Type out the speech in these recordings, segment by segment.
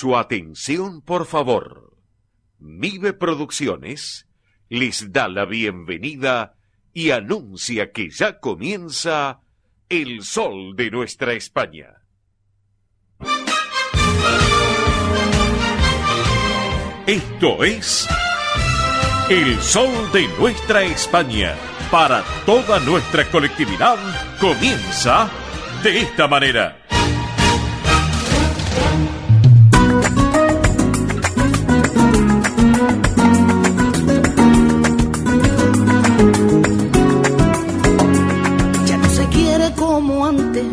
Su atención, por favor. Mive Producciones les da la bienvenida y anuncia que ya comienza El Sol de Nuestra España. Esto es El Sol de Nuestra España. Para toda nuestra colectividad, comienza de esta manera. Ya no se quiere como antes,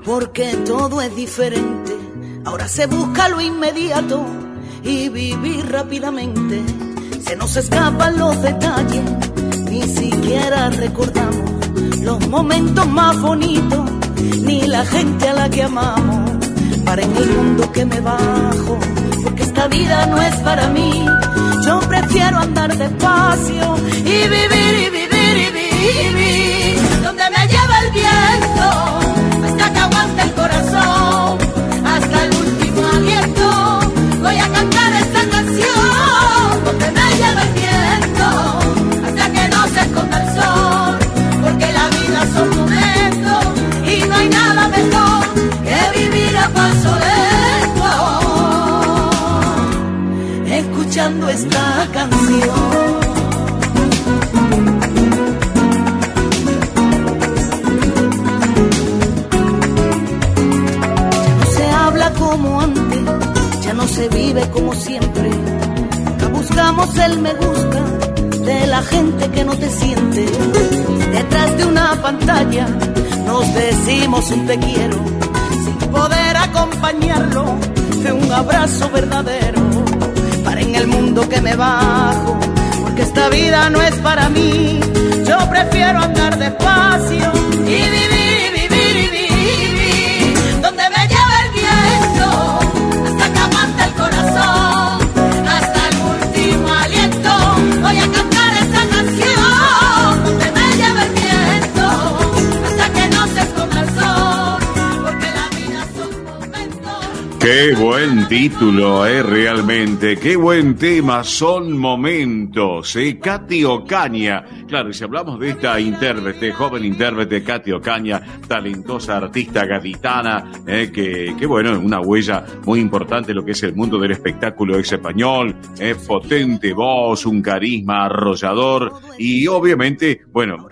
porque todo es diferente. Ahora se busca lo inmediato y vivir rápidamente. Se nos escapan los detalles, ni siquiera recordamos los momentos más bonitos, ni la gente a la que amamos. Para en el mundo que me bajo, porque esta vida no es para mí. Yo prefiero andar despacio y vivir y vivir y vivir donde me lleva el viento, hasta que aguante el corazón, hasta el último aliento. Voy a cantar esta canción donde me lleva el viento, hasta que no se esconda el sol, porque la vida son momentos y no hay nada mejor que vivir a paso lento, escuchando esta canción. Como antes, ya no se vive como siempre. Nunca buscamos el me gusta de la gente que no te siente. Detrás de una pantalla nos decimos un te quiero, sin poder acompañarlo de un abrazo verdadero. Para en el mundo que me bajo, porque esta vida no es para mí. Yo prefiero andar despacio y vivir. Hasta que aguante el corazón, hasta el último aliento. Voy a cantar esta canción donde me lleva el viento, hasta que no se esconda el sol, porque la vida son momentos. Qué buen título, realmente. Qué buen tema, son momentos. Katy Ocaña. Claro, y si hablamos de esta intérprete, joven intérprete, Katy Ocaña, talentosa artista gaditana, que bueno, una huella muy importante en lo que es el mundo del espectáculo español, potente voz, un carisma arrollador y obviamente, bueno,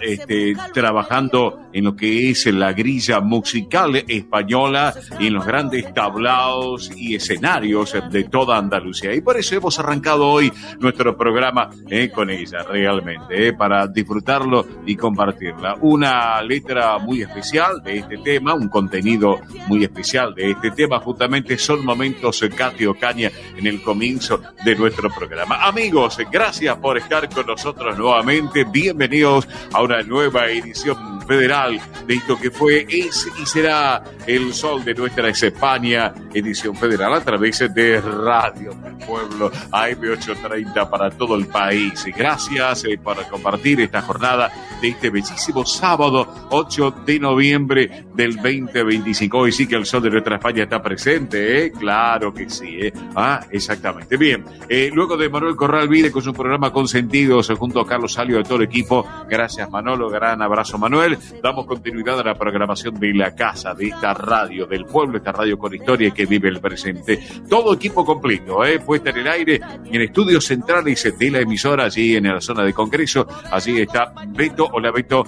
trabajando en lo que es la grilla musical española y en los grandes tablaos y escenarios de toda Andalucía. Y por eso hemos arrancado hoy nuestro programa con ella, realmente, para disfrutarlo y compartirla. Una letra muy especial de este tema, un contenido muy especial de este tema, justamente son momentos Katy Ocaña en el comienzo de nuestro programa. Amigos, gracias por estar con nosotros nuevamente. Bienvenidos a una nueva edición federal de esto que fue, es y será El Sol de Nuestra España, edición federal a través de Radio del Pueblo, AM830 para todo el país. Gracias por compartir esta jornada de este bellísimo sábado 8 de noviembre del 2025. Hoy sí que El Sol de Nuestra España está presente, claro que sí, exactamente. Bien, luego de Manuel Corral Vide con su programa Consentidos junto a Carlos Salio de todo el equipo, gracias Manolo, gran abrazo Manuel. Damos continuidad a la programación de la casa, de esta radio del pueblo, esta radio con historia que vive el presente. Todo equipo completo, puesta en el aire, en estudios centrales de la emisora, allí en la zona de Congreso. Allí está Beto. Hola Beto,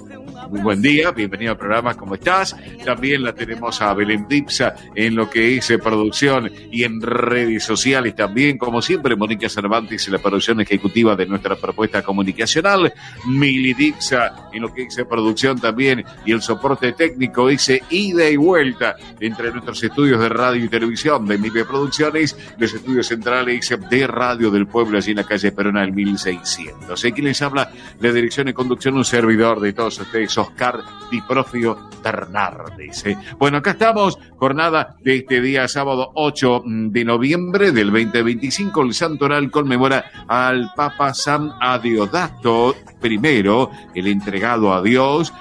muy buen día, bienvenido al programa, ¿cómo estás? También la tenemos a Belén Dipsa en lo que es producción y en redes sociales también, como siempre, Mónica Cervantes en la producción ejecutiva de nuestra propuesta comunicacional, Mili Dipsa en lo que es producción también y el soporte técnico, ese ida y vuelta entre nuestros estudios de radio y televisión de Mive Producciones, los estudios centrales de Radio del Pueblo, allí en la calle Perón al 1600. Aquí les habla la dirección y conducción, un servidor de todos ustedes, Oscar Di Profio Bernardes. Bueno, acá estamos, jornada de este día sábado 8 de noviembre del 2025. El Santoral conmemora al Papa San Adiodato, I, el entregado a Dios,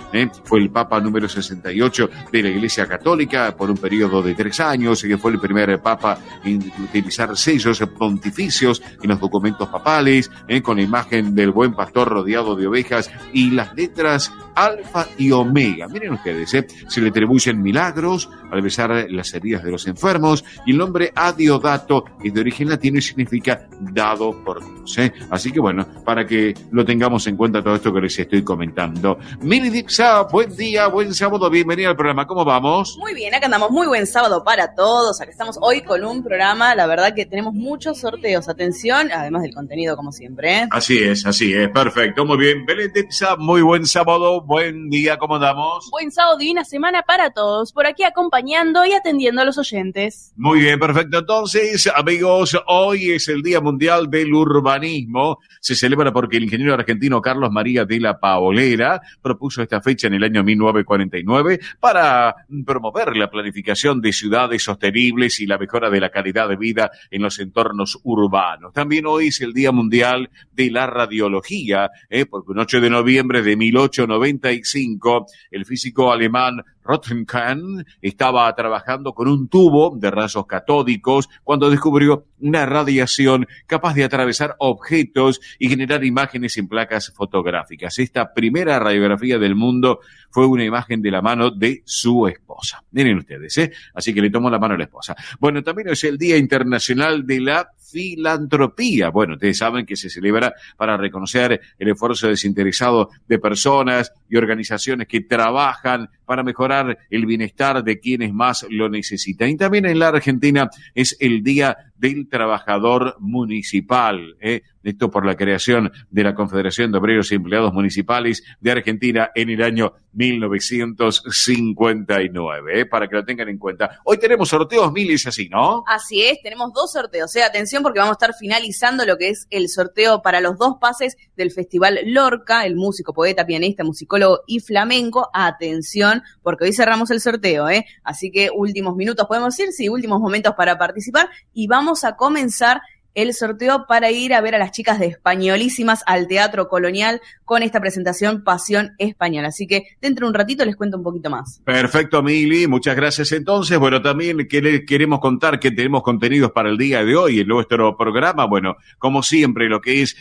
fue el Papa número 68 de la Iglesia Católica por un periodo de 3 años, y que fue el primer Papa en utilizar sellos pontificios en los documentos papales, con la imagen del buen pastor rodeado de ovejas y las letras Alfa y Omega. Miren ustedes, se le atribuyen milagros al besar las heridas de los enfermos, y el nombre Adiodato es de origen latino y significa dado por Dios. Así que bueno, para que lo tengamos en cuenta todo esto que les estoy comentando. Mili Dipsa, buen día, buen sábado, bienvenida al programa. ¿Cómo vamos? Muy bien, acá andamos. Muy buen sábado para todos. Acá estamos hoy con un programa, la verdad que tenemos muchos sorteos. Atención, además del contenido como siempre. Así es, perfecto, muy bien. Belén Dipsa, muy buen sábado, buen día, ¿cómo andamos? Buen sábado, divina semana para todos. Por aquí acompañando y atendiendo a los oyentes. Muy bien, perfecto. Entonces, amigos, hoy es el Día Mundial del Urbanismo. Se celebra porque el ingeniero argentino Carlos María de la Paolera propuso esta fecha en el año 1949 para promover la planificación de ciudades sostenibles y la mejora de la calidad de vida en los entornos urbanos. También hoy es el Día Mundial de la Radiología, porque un 8 de noviembre de 1895, el físico alemán Röntgen estaba trabajando con un tubo de rayos catódicos cuando descubrió una radiación capaz de atravesar objetos y generar imágenes en placas fotográficas. Esta primera radiografía del mundo fue una imagen de la mano de su esposa. Miren ustedes, así que le tomó la mano a la esposa. Bueno, también es el Día Internacional de la Filantropía. Bueno, ustedes saben que se celebra para reconocer el esfuerzo desinteresado de personas y organizaciones que trabajan para mejorar el bienestar de quienes más lo necesitan. Y también en la Argentina es el Día del Trabajador Municipal, esto por la creación de la Confederación de Obreros y Empleados Municipales de Argentina en el año 1959, para que lo tengan en cuenta. Hoy tenemos sorteos, miles así, ¿no? Así es, tenemos 2 sorteos, atención porque vamos a estar finalizando lo que es el sorteo para los 2 pases del Festival Lorca, el músico, poeta, pianista, musicólogo y flamenco. Atención, porque hoy cerramos el sorteo, así que últimos minutos, podemos decir, sí, últimos momentos para participar, y vamos a comenzar el sorteo para ir a ver a las chicas de Españolísimas al Teatro Colonial con esta presentación Pasión Española. Así que dentro de un ratito les cuento un poquito más. Perfecto, Mili, muchas gracias entonces. Bueno, también queremos contar que tenemos contenidos para el día de hoy en nuestro programa. Bueno, como siempre, lo que es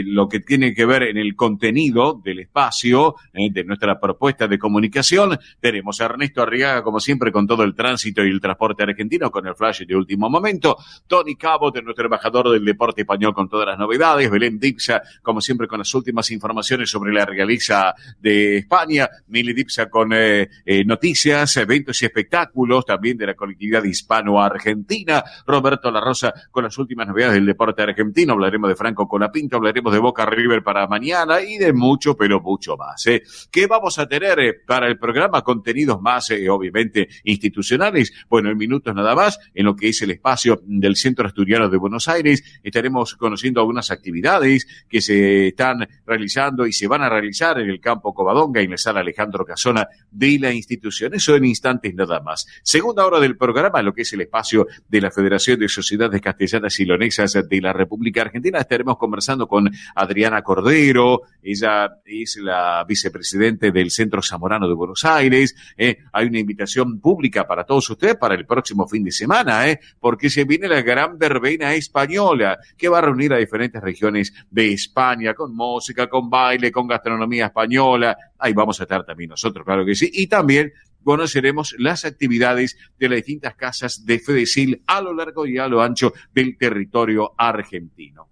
lo que tiene que ver en el contenido del espacio de nuestra propuesta de comunicación. Tenemos a Ernesto Arriaga, como siempre, con todo el tránsito y el transporte argentino, con el flash de último momento. Tony Cabo, de nuestro embajador del deporte español, con todas las novedades. Belén Dipsa, como siempre, con las últimas informaciones sobre la realeza de España. Mili Dipsa con noticias, eventos y espectáculos también de la colectividad hispano-argentina. Roberto La Rosa con las últimas novedades del deporte argentino. Hablaremos de Franco Colapinto, hablaremos de Boca River para mañana y de mucho, pero mucho más. ¿Qué vamos a tener para el programa? Contenidos más, obviamente, institucionales. Bueno, en minutos nada más, en lo que es el espacio del Centro Asturiano de Buenos Aires, estaremos conociendo algunas actividades que se están realizando y se van a realizar en el campo Covadonga, en la sala Alejandro Casona de la institución. Eso en instantes nada más. Segunda hora del programa, lo que es el espacio de la Federación de Sociedades Castellanas y Leonesas de la República Argentina. Estaremos conversando con Adriana Cordero. Ella es la vicepresidente del Centro Zamorano de Buenos Aires. Hay una invitación pública para todos ustedes para el próximo fin de semana, porque se viene la gran verbena española, que va a reunir a diferentes regiones de España, con música, con baile, con gastronomía española. Ahí vamos a estar también nosotros, claro que sí. Y también conoceremos las actividades de las distintas casas de Fedecil a lo largo y a lo ancho del territorio argentino.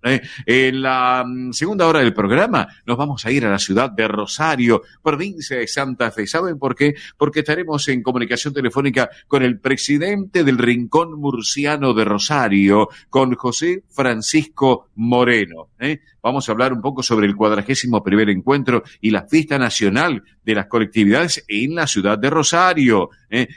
En la segunda hora del programa nos vamos a ir a la ciudad de Rosario, provincia de Santa Fe. ¿Saben por qué? Porque estaremos en comunicación telefónica con el presidente del Rincón Murciano de Rosario, con José Francisco Moreno. Vamos a hablar un poco sobre el 41º encuentro y la fiesta nacional de las colectividades en la ciudad de Rosario,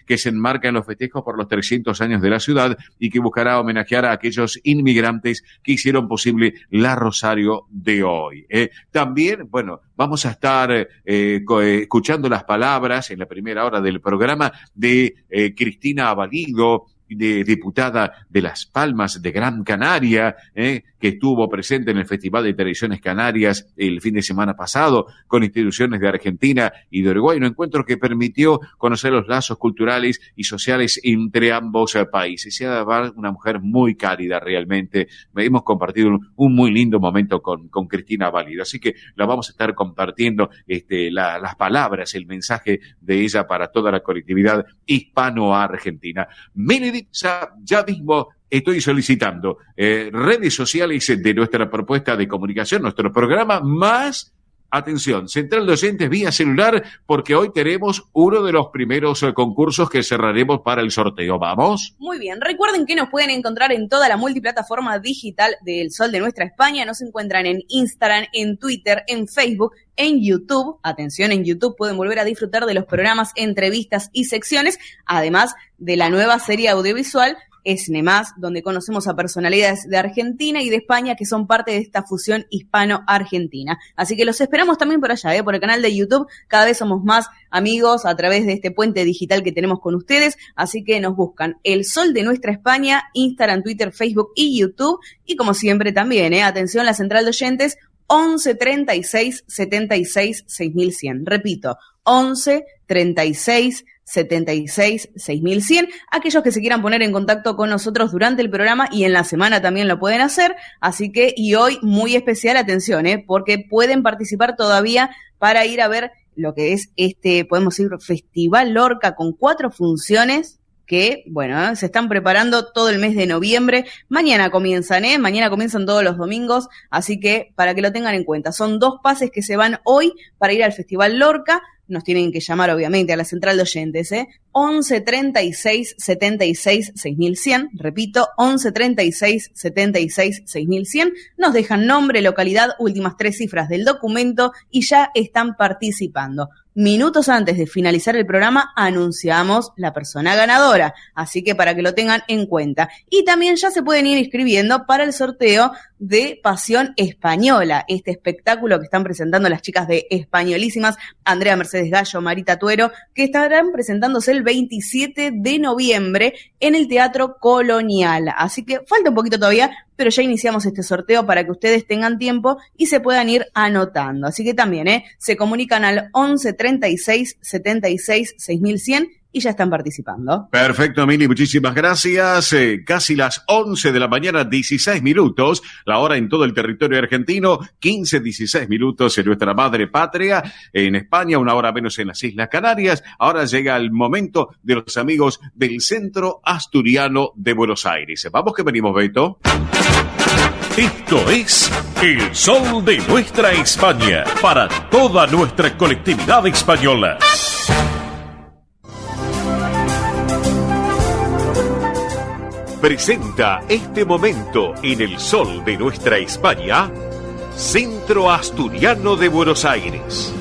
que se enmarca en los festejos por los 300 años de la ciudad y que buscará homenajear a aquellos inmigrantes que hicieron posible la Rosario de hoy. También, bueno, vamos a estar escuchando las palabras en la primera hora del programa de Cristina Avalido diputada de Las Palmas de Gran Canaria, que estuvo presente en el Festival de Tradiciones Canarias el fin de semana pasado, con instituciones de Argentina y de Uruguay, un encuentro que permitió conocer los lazos culturales y sociales entre ambos países. Y además una mujer muy cálida realmente. Hemos compartido un muy lindo momento con Cristina Válido, así que la vamos a estar compartiendo las palabras, el mensaje de ella para toda la colectividad hispano-argentina. Meredith, ya mismo estoy solicitando redes sociales de nuestra propuesta de comunicación, nuestro programa, más, atención, central de oyentes vía celular, porque hoy tenemos uno de los primeros concursos que cerraremos para el sorteo. ¿Vamos? Muy bien, recuerden que nos pueden encontrar en toda la multiplataforma digital del Sol de Nuestra España. Nos encuentran en Instagram, en Twitter, en Facebook, en YouTube. Atención, en YouTube pueden volver a disfrutar de los programas, entrevistas y secciones, además de la nueva serie audiovisual Esnemás, donde conocemos a personalidades de Argentina y de España que son parte de esta fusión hispano-argentina. Así que los esperamos también por allá, por el canal de YouTube. Cada vez somos más amigos a través de este puente digital que tenemos con ustedes, así que nos buscan El Sol de Nuestra España, Instagram, Twitter, Facebook y YouTube. Y como siempre también, atención, la central de oyentes 11 36 76 6100. Repito, 11 36 76 6100. Aquellos que se quieran poner en contacto con nosotros durante el programa y en la semana también lo pueden hacer. Así que, y hoy muy especial, atención, porque pueden participar todavía para ir a ver lo que es podemos decir, Festival Lorca, con 4 funciones que, bueno, se están preparando todo el mes de noviembre. Mañana comienzan todos los domingos, así que para que lo tengan en cuenta. Son 2 pases que se van hoy para ir al Festival Lorca. Nos tienen que llamar, obviamente, a la central de oyentes, 11 36 76 6100. Repito, 11 36 76 6100. Nos dejan nombre, localidad, últimas 3 cifras del documento y ya están participando. Minutos antes de finalizar el programa anunciamos la persona ganadora, así que para que lo tengan en cuenta. Y también ya se pueden ir inscribiendo para el sorteo de Pasión Española, este espectáculo que están presentando las chicas de Españolísimas, Andrea Mercedes Gallo, Marita Tuero, que estarán presentándose el 27 de noviembre en el Teatro Colonial. Así que falta un poquito todavía, pero ya iniciamos este sorteo para que ustedes tengan tiempo y se puedan ir anotando. Así que también se comunican al 11 36 76 6100 y ya están participando. Perfecto, Mili, muchísimas gracias. Casi las 11 de la mañana, 16 minutos, la hora en todo el territorio argentino, 16 minutos en nuestra madre patria, en España, 1 hora menos en las Islas Canarias. Ahora llega el momento de los amigos del Centro Asturiano de Buenos Aires. Vamos que venimos, Beto. Esto es El Sol de Nuestra España, para toda nuestra colectividad española. Presenta este momento en El Sol de Nuestra España, Centro Asturiano de Buenos Aires.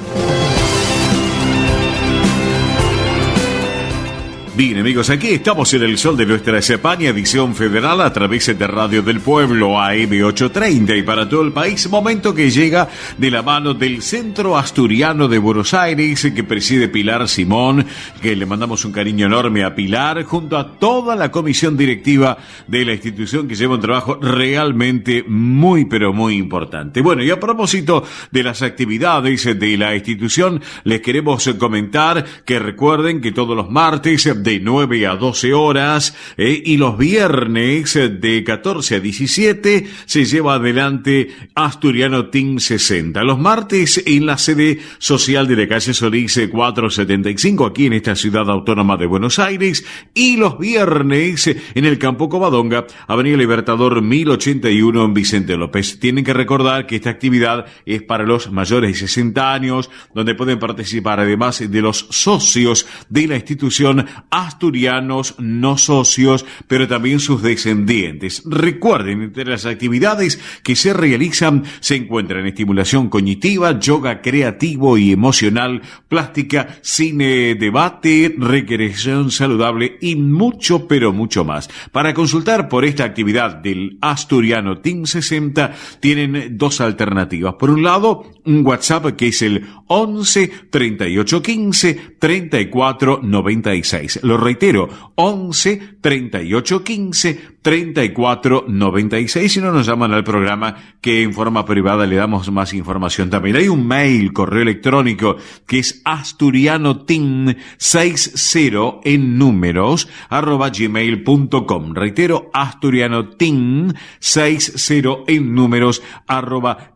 Bien, amigos, aquí estamos en El Sol de Nuestra España, edición federal a través de Radio del Pueblo, AM830, y para todo el país, momento que llega de la mano del Centro Asturiano de Buenos Aires, que preside Pilar Simón, que le mandamos un cariño enorme a Pilar, junto a toda la comisión directiva de la institución, que lleva un trabajo realmente muy, pero muy importante. Bueno, y a propósito de las actividades de la institución, les queremos comentar que recuerden que todos los martes de 9 a 12 horas y los viernes de 14 a 17 se lleva adelante Asturiano Team 60. Los martes en la sede social de la calle Solís 475 aquí en esta ciudad autónoma de Buenos Aires, y los viernes en el Campo Covadonga, Avenida Libertador 1081 en Vicente López. Tienen que recordar que esta actividad es para los mayores de 60 años, donde pueden participar además de los socios de la institución, asturianos no socios, pero también sus descendientes. Recuerden, entre las actividades que se realizan se encuentran estimulación cognitiva, yoga creativo y emocional, plástica, cine, debate, recreación saludable y mucho, pero mucho más. Para consultar por esta actividad del Asturiano Team 60 tienen 2 alternativas. Por un lado, un WhatsApp que es el 11 38 15 34 96. Lo reitero, 11 38 15 34 96. Si no, nos llaman al programa que en forma privada le damos más información también. Hay un mail, correo electrónico, que es asturianotin60 en números @gmail.com. Reitero, asturianotin60 en números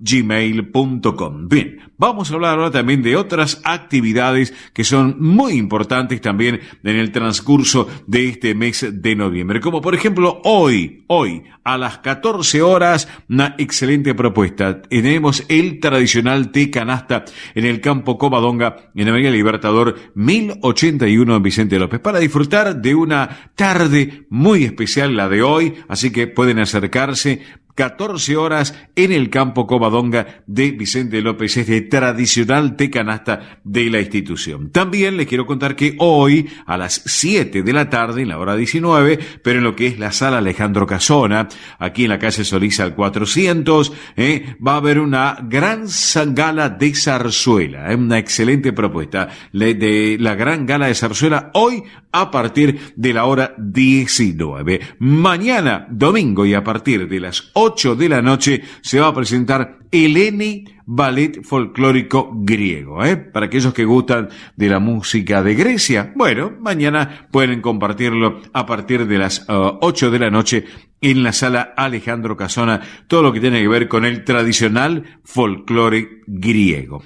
@gmail.com. Bien, vamos a hablar ahora también de otras actividades que son muy importantes también en el transcurso de este mes de noviembre. Como por ejemplo, hoy a las 14 horas, una excelente propuesta. Tenemos el tradicional té canasta en el campo Covadonga, en Avenida Libertador 1081 en Vicente López, para disfrutar de una tarde muy especial, la de hoy, así que pueden acercarse. 14 horas en el campo Covadonga de Vicente López, este tradicional té canasta de la institución. También les quiero contar que hoy a las 7 de la tarde, en la hora 19, pero en lo que es la sala Alejandro Casona, aquí en la calle Solís al 400, va a haber una gran gala de zarzuela, una excelente propuesta de la gran gala de zarzuela hoy a partir de la hora 19. Mañana, domingo, y a partir de las 8 de la noche se va a presentar Eleni, ballet folclórico griego. Para aquellos que gustan de la música de Grecia, bueno, mañana pueden compartirlo a partir de las 8 de la noche en la sala Alejandro Casona, todo lo que tiene que ver con el tradicional folclore griego.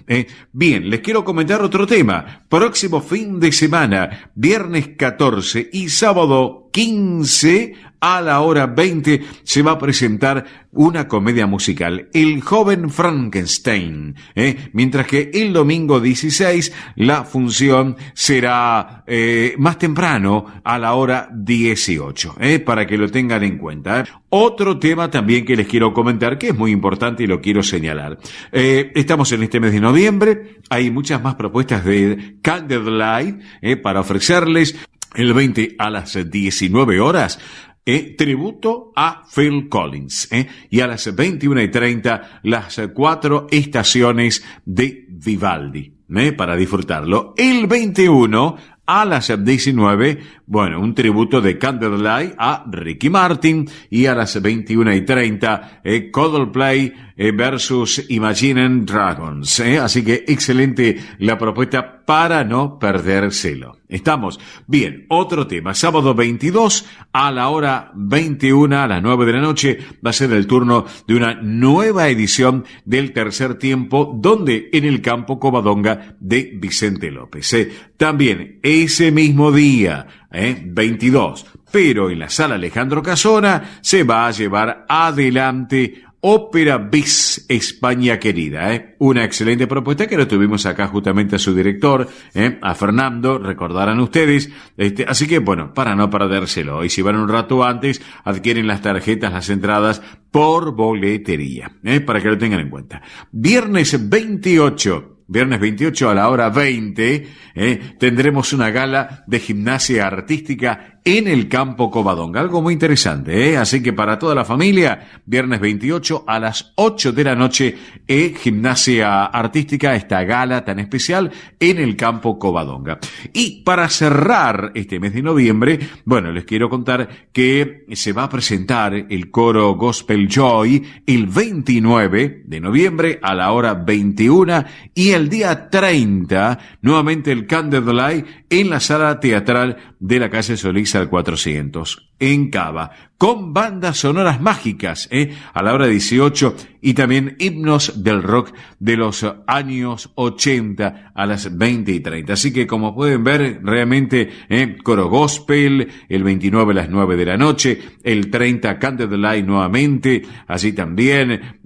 Bien, les quiero comentar otro tema. Próximo fin de semana, viernes 14 y sábado 15 a la hora 20, se va a presentar una comedia musical, El joven Frankenstein, mientras que el domingo 16 la función será más temprano, a la hora 18, para que lo tengan en cuenta. Otro tema también que les quiero comentar, que es muy importante y lo quiero señalar. Estamos en este mes de noviembre, hay muchas más propuestas de Candlelight para ofrecerles. El 20 a las 19 horas, tributo a Phil Collins, y a las 21:30 las 4 estaciones de Vivaldi, para disfrutarlo. El 21 a las 19, bueno, un tributo de Candlelight a Ricky Martin, y a las 21:30 Coldplay versus Imagine Dragons, así que excelente la propuesta para no perdérselo. Estamos bien. Otro tema, sábado 22 a la hora 21, a las 9 de la noche, va a ser el turno de una nueva edición del tercer tiempo, donde en el campo Covadonga de Vicente López. También ese mismo día, 22, pero en la sala Alejandro Casona, se va a llevar adelante Ópera Bis España Querida, una excelente propuesta que lo tuvimos acá justamente a su director, a Fernando, recordarán ustedes, así que bueno, para no perdérselo, y si van un rato antes, adquieren las tarjetas, las entradas por boletería, para que lo tengan en cuenta. Viernes 28 a la hora 20, tendremos una gala de gimnasia artística en el campo Covadonga, algo muy interesante, así que para toda la familia, viernes 28 a las 8 de la noche, gimnasia artística, esta gala tan especial en el campo Covadonga. Y para cerrar este mes de noviembre, bueno, les quiero contar que se va a presentar el coro Gospel Joy el 29 de noviembre a la hora 21, y el día 30, nuevamente el Candlelight en la sala teatral de la calle Solís al 400, en Cava, con bandas sonoras mágicas, a la hora 18, y también himnos del rock de los años 80 a las 20:30. Así que, como pueden ver, realmente, coro gospel, el 29 a las 9 de la noche, el 30 Candlelight nuevamente, así también,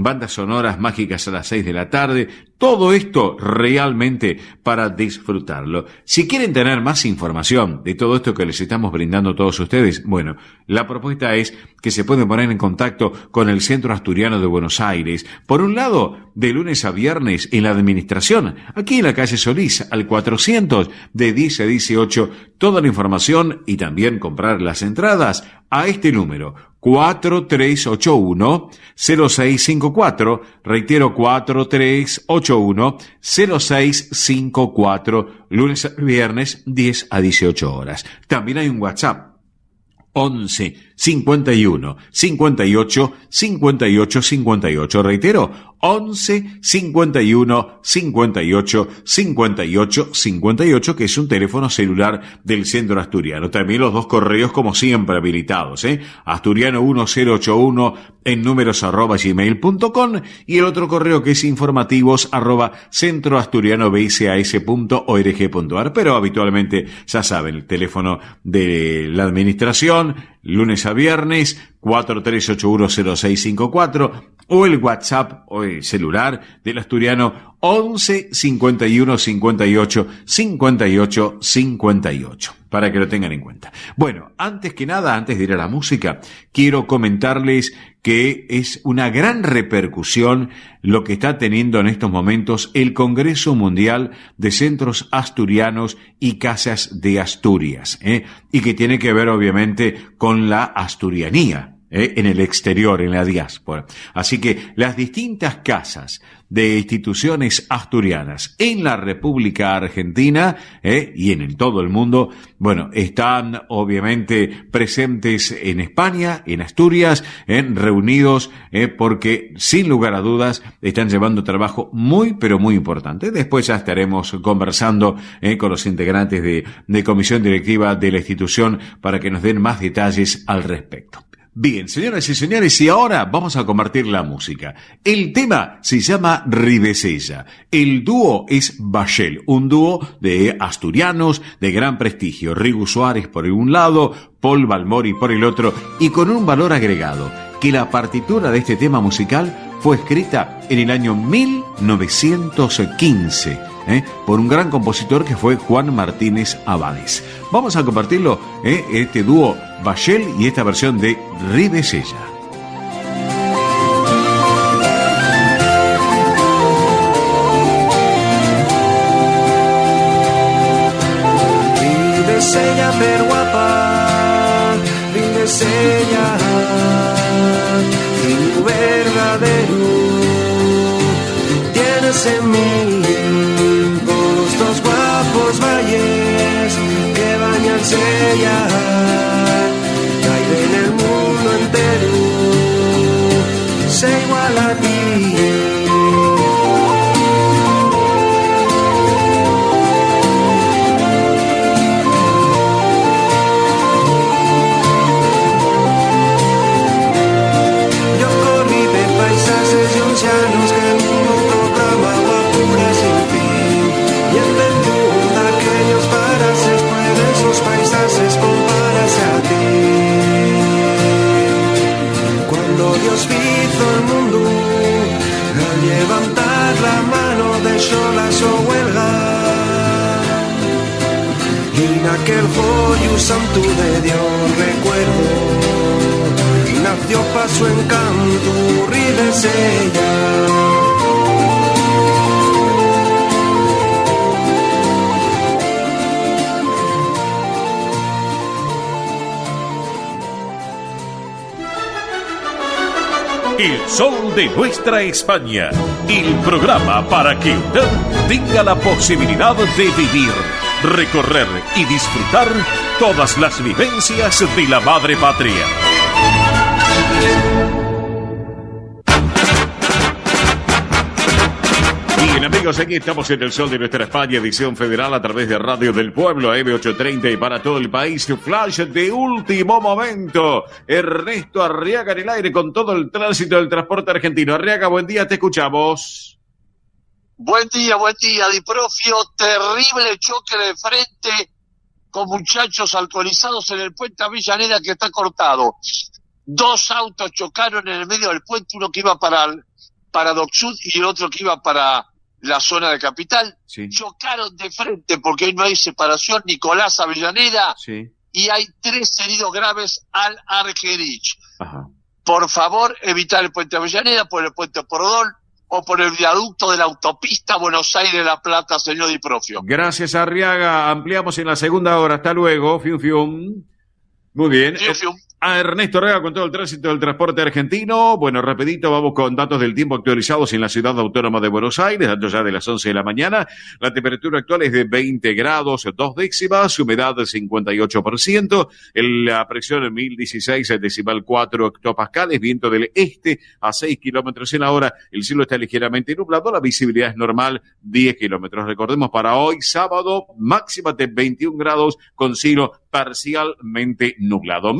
bandas sonoras mágicas a las 6 de la tarde, todo esto realmente para disfrutarlo. Si quieren tener más información de todo esto que les estamos brindando a todos ustedes, ustedes? Bueno, la propuesta es que se pueden poner en contacto con el Centro Asturiano de Buenos Aires. Por un lado, de lunes a viernes en la administración, aquí en la calle Solís, al 400, de 10 a 18, toda la información y también comprar las entradas a este número, 4381-0654, reitero, 4381-0654, lunes a viernes, 10 a 18 horas. También hay un WhatsApp, 11 51 58 58 58. Reitero, 11 51 58 58 58, que es un teléfono celular del Centro Asturiano. También los dos correos, como siempre, habilitados, asturiano1081 en números @gmail.com, y el otro correo que es informativos @centroasturianobsas.org.ar. Pero habitualmente, ya saben, el teléfono de la administración, lunes a viernes, 43810654, o el WhatsApp o el celular del Asturiano, 11 51 58 58 58, para que lo tengan en cuenta. Bueno, antes que nada, antes de ir a la música, quiero comentarles que es una gran repercusión lo que está teniendo en estos momentos el Congreso Mundial de Centros Asturianos y Casas de Asturias, y que tiene que ver obviamente con la asturianía en el exterior, en la diáspora. Así que las distintas casas de instituciones asturianas en la República Argentina y en todo el mundo, bueno, están obviamente presentes en España, en Asturias, reunidos porque sin lugar a dudas están llevando trabajo muy pero muy importante. Después ya estaremos conversando con los integrantes de comisión directiva de la institución para que nos den más detalles al respecto. Bien, señoras y señores, y ahora vamos a compartir la música. El tema se llama Ribesella. El dúo es Bachel, un dúo de asturianos de gran prestigio. Rigo Suárez por un lado, Paul Balmori por el otro, y con un valor agregado, que la partitura de este tema musical fue escrita en el año 1915. Por un gran compositor que fue Juan Martínez Abades. Vamos a compartirlo, este dúo Bachel y esta versión de Ribesella. Ribesella per guapa, Ribesella, fin verdadero, tienes en mí valles que bañan Sella, que hay en el mundo entero, se iguala a ti. Yo corrí de paisajes y océanos que el mundo proclama agua pura sin fin, y entendí aquellos parajes pueden sus paisajes compararse a ti. Cuando Dios hizo el mundo, al levantar la mano dejó la su huelga, y en aquel joyo santo de Dios recuerdo, y nació pa' su encanto Ribesella. El sol de nuestra España, el programa para que usted tenga la posibilidad de vivir, recorrer y disfrutar todas las vivencias de la madre patria. Bien, amigos, aquí estamos en el sol de nuestra España, edición federal a través de Radio del Pueblo, AM830, y para todo el país, flash de último momento. Ernesto Arriaga en el aire con todo el tránsito del transporte argentino. Arriaga, buen día, te escuchamos. Buen día, Diprofio. Terrible choque de frente con muchachos alcoholizados en el puente Avellaneda, que está cortado. Dos autos chocaron en el medio del puente, uno que iba para Dock Sud y el otro que iba para la zona de Capital. Sí. Chocaron de frente porque no hay separación. Nicolás Avellaneda, Sí. y hay 3 heridos graves al Argerich. Ajá. Por favor, evitar el puente Avellaneda, por el puente Pordón o por el viaducto de la autopista Buenos Aires-La Plata, señor Diprofio. Gracias, Arriaga. Ampliamos en la segunda hora. Hasta luego. Fium, fium. Muy bien. Fium, fium. A Ernesto Arriaga con todo el tránsito del transporte argentino. Bueno, rapidito, vamos con datos del tiempo actualizados en la ciudad autónoma de Buenos Aires, datos ya de las 11 de la mañana. La temperatura actual es de 20 grados, 2 décimas, humedad del 58%, la presión en 1016, decimal 4 hectopascales, viento del este a 6 kilómetros en la hora, el cielo está ligeramente nublado, la visibilidad es normal, 10 kilómetros. Recordemos, para hoy, sábado, máxima de 21 grados, con cielo parcialmente nublado.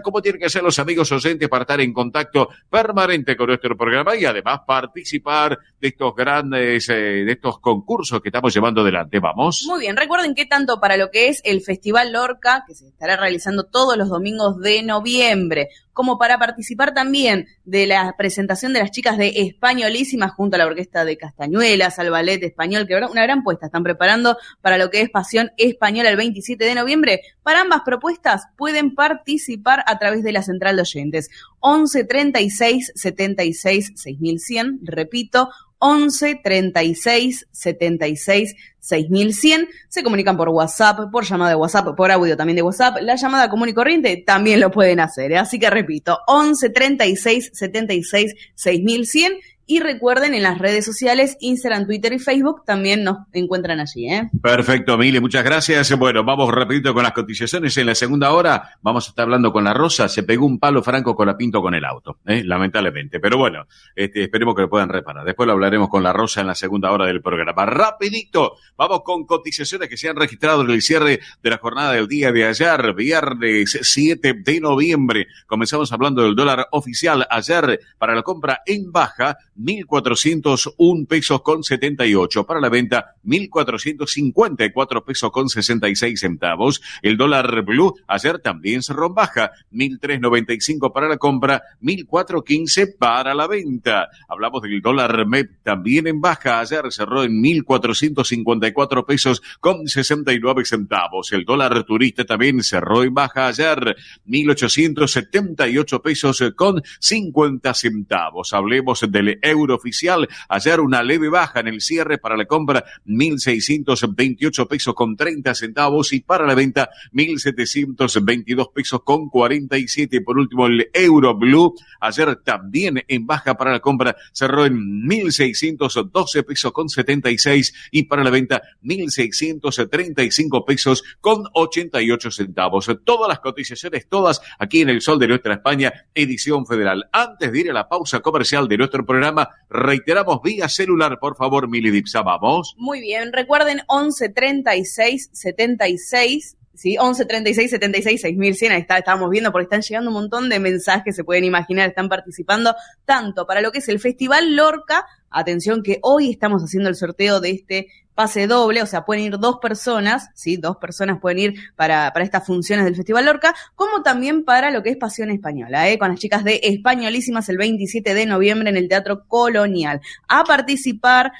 ¿Cómo tienen que ser los amigos oyentes para estar en contacto permanente con nuestro programa y además participar de estos grandes, de estos concursos que estamos llevando adelante? Vamos. Muy bien, recuerden que tanto para lo que es el Festival Lorca, que se estará realizando todos los domingos de noviembre, como para participar también de la presentación de las chicas de Españolísimas junto a la Orquesta de Castañuelas, al Ballet Español, que una gran puesta están preparando para lo que es Pasión Española el 27 de noviembre. Para ambas propuestas pueden participar a través de la central de oyentes 11 36 76 6100, repito, 11 36 76 6100. Se comunican por WhatsApp, por llamada de WhatsApp, por audio también de WhatsApp. La llamada común y corriente también lo pueden hacer, ¿eh? Así que repito, 11 36 76 6100. Y recuerden, en las redes sociales, Instagram, Twitter y Facebook, también nos encuentran allí, ¿eh? Perfecto, Mili, muchas gracias. Bueno, vamos rapidito con las cotizaciones. En la segunda hora vamos a estar hablando con la Rosa. Se pegó un palo Franco Colapinto con el auto, lamentablemente. Pero bueno, esperemos que lo puedan reparar. Después lo hablaremos con la Rosa en la segunda hora del programa. Rapidito, vamos con cotizaciones que se han registrado en el cierre de la jornada del día de ayer, viernes 7 de noviembre. Comenzamos hablando del dólar oficial. Ayer, para la compra en baja, 1.401 pesos con 78. Para la venta, 1.454 pesos con 66 centavos. El dólar blue ayer también cerró en baja, 1.395 para la compra, 1.415 para la venta. Hablamos del dólar MEP también en baja. Ayer cerró en 1.454 pesos con 69 centavos. El dólar turista también cerró en baja ayer, 1.878 pesos con 50 centavos. Hablemos del euro oficial. Ayer una leve baja en el cierre. Para la compra, 1.628 pesos con 30 centavos y para la venta, 1.722 pesos con 47. Por último, el euro blue ayer también en baja. Para la compra cerró en 1.612 pesos con 76 y para la venta 1.635 pesos con 88 centavos. Todas las cotizaciones, todas aquí en El Sol de Nuestra España, edición federal. Antes de ir a la pausa comercial de nuestro programa, reiteramos vía celular, por favor, Mili Dipsa, vamos. Muy bien, recuerden 11 36 76, sí, 11 36 76 6100, ahí está, estábamos viendo porque están llegando un montón de mensajes, se pueden imaginar, están participando tanto para lo que es el Festival Lorca. Atención que hoy estamos haciendo el sorteo de este pase doble, o sea, pueden ir 2 personas, ¿sí? 2 personas pueden ir para estas funciones del Festival Lorca, como también para lo que es Pasión Española, con las chicas de Españolísimas el 27 de noviembre en el Teatro Colonial. A participar,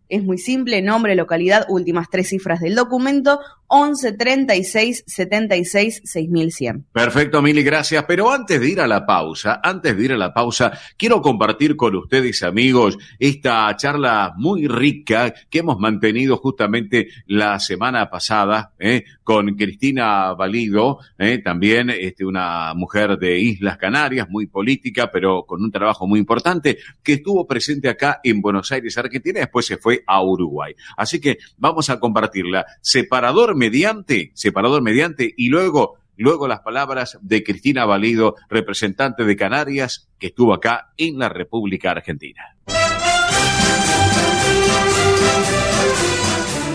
es muy simple, nombre, localidad, últimas 3 cifras del documento, 11 36 76 6100. Perfecto, Mili, gracias. Pero antes de ir a la pausa, quiero compartir con ustedes, amigos, esta charla muy rica que hemos mantenido justamente la semana pasada, con Cristina Valido, también una mujer de Islas Canarias, muy política, pero con un trabajo muy importante, que estuvo presente acá en Buenos Aires, Argentina, y después se fue a Uruguay. Así que vamos a compartirla separador mediante, y luego las palabras de Cristina Valido, representante de Canarias, que estuvo acá en la República Argentina.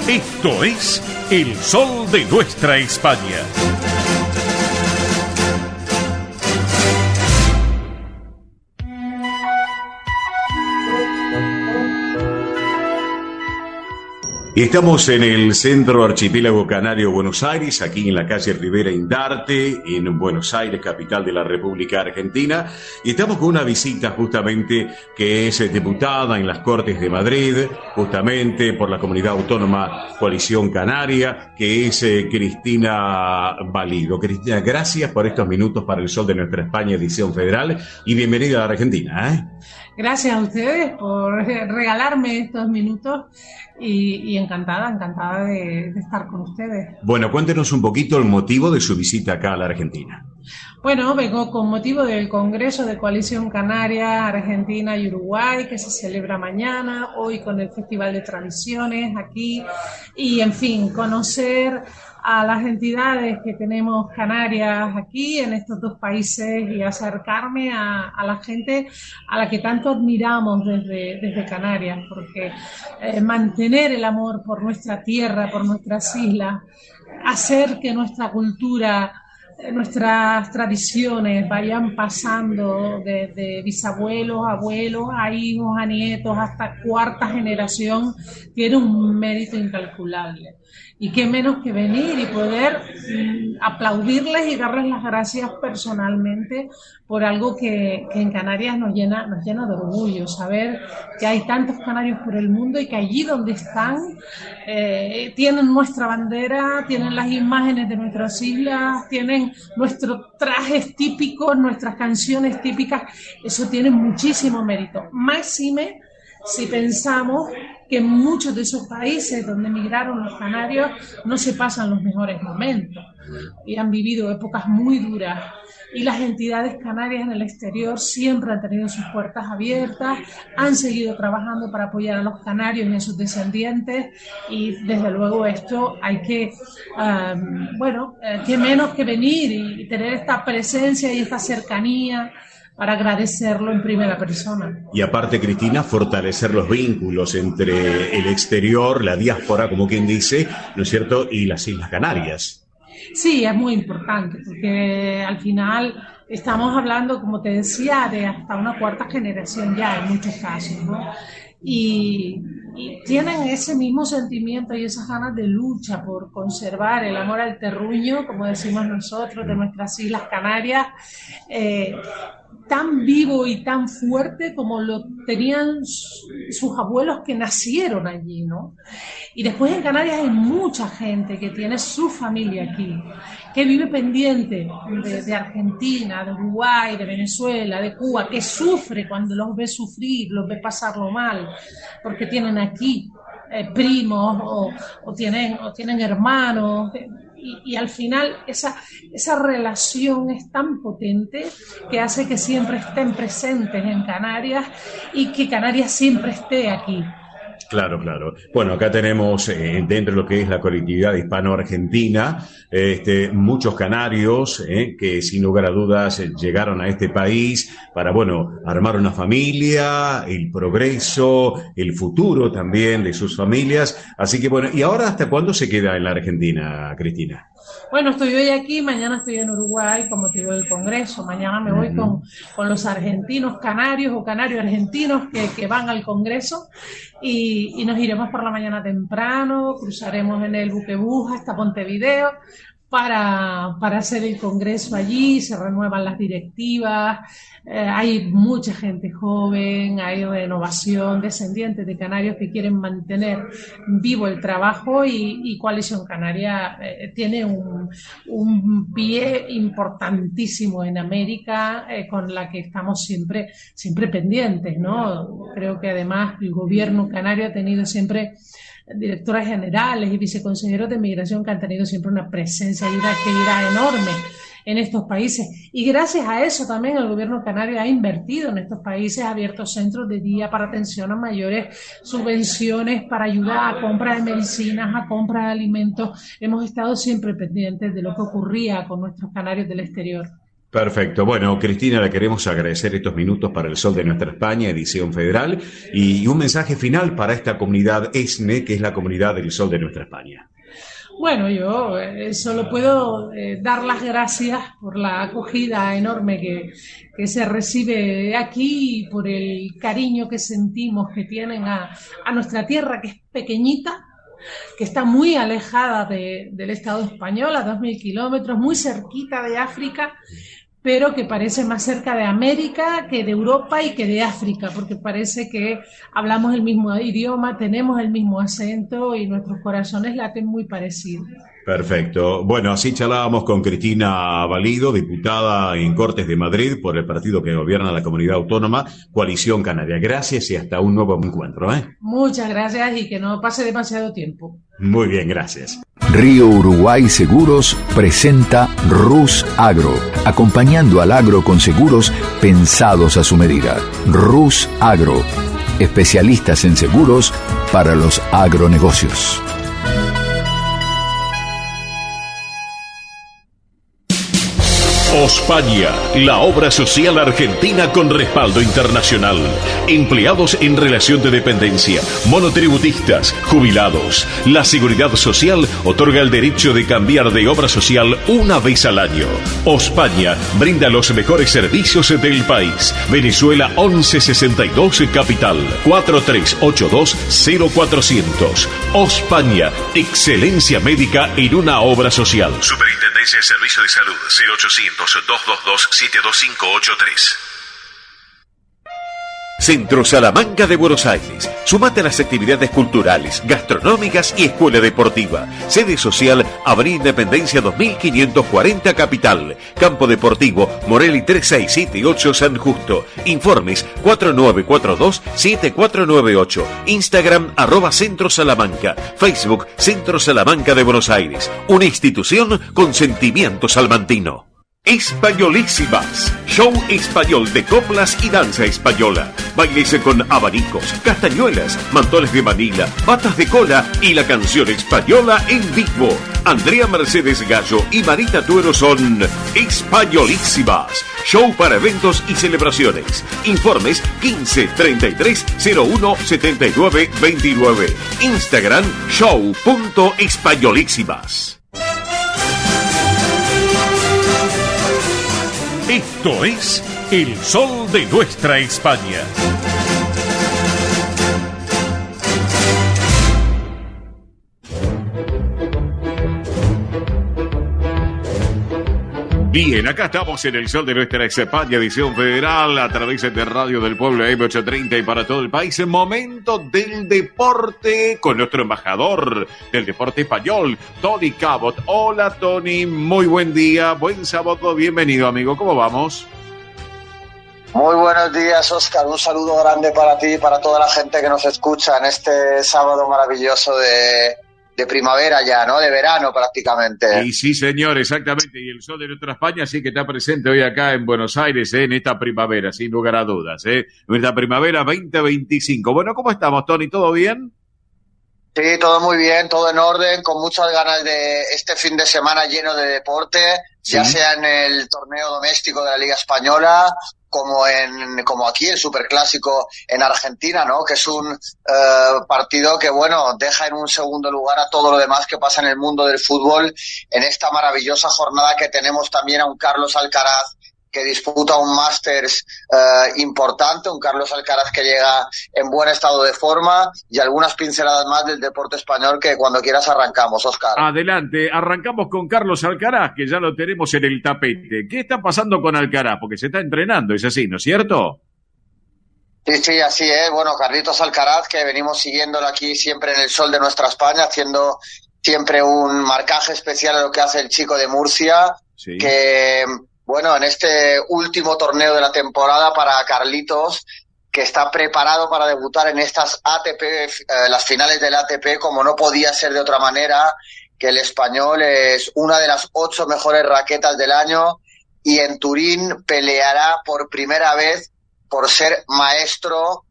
Esto es El Sol de Nuestra España. Y estamos en el Centro Archipiélago Canario Buenos Aires, aquí en la calle Rivera Indarte, en Buenos Aires, capital de la República Argentina, y estamos con una visita justamente que es diputada en las Cortes de Madrid, justamente por la Comunidad Autónoma Coalición Canaria, que es Cristina Valido. Cristina, gracias por estos minutos para el Sol de Nuestra España, edición federal, y bienvenida a la Argentina. Gracias a ustedes por regalarme estos minutos y encantada de estar con ustedes. Bueno, cuéntenos un poquito el motivo de su visita acá a la Argentina. Bueno, vengo con motivo del Congreso de Coalición Canaria, Argentina y Uruguay, que se celebra mañana, hoy con el Festival de Tradiciones aquí, y en fin, conocer a las entidades que tenemos canarias aquí en estos dos países y acercarme a la gente a la que tanto admiramos desde Canarias, porque mantener el amor por nuestra tierra, por nuestras islas, hacer que nuestra cultura, nuestras tradiciones vayan pasando de bisabuelos, abuelos, a hijos, a nietos, hasta cuarta generación, tiene un mérito incalculable. Y qué menos que venir y poder aplaudirles y darles las gracias personalmente por algo que en Canarias nos llena de orgullo, saber que hay tantos canarios por el mundo y que allí donde están tienen nuestra bandera, tienen las imágenes de nuestras islas, tienen nuestros trajes típicos, nuestras canciones típicas. Eso tiene muchísimo mérito. Máxime si pensamos que en muchos de esos países donde emigraron los canarios no se pasan los mejores momentos y han vivido épocas muy duras, y las entidades canarias en el exterior siempre han tenido sus puertas abiertas, han seguido trabajando para apoyar a los canarios y a sus descendientes, y desde luego esto hay que, qué menos que venir y tener esta presencia y esta cercanía para agradecerlo en primera persona. Y aparte, Cristina, fortalecer los vínculos entre el exterior, la diáspora, como quien dice, ¿no es cierto?, y las Islas Canarias. Sí, es muy importante, porque al final estamos hablando, como te decía, de hasta una cuarta generación ya en muchos casos, ¿no? Y tienen ese mismo sentimiento y esas ganas de lucha por conservar el amor al terruño, como decimos nosotros, de nuestras Islas Canarias, tan vivo y tan fuerte como lo tenían sus abuelos que nacieron allí, ¿no? Y después en Canarias hay mucha gente que tiene su familia aquí, que vive pendiente de Argentina, de Uruguay, de Venezuela, de Cuba, que sufre cuando los ve sufrir, los ve pasarlo mal, porque tienen aquí primos o tienen hermanos. Y al final esa relación es tan potente que hace que siempre estén presentes en Canarias y que Canarias siempre esté aquí. Claro. Bueno, acá tenemos dentro de lo que es la colectividad hispano-argentina muchos canarios que sin lugar a dudas llegaron a este país para, armar una familia, el progreso, el futuro también de sus familias. Así que ¿y ahora hasta cuándo se queda en la Argentina, Cristina? Bueno, estoy hoy aquí, mañana estoy en Uruguay con motivo del Congreso, mañana me voy con los argentinos canarios o canarios argentinos que van al Congreso y nos iremos por la mañana temprano, cruzaremos en el buquebús hasta Montevideo para hacer el Congreso allí, se renuevan las directivas, hay mucha gente joven, hay renovación, descendientes de canarios que quieren mantener vivo el trabajo y Coalición Canaria tiene un pie importantísimo en América con la que estamos siempre pendientes, ¿no? Creo que además el gobierno canario ha tenido siempre directores generales y viceconsejeros de migración que han tenido siempre una presencia y una actividad enorme en estos países. Y gracias a eso también el gobierno canario ha invertido en estos países, ha abierto centros de día para atención a mayores, subvenciones para ayudar a compra de medicinas, a compra de alimentos. Hemos estado siempre pendientes de lo que ocurría con nuestros canarios del exterior. Perfecto. Bueno, Cristina, le queremos agradecer estos minutos para el Sol de Nuestra España, edición federal, y un mensaje final para esta comunidad ESNE, que es la comunidad del Sol de Nuestra España. Bueno, yo solo puedo dar las gracias por la acogida enorme que se recibe aquí y por el cariño que sentimos que tienen a nuestra tierra, que es pequeñita, que está muy alejada del Estado español, a 2.000 kilómetros, muy cerquita de África, pero que parece más cerca de América que de Europa y que de África, porque parece que hablamos el mismo idioma, tenemos el mismo acento y nuestros corazones laten muy parecidos. Perfecto. Bueno, así charlábamos con Cristina Valido, diputada en Cortes de Madrid por el partido que gobierna la comunidad autónoma, Coalición Canaria. Gracias y hasta un nuevo encuentro, ¿eh? Muchas gracias y que no pase demasiado tiempo. Muy bien, gracias. Río Uruguay Seguros presenta Rus Agro, acompañando al agro con seguros pensados a su medida. Rus Agro, especialistas en seguros para los agronegocios. Ospaña, la obra social argentina con respaldo internacional. Empleados en relación de dependencia, monotributistas, jubilados. La Seguridad Social otorga el derecho de cambiar de obra social una vez al año. Ospaña brinda los mejores servicios del país. Venezuela 1162 Capital 4382-0400. Ospaña, excelencia médica en una obra social. Superintendencia de Servicios de Salud 0800-222-72583. Centro Salamanca de Buenos Aires. Sumate a las actividades culturales, gastronómicas y escuela deportiva. Sede social, Avenida Independencia 2540 Capital. Campo Deportivo, Morelli 3678 San Justo. Informes 4942-7498. Instagram @Centro Salamanca. Facebook Centro Salamanca de Buenos Aires. Una institución con sentimiento salmantino. Españolísimas, show español de coplas y danza española. Bailes con abanicos, castañuelas, mantones de Manila, batas de cola y la canción española en vivo. Andrea Mercedes Gallo y Marita Tuero son Españolísimas. Show para eventos y celebraciones. Informes 15 33 01 79 29. Instagram show.españolísimas. Esto es El Sol de Nuestra España. Bien, acá estamos en el Sol de Nuestra España, edición federal, a través de Radio del Pueblo M830 y para todo el país. En momento del deporte con nuestro embajador del deporte español, Tony Cabot. Hola, Tony, muy buen día, buen sábado, bienvenido, amigo. ¿Cómo vamos? Muy buenos días, Óscar. Un saludo grande para ti y para toda la gente que nos escucha en este sábado maravilloso de primavera ya, ¿no? De verano prácticamente. Y sí, señor, exactamente. Y el Sol de Nuestra España sí que está presente hoy acá en Buenos Aires, en esta primavera, sin lugar a dudas, en esta primavera 2025. Bueno, ¿cómo estamos, Tony? ¿Todo bien? Sí, todo muy bien, todo en orden, con muchas ganas de este fin de semana lleno de deporte, sí, ya sea en el torneo doméstico de la Liga Española, como aquí el Superclásico en Argentina, ¿no? Que es un partido que, bueno, deja en un segundo lugar a todo lo demás que pasa en el mundo del fútbol en esta maravillosa jornada que tenemos también a un Carlos Alcaraz que disputa un Masters importante, un Carlos Alcaraz que llega en buen estado de forma, y algunas pinceladas más del deporte español que cuando quieras arrancamos, Óscar. Adelante, arrancamos con Carlos Alcaraz, que ya lo tenemos en el tapete. ¿Qué está pasando con Alcaraz? Porque se está entrenando, es así, ¿no es cierto? Sí, así es. Bueno, Carlitos Alcaraz, que venimos siguiéndolo aquí siempre en el Sol de Nuestra España, haciendo siempre un marcaje especial a lo que hace el chico de Murcia, sí, que... Bueno, en este último torneo de la temporada para Carlitos, que está preparado para debutar en estas ATP, las finales del ATP, como no podía ser de otra manera, que el español es una de las 8 mejores raquetas del año y en Turín peleará por primera vez por ser maestro,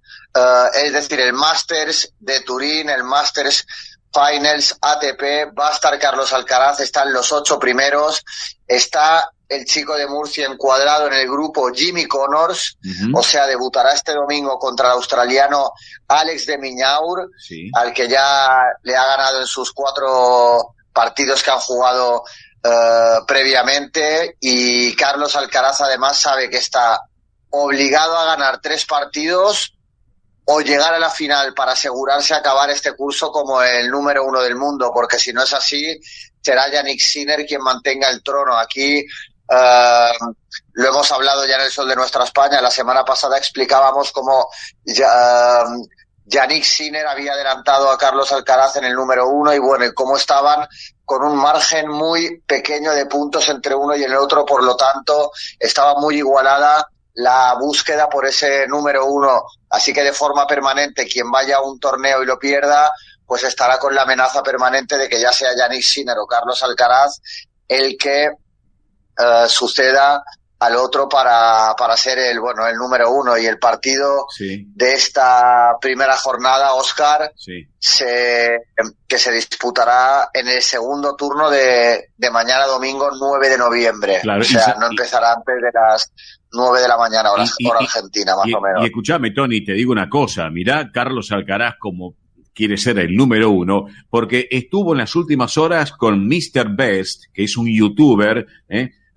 es decir, el Masters de Turín, el Masters Finals ATP, va a estar Carlos Alcaraz, están los 8 primeros, está el chico de Murcia encuadrado en el grupo Jimmy Connors, o sea, debutará este domingo contra el australiano Alex de Minaur, sí, al que ya le ha ganado en sus 4 partidos que han jugado previamente, y Carlos Alcaraz además sabe que está obligado a ganar 3 partidos o llegar a la final para asegurarse acabar este curso como el número 1 del mundo, porque si no es así, será Yannick Sinner quien mantenga el trono. Aquí lo hemos hablado ya en el Sol de Nuestra España. La semana pasada explicábamos cómo Yannick Sinner había adelantado a Carlos Alcaraz en el número 1 y bueno, y cómo estaban con un margen muy pequeño de puntos entre uno y el otro, por lo tanto estaba muy igualada la búsqueda por ese número 1, así que de forma permanente quien vaya a un torneo y lo pierda, pues estará con la amenaza permanente de que ya sea Yannick Sinner o Carlos Alcaraz el que suceda al otro para ser el número 1. Y el partido de esta primera jornada, Óscar, que se disputará en el segundo turno de mañana domingo 9 de noviembre. Claro, o sea, no empezará antes de las 9 de la mañana, hora argentina, más o menos. Y escúchame, Tony, te digo una cosa. Mirá Carlos Alcaraz como quiere ser el número 1, porque estuvo en las últimas horas con Mr. Best, que es un youtuber,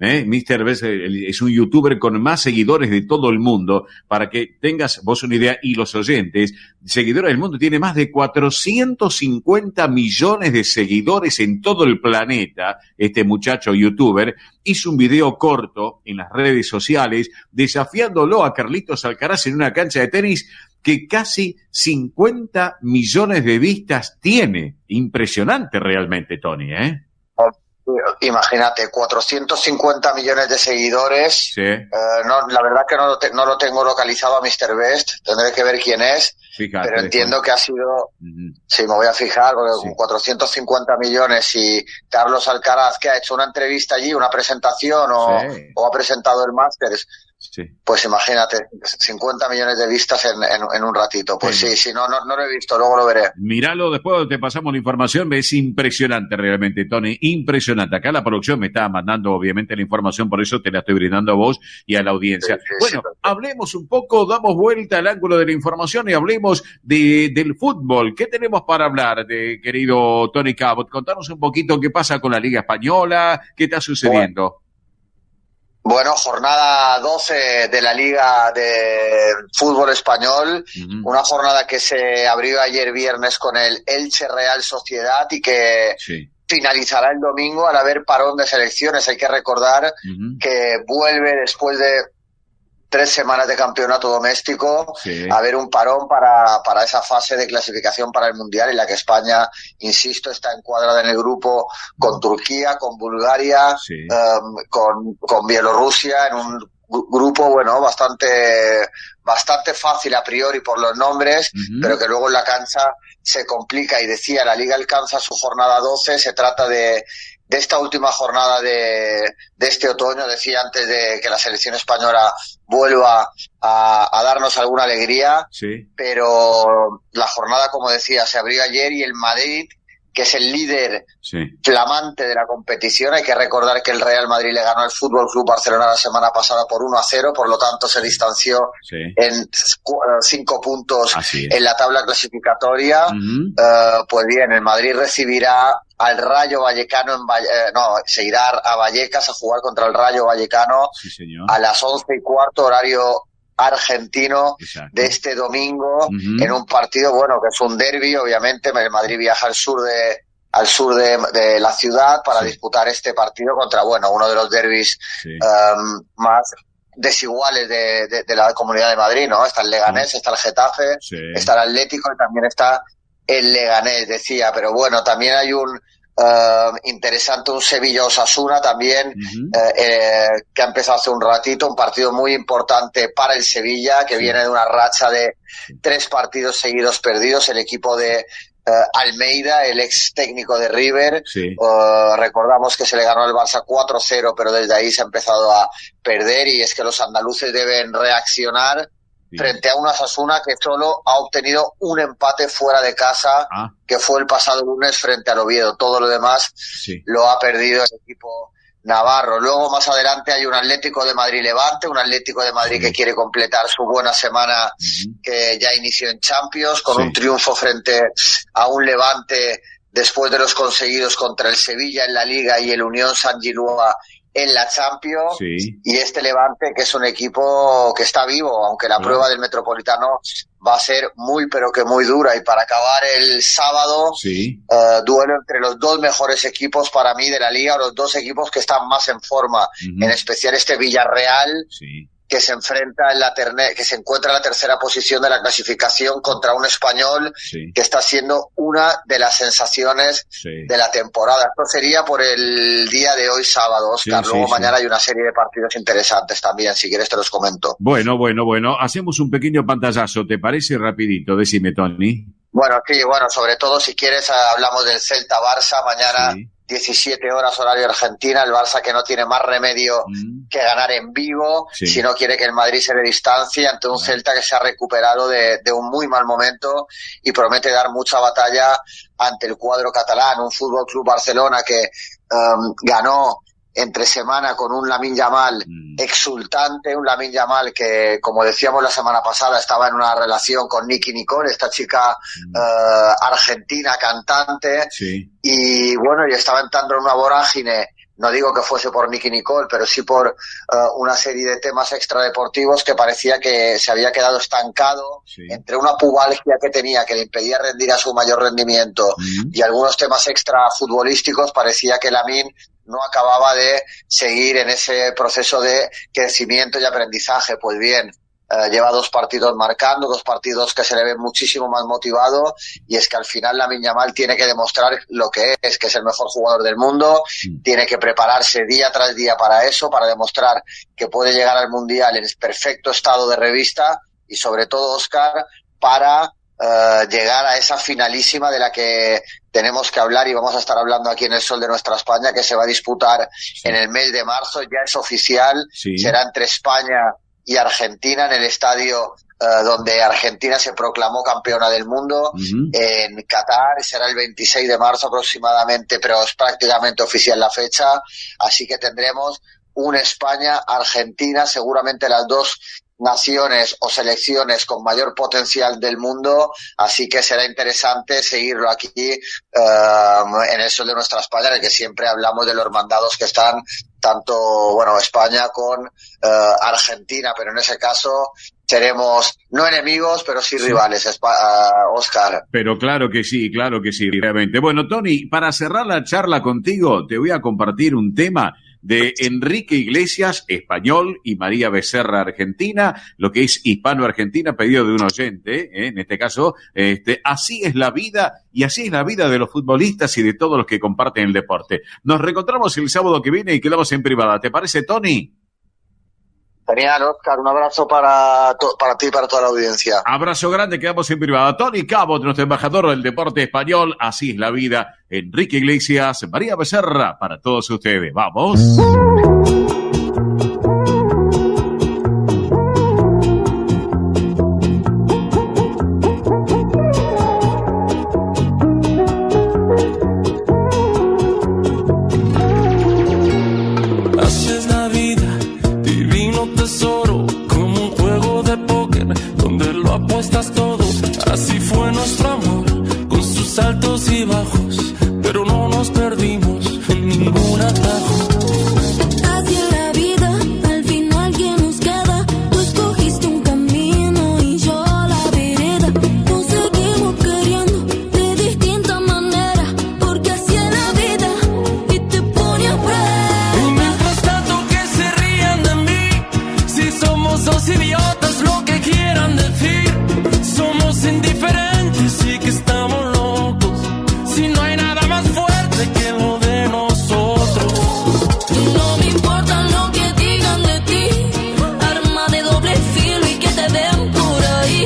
Mr. Best es un youtuber con más seguidores de todo el mundo, para que tengas vos una idea, y los oyentes, seguidores del mundo, tiene más de 450 millones de seguidores en todo el planeta. Este muchacho youtuber hizo un video corto en las redes sociales desafiándolo a Carlitos Alcaraz en una cancha de tenis que casi 50 millones de vistas tiene. Impresionante realmente, Tony, Imagínate, 450 millones de seguidores. Sí. La verdad que no lo tengo localizado a Mr. Best, tendré que ver quién es. Fíjate, pero entiendo que ha sido... Sí, me voy a fijar, porque con 450 millones y Carlos Alcaraz, que ha hecho una entrevista allí, una presentación o ha presentado el Masters. Sí. Pues imagínate, 50 millones de vistas en un ratito. Pues sí, no lo he visto, luego lo veré. Míralo, después te pasamos la información. Es impresionante realmente, Tony, impresionante. Acá la producción me está mandando obviamente la información, por eso te la estoy brindando a vos y a la audiencia. Hablemos un poco, damos vuelta al ángulo de la información y hablemos del fútbol. ¿Qué tenemos para hablar, querido Tony Cabot? Contanos un poquito qué pasa con la Liga Española, qué está sucediendo. Bueno, jornada 12 de la Liga de Fútbol Español, una jornada que se abrió ayer viernes con el Elche Real Sociedad y que finalizará el domingo al haber parón de selecciones. Hay que recordar que vuelve después de 3 semanas de campeonato doméstico a haber un parón para esa fase de clasificación para el Mundial, en la que España, insisto, está encuadrada en el grupo con Turquía, con Bulgaria, con Bielorrusia, en un grupo bastante fácil a priori por los nombres, pero que luego en la cancha se complica. Y decía, la Liga alcanza su jornada 12, se trata de esta última jornada de este otoño. Decía antes de que la selección española vuelva a darnos alguna alegría, pero la jornada, como decía, se abrió ayer y el Madrid, que es el líder flamante de la competición, hay que recordar que el Real Madrid le ganó al Fútbol Club Barcelona la semana pasada por 1-0, por lo tanto se distanció en 5 puntos en la tabla clasificatoria. Pues bien, el Madrid recibirá al Rayo Vallecano se irá a Vallecas a jugar contra el Rayo Vallecano a las 11:15 horario argentino de este domingo, en un partido que es un derbi. Obviamente el Madrid viaja al sur de la ciudad para disputar este partido contra uno de los derbis más desiguales de la Comunidad de Madrid, ¿no? Está el Leganés, está el Getafe, está el Atlético y también está el Leganés, decía. Pero también hay un interesante, un Sevilla-Osasuna también, que ha empezado hace un ratito, un partido muy importante para el Sevilla, que viene de una racha de 3 partidos seguidos perdidos. El equipo de Almeida, el ex técnico de River, recordamos que se le ganó al Barça 4-0, pero desde ahí se ha empezado a perder, y es que los andaluces deben reaccionar frente a una Osasuna que solo ha obtenido un empate fuera de casa, que fue el pasado lunes frente al Oviedo. Todo lo demás lo ha perdido el equipo navarro. Luego, más adelante, hay un Atlético de Madrid-Levante, un Atlético de Madrid que quiere completar su buena semana que ya inició en Champions, con un triunfo frente a un Levante después de los conseguidos contra el Sevilla en la Liga y el Unión San Gilois en la Champions. Y este Levante, que es un equipo que está vivo, aunque la prueba del Metropolitano va a ser muy pero que muy dura. Y para acabar el sábado, duelo entre los dos mejores equipos para mí de la liga, los dos equipos que están más en forma, en especial este Villarreal, que se enfrenta que se encuentra en la tercera posición de la clasificación contra un Español que está siendo una de las sensaciones de la temporada. Esto sería por el día de hoy sábado, Óscar. Luego mañana hay una serie de partidos interesantes también, si quieres te los comento. Bueno, hacemos un pequeño pantallazo, ¿te parece? Rapidito, decime, Tony. Bueno, sobre todo si quieres hablamos del Celta-Barça mañana. 17 horas horario Argentina, el Barça que no tiene más remedio que ganar en Vigo, si no quiere que el Madrid se le distancie ante un Celta que se ha recuperado de un muy mal momento y promete dar mucha batalla ante el cuadro catalán, un Fútbol Club Barcelona que ganó entre semana con un Lamine Yamal exultante, un Lamine Yamal que, como decíamos la semana pasada, estaba en una relación con Nicki Nicole, esta chica argentina cantante, y bueno, y estaba entrando en una vorágine. No digo que fuese por Nicki Nicole, pero sí por una serie de temas extradeportivos que parecía que se había quedado estancado entre una pubalgia que tenía que le impedía rendir a su mayor rendimiento y algunos temas extrafutbolísticos. Parecía que Lamine no acababa de seguir en ese proceso de crecimiento y aprendizaje. Pues bien, lleva 2 partidos marcando, 2 partidos que se le ven muchísimo más motivado, y es que al final Lamine Yamal tiene que demostrar lo que es el mejor jugador del mundo, tiene que prepararse día tras día para eso, para demostrar que puede llegar al Mundial en perfecto estado de revista y sobre todo, Óscar, para llegar a esa finalísima de la que tenemos que hablar y vamos a estar hablando aquí en el Sol de Nuestra España, que se va a disputar en el mes de marzo, ya es oficial, será entre España y Argentina en el estadio donde Argentina se proclamó campeona del mundo, en Qatar. Será el 26 de marzo aproximadamente, pero es prácticamente oficial la fecha, así que tendremos un España-Argentina, seguramente las dos naciones o selecciones con mayor potencial del mundo, así que será interesante seguirlo aquí en el Sol de Nuestra España, en el que siempre hablamos de los mandados que están tanto, España con Argentina, pero en ese caso seremos no enemigos, pero sí rivales, Óscar. Pero claro que sí, realmente. Bueno, Tony, para cerrar la charla contigo, te voy a compartir un tema de Enrique Iglesias, español, y María Becerra, argentina, lo que es hispano-argentina, pedido de un oyente, en este caso, así es la vida, y así es la vida de los futbolistas y de todos los que comparten el deporte. Nos reencontramos el sábado que viene y quedamos en privada. ¿Te parece, Tony? Genial, Óscar. Un abrazo para ti y para toda la audiencia. Abrazo grande, quedamos en privada. Tony Cabo, nuestro embajador del deporte español, así es la vida. Enrique Iglesias, María Becerra, para todos ustedes. ¡Vamos! Apuestas todo, así fue nuestro amor, con sus altos y bajos, pero no nos perdimos en ningún atajo. Así es la vida, al final que nos queda, tú escogiste un camino y yo la vereda, nos seguimos queriendo de distinta manera, porque así es la vida y te pone a prueba. Y mientras tanto que se rían de mí, si somos dos idiotas, lo que quieran decir. Somos indiferentes y que estamos locos, si no hay nada más fuerte que lo de nosotros. No me importa lo que digan de ti, arma de doble filo y que te den por ahí,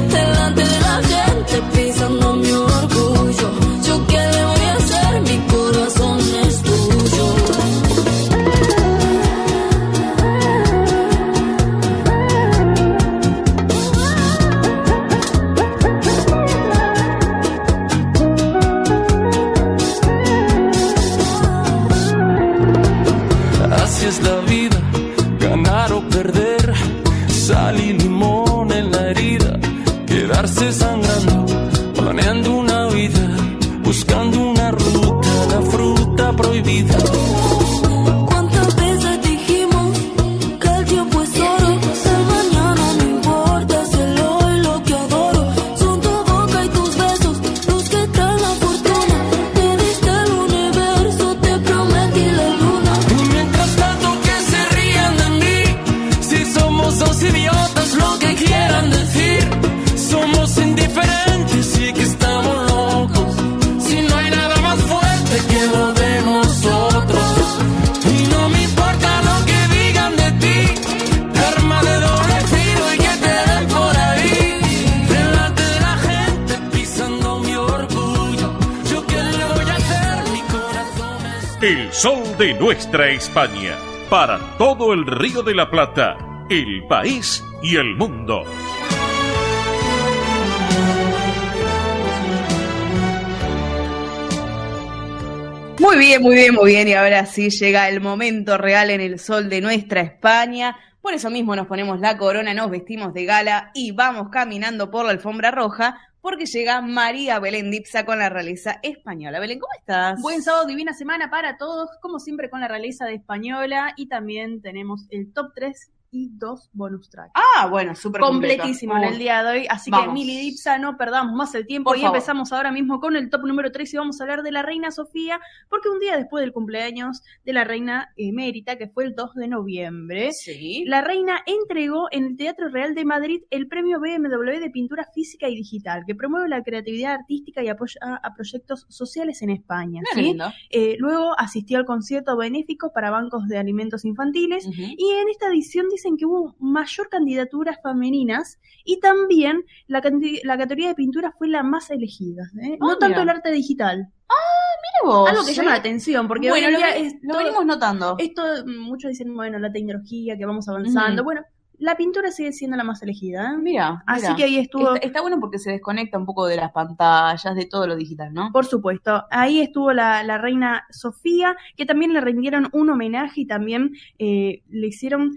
delante de la gente pisando mi orgullo. Yo qué le voy a hacer, mi corazón es tuyo. Así es la vida, ganar o perder, sal y limón en la herida, quedarse sangrando, planeando una vida, buscando una ruta, la fruta prohibida. ¿Cuántas veces dijimos que el tiempo es oro? El mañana no importa, si el hoy lo que El sol de nuestra España, para todo el Río de la Plata, el país y el mundo. Muy bien, muy bien, muy bien. Y ahora sí llega el momento real en el sol de nuestra España. Por eso mismo nos ponemos la corona, nos vestimos de gala y vamos caminando por la alfombra roja, porque llega María Belén Dipsa con la realeza española. Belén, ¿cómo estás? Buen sábado, divina semana para todos, como siempre con la realeza de española, y también tenemos el top 3 y 2 bonus track. Ah, bueno, súper completísimo en el día de hoy, así Vamos. que Mili Dipsa, no perdamos más el tiempo. Por Y favor. empezamos ahora mismo con el top número 3 y vamos a hablar de la reina Sofía, porque un día después del cumpleaños de la reina emérita, que fue el 2 de noviembre, Sí. la reina entregó en el Teatro Real de Madrid el premio BMW de Pintura Física y Digital, que promueve la creatividad artística y apoya a proyectos sociales en España. Qué ¿sí? lindo. Luego asistió al concierto benéfico para bancos de alimentos infantiles, Ujú. y en esta edición dicen que hubo mayor candidaturas femeninas, y también la categoría de pintura fue la más elegida, ¿eh? Ah, No tanto mira. el arte digital. Mira vos. Algo que llama la atención, porque Bueno, hoy en lo día lo venimos notando. muchos dicen, bueno, la tecnología, que vamos avanzando. Ujú. Bueno, la pintura sigue siendo la más elegida, ¿eh? Mira, Así mira. que ahí estuvo. Está bueno porque se desconecta un poco de las pantallas, de todo lo digital, ¿no? Por supuesto, ahí estuvo la reina Sofía, que también le rindieron un homenaje y también le hicieron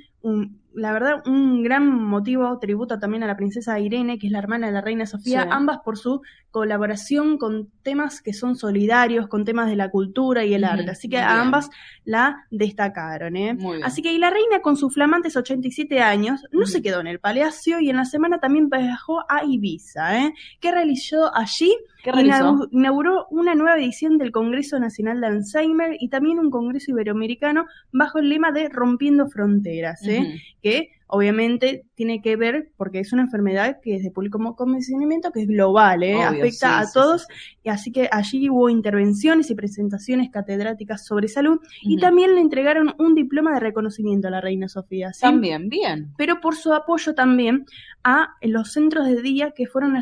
la verdad, un gran motivo, tributo también a la princesa Irene, que es la hermana de la reina Sofía, Sí. ambas por su colaboración con temas que son solidarios, con temas de la cultura y el Ujú, arte. Así que bien. a ambas la destacaron, ¿eh? Muy bien. Así que y la reina, con sus flamantes 87 años, no se quedó en el palacio, y en la semana también viajó a Ibiza, ¿eh? ¿Qué realizó allí? ¿Qué realizó? Inauguró una nueva edición del Congreso Nacional de Alzheimer y también un congreso iberoamericano bajo el lema de Rompiendo Fronteras, ¿eh? Ujú. Que obviamente tiene que ver, porque es una enfermedad que es de público conocimiento, que es global, ¿eh? Obvio, Afecta sí, a sí, todos, sí, sí. y así que allí hubo intervenciones y presentaciones catedráticas sobre salud, y Ujú. también le entregaron un diploma de reconocimiento a la reina Sofía, ¿sí? También, bien. Pero por su apoyo también a los centros de día que fueron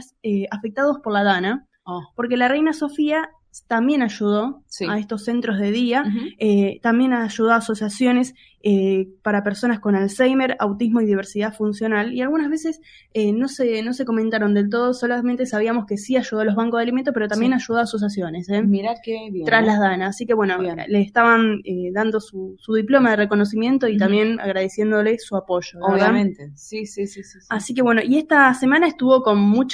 afectados por la DANA, Oh. porque la reina Sofía también ayudó Sí. a estos centros de día, Ujú. también ayudó a asociaciones para personas con Alzheimer, autismo y diversidad funcional, y algunas veces no se comentaron del todo, solamente sabíamos que sí ayudó a los bancos de alimentos, pero también Sí. ayudó a asociaciones, ¿eh? Mirá qué bien. Tras ¿eh? las DANA. Así que bueno, Bien. le estaban dando su diploma de reconocimiento y Ujú. también agradeciéndole su apoyo, ¿verdad? Obviamente. Sí, sí, sí, sí, sí. Así que bueno, y esta semana estuvo con mucho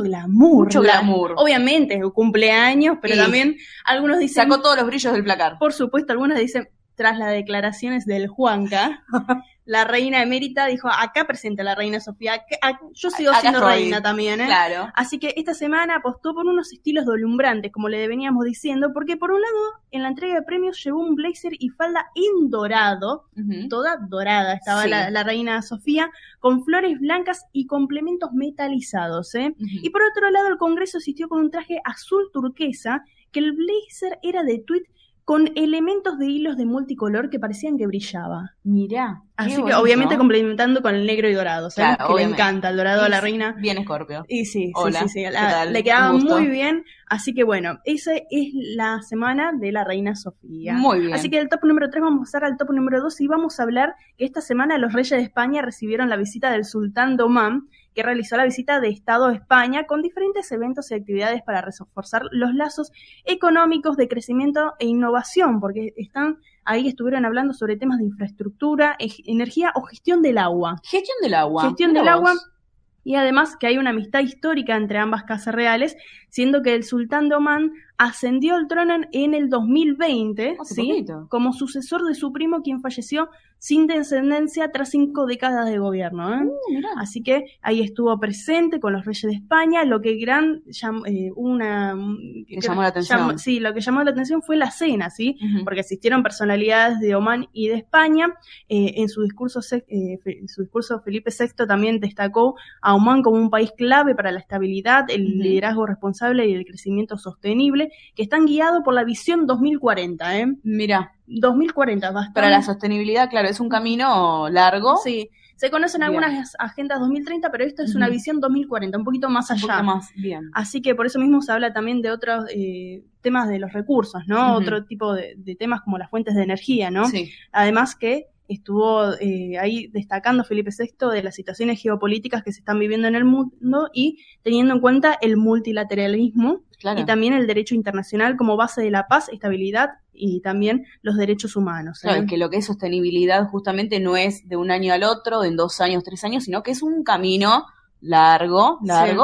glamour. Mucho glamour. Obviamente, cumpleaños, pero Y también algunos dicen, Sacó todos los brillos del placar. por supuesto, algunos dicen, tras las declaraciones del Juanca, la reina emérita dijo, acá presente la reina Sofía, yo sigo Acá siendo estoy. reina también, ¿eh? Claro. Así que esta semana apostó por unos estilos deslumbrantes, como le veníamos diciendo, porque por un lado, en la entrega de premios llevó un blazer y falda en dorado, Ujú. toda dorada estaba Sí. la reina Sofía, con flores blancas y complementos metalizados, ¿eh? Ujú. Y por otro lado, el Congreso asistió con un traje azul turquesa, que el blazer era de tweed con elementos de hilos de multicolor que parecían que brillaba. Mirá. qué Así que bonito. obviamente complementando con el negro y dorado, ¿sabes? Claro, Que obviamente. le encanta el dorado a la Sí, reina. Bien Escorpio. Y sí, Hola, sí. ¿qué tal? Le quedaba Un gusto. muy bien. Así que bueno, esa es la semana de la reina Sofía. Muy bien. Así que del top número 3 vamos a pasar al top número 2 y vamos a hablar que esta semana los reyes de España recibieron la visita del sultán de Omán, que realizó la visita de Estado a España con diferentes eventos y actividades para reforzar los lazos económicos de crecimiento e innovación, porque ahí estuvieron hablando sobre temas de infraestructura, energía o gestión del agua. Gestión del agua. Gestión Mira del agua. vos. Y además que hay una amistad histórica entre ambas casas reales, siendo que el sultán de Omán ascendió al trono en el 2020, Hace ¿sí? poquito. Como sucesor de su primo, quien falleció sin descendencia tras 5 décadas de gobierno, ¿eh? Mirá. Así que ahí estuvo presente con los reyes de España, lo que llamó la atención. Lo que llamó la atención fue la cena, ¿sí? Ujú. Porque asistieron personalidades de Omán y de España. En su discurso Felipe VI también destacó a Omán como un país clave para la estabilidad, el Ujú. liderazgo responsable y el crecimiento sostenible, que están guiados por la visión 2040, ¿eh? Mirá. 2040, bastante. Para la sostenibilidad, claro, es un camino largo. Sí, Se conocen algunas agendas 2030, pero esto es una visión 2040, un poquito más allá. Un poquito más, bien. Así que por eso mismo se habla también de otros temas de los recursos, ¿no? Otro tipo de temas como las fuentes de energía, ¿no? Sí. Además que estuvo ahí destacando Felipe VI de las situaciones geopolíticas que se están viviendo en el mundo y teniendo en cuenta el multilateralismo y también el derecho internacional como base de la paz, estabilidad y también los derechos humanos. Claro, que lo que es sostenibilidad justamente no es de un año al otro, en 2 años, 3 años, sino que es un camino largo,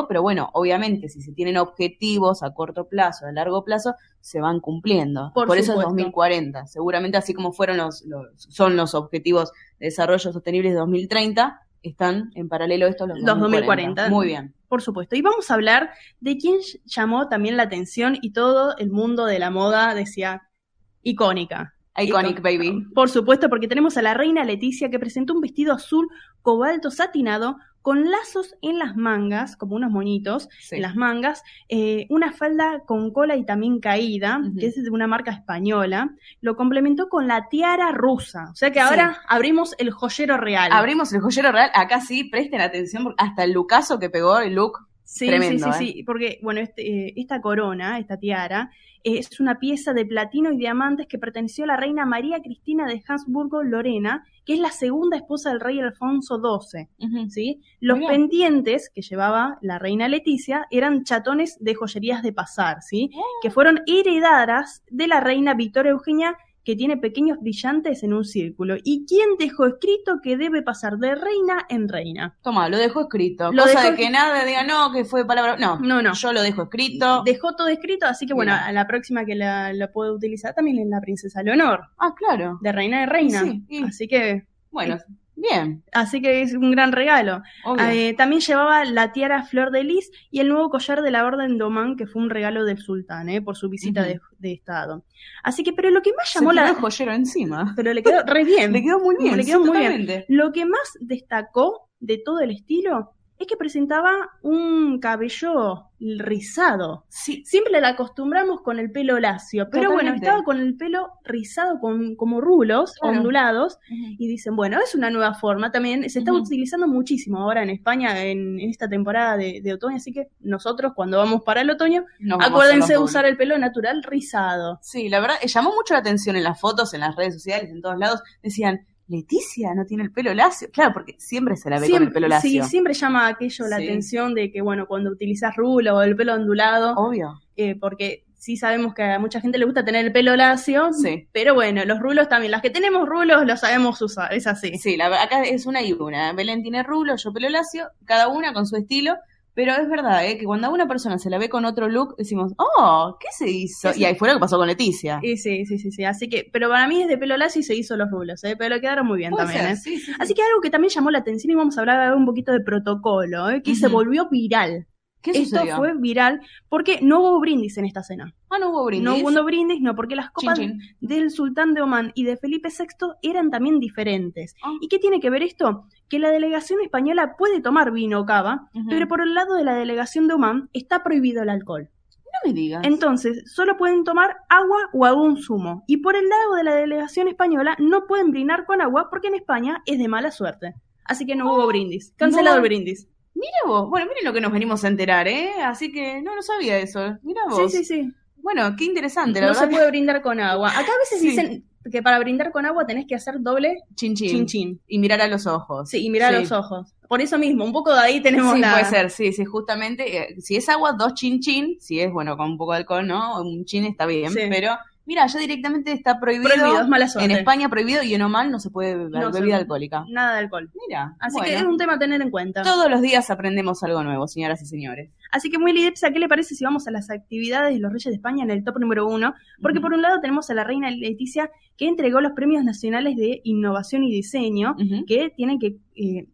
pero bueno, obviamente si se tienen objetivos a corto plazo, a largo plazo, se van cumpliendo. Por eso es 2040. Seguramente así como fueron son los objetivos de desarrollo sostenible de 2030, están en paralelo estos los 2040. Muy bien. Por supuesto. Y vamos a hablar de quién llamó también la atención y todo el mundo de la moda decía icónica. Iconic, baby. Por supuesto, porque tenemos a la reina Leticia que presentó un vestido azul cobalto satinado con lazos en las mangas, como unos moñitos en las mangas, una falda con cola y también caída, que es de una marca española, lo complementó con la tiara rusa. O sea que ahora abrimos el joyero real. Abrimos el joyero real. Acá sí, presten atención, porque hasta el lookazo que pegó, el look tremendo. Sí, porque bueno, esta corona, esta tiara, es una pieza de platino y diamantes que perteneció a la reina María Cristina de Habsburgo-Lorena, que es la segunda esposa del rey Alfonso XII. ¿Sí? Los pendientes que llevaba la reina Leticia eran chatones de joyerías de pasar, ¿sí? Que fueron heredadas de la reina Victoria Eugenia, que tiene pequeños brillantes en un círculo. ¿Y quién dejó escrito que debe pasar de reina en reina? Toma, lo dejó escrito. Cosa de que nada diga, no, que fue palabra... No, yo lo dejo escrito. Dejó todo escrito, así que bueno, a la próxima que la puedo utilizar también es la princesa Leonor. Ah, claro. De reina de reina. Sí. Así que... Bueno, bien. Así que es un gran regalo. También llevaba la tiara Flor de Lis y el nuevo collar de la Orden de Omán, que fue un regalo del sultán, por su visita de estado. Así que, pero lo que más llamó el joyero encima. Pero le quedó re bien. Le quedó muy bien. Le quedó muy bien. Lo que más destacó de todo el estilo es que presentaba un cabello rizado. Sí. Siempre la acostumbramos con el pelo lacio, pero bueno, estaba con el pelo rizado como rulos, ondulados, y dicen, bueno, es una nueva forma también, se está utilizando muchísimo ahora en España en esta temporada de otoño, así que nosotros cuando vamos para el otoño, acuérdense de usar el pelo natural rizado. Sí, la verdad, llamó mucho la atención en las fotos, en las redes sociales, en todos lados, decían, Leticia no tiene el pelo lacio. Claro, porque siempre se la ve con el pelo lacio. Sí, siempre llama aquello la atención de que, bueno, cuando utilizas rulo o el pelo ondulado. Obvio. Porque sí sabemos que a mucha gente le gusta tener el pelo lacio. Sí. Pero bueno, los rulos también. Las que tenemos rulos los sabemos usar, es así. Sí, acá es una y una. Belén tiene rulo, yo pelo lacio, cada una con su estilo. Pero es verdad, que cuando a una persona se la ve con otro look, decimos, oh, ¿qué se hizo? Y ahí fue lo que pasó con Leticia. Sí. Así que, pero para mí es de pelo lacio y se hizo los rulos, pero le quedaron muy bien también. Sí. Así que algo que también llamó la atención, y vamos a hablar ahora un poquito de protocolo, que se volvió viral. Esto fue viral porque no hubo brindis en esta cena. Ah, no hubo brindis. No hubo brindis, no, porque las copas del sultán de Omán y de Felipe VI eran también diferentes. ¿Y qué tiene que ver esto? Que la delegación española puede tomar vino o cava, pero por el lado de la delegación de Omán está prohibido el alcohol. No me digas. Entonces, solo pueden tomar agua o algún zumo. Y por el lado de la delegación española no pueden brindar con agua porque en España es de mala suerte. Así que no hubo brindis. Cancelado el brindis. Mira vos, bueno, miren lo que nos venimos a enterar, Así que no sabía eso. Mira vos. Sí. Bueno, qué interesante, la verdad. No se puede brindar con agua. Acá a veces dicen que para brindar con agua tenés que hacer doble chin. Y mirar a los ojos. Sí, y mirar a los ojos. Por eso mismo, un poco de ahí tenemos puede ser, sí, justamente. Si es agua, 2 chin, si es, bueno, con un poco de alcohol, ¿no? Un chin está bien, pero... Mira, ya directamente está prohibido. Es mala suerte. En España prohibido y en Omán no se puede beber bebida alcohólica. Nada de alcohol. Mira. Así que es un tema a tener en cuenta. Todos los días aprendemos algo nuevo, señoras y señores. Así que muy Lidepsa, ¿qué le parece si vamos a las actividades de los Reyes de España en el top número 1? Porque por un lado tenemos a la reina Leticia que entregó los premios nacionales de innovación y diseño que tienen que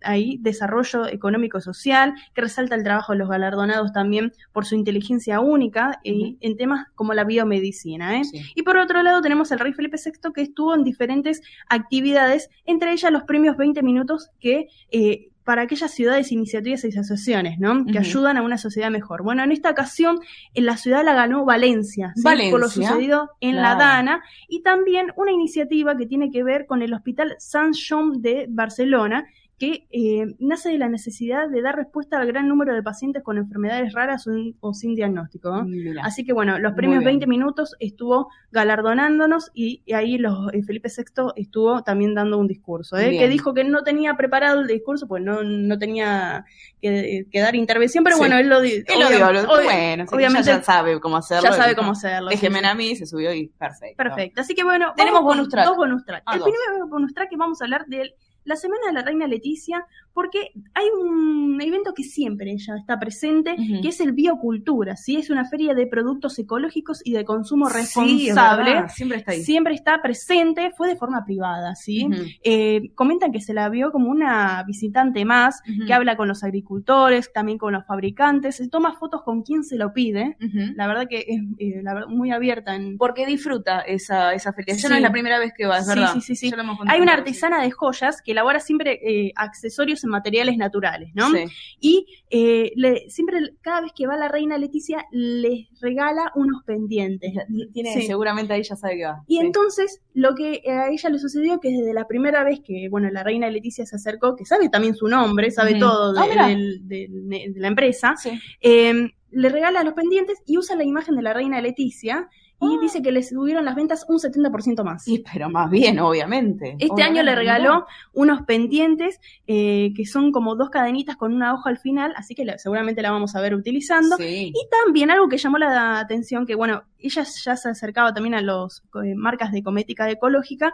ahí desarrollo económico social, que resalta el trabajo de los galardonados también por su inteligencia única en temas como la biomedicina. Y por otro lado tenemos al rey Felipe VI que estuvo en diferentes actividades, entre ellas los premios 20 minutos que para aquellas ciudades, iniciativas y asociaciones, ¿no? Que ayudan a una sociedad mejor. Bueno, en esta ocasión, en la ciudad la ganó Valencia, por lo sucedido en la Dana, y también una iniciativa que tiene que ver con el Hospital Sant Joan de Barcelona, que nace de la necesidad de dar respuesta al gran número de pacientes con enfermedades raras o sin diagnóstico. Así que bueno, los premios 20 minutos estuvo galardonándonos y ahí Felipe VI estuvo también dando un discurso, que dijo que no tenía preparado el discurso, pues no tenía que dar intervención, pero bueno, él lo dio. Bueno, obviamente ya sabe cómo hacerlo. Ya sabe cómo hacerlo. Déjeme a mí, se subió y perfecto. Perfecto. Así que bueno, tenemos bonus track. Dos bonus track. El primer bonus track que vamos a hablar de la Semana de la Reina Leticia, porque hay un evento que siempre ella está presente, que es el Biocultura, ¿sí? Es una feria de productos ecológicos y de consumo responsable. Sí, siempre está ahí. Siempre está presente, fue de forma privada, ¿sí? Comentan que se la vio como una visitante más, que habla con los agricultores, también con los fabricantes, se toma fotos con quien se lo pide. La verdad que es muy abierta. Porque disfruta esa feria. Ya no es la primera vez que va, es verdad. Sí. Hay una artesana de joyas que elabora siempre accesorios en materiales naturales, ¿no? Sí. Y siempre, cada vez que va la Reina Leticia, les regala unos pendientes. Seguramente ahí ya sabe que va. Y entonces, lo que a ella le sucedió, que desde la primera vez que, la Reina Leticia se acercó, que sabe también su nombre, sabe todo de la empresa, le regala los pendientes y usa la imagen de la Reina Leticia. Y dice que le subieron las ventas un 70% más. Sí, pero más bien, obviamente. Este año le regaló unos pendientes que son como 2 cadenitas con una hoja al final, así que seguramente la vamos a ver utilizando. Sí. Y también algo que llamó la atención, que ella ya se acercaba también a las marcas de cosmética ecológica.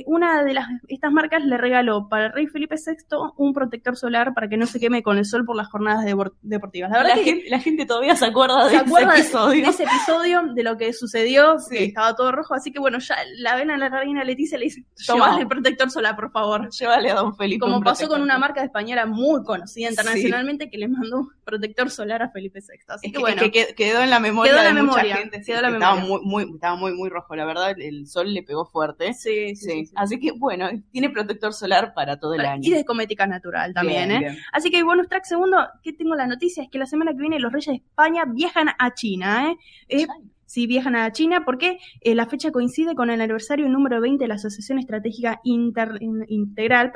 Una de estas marcas le regaló para el rey Felipe VI un protector solar para que no se queme con el sol por las jornadas deportivas. La verdad la gente todavía se acuerda de ese episodio, de lo que sucedió, que estaba todo rojo, así que ya la ven a la Reina Leticia y le dice, llévale el protector solar, por favor. Llévale a don Felipe. Como pasó con una marca española muy conocida internacionalmente que le mandó un protector solar a Felipe VI. Así que quedó en la memoria de mucha gente. Estaba muy rojo, la verdad, el sol le pegó fuerte. Sí. Así que tiene protector solar para todo el año. Y de cosmética natural también, bien. Así que bonus track segundo, que tengo la noticia, es que la semana que viene los reyes de España viajan a China, Sí, viajan a China porque la fecha coincide con el aniversario número 20 de la Asociación Estratégica Integral,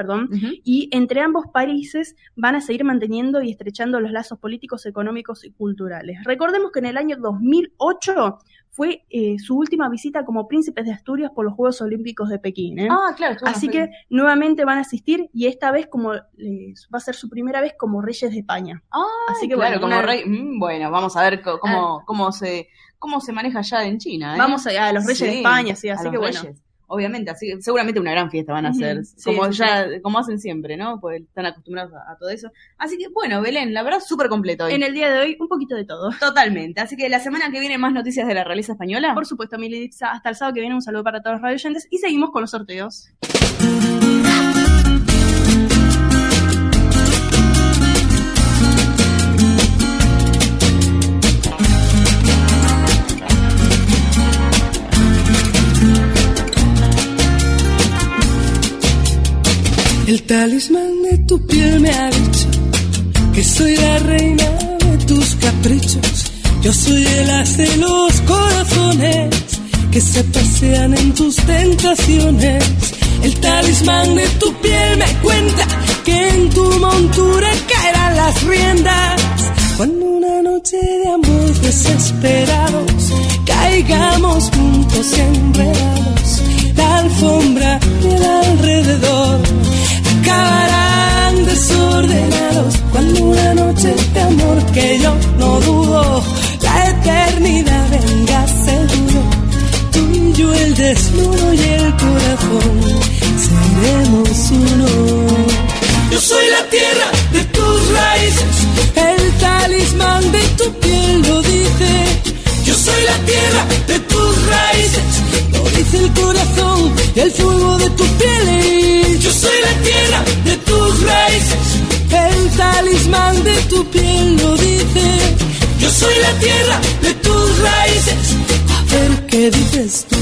y entre ambos países van a seguir manteniendo y estrechando los lazos políticos, económicos y culturales. Recordemos que en el año 2008 fue su última visita como príncipes de Asturias por los Juegos Olímpicos de Pekín. Claro. Así que nuevamente van a asistir y esta vez va a ser su primera vez como reyes de España. Así que como rey. Vamos a ver cómo se maneja allá en China. Vamos a los reyes de España, sí, así que reyes. Obviamente, así seguramente una gran fiesta van a hacer, como hacen siempre, ¿no? Porque están acostumbrados a todo eso. Así que, Belén, la verdad, súper completo hoy. En el día de hoy, un poquito de todo. Totalmente. Así que la semana que viene, más noticias de la realeza española. Por supuesto, Militza, hasta el sábado que viene, un saludo para todos los radioyentes y seguimos con los sorteos. El talismán de tu piel me ha dicho que soy la reina de tus caprichos. Yo soy el as de los corazones que se pasean en tus tentaciones. El talismán de tu piel me cuenta que en tu montura caerán las riendas. Cuando una noche de amor desesperados caigamos juntos enredados, la alfombra y el alrededor acabarán desordenados. Cuando una noche de amor que yo no dudo, la eternidad venga seguro. Tú y yo, el desnudo y el corazón, seremos uno. Yo soy la tierra de tus raíces, el talismán de tu piel lo dice. Yo soy la tierra de tus raíces, lo dice el corazón y el fuego de tu piel. Yo soy la tierra de tus raíces, el talismán de tu piel lo dice. Yo soy la tierra de tus raíces, a ver qué dices tú.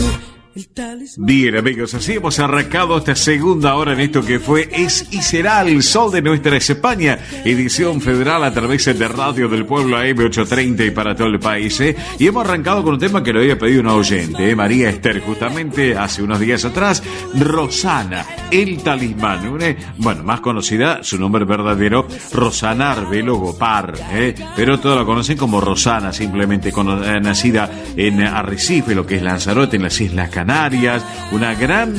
Bien, amigos, así hemos arrancado esta segunda hora en esto que fue, es y será el sol de nuestra España, edición federal a través de Radio del Pueblo AM830 y para todo el país, y hemos arrancado con un tema que lo había pedido una oyente, María Esther, justamente hace unos días atrás, Rosana. El Talismán, bueno, más conocida, su nombre verdadero, Rosana Arbelo Gopar, pero todos la conocen como Rosana, simplemente nacida en Arrecife, lo que es Lanzarote, en las Islas Canarias, una gran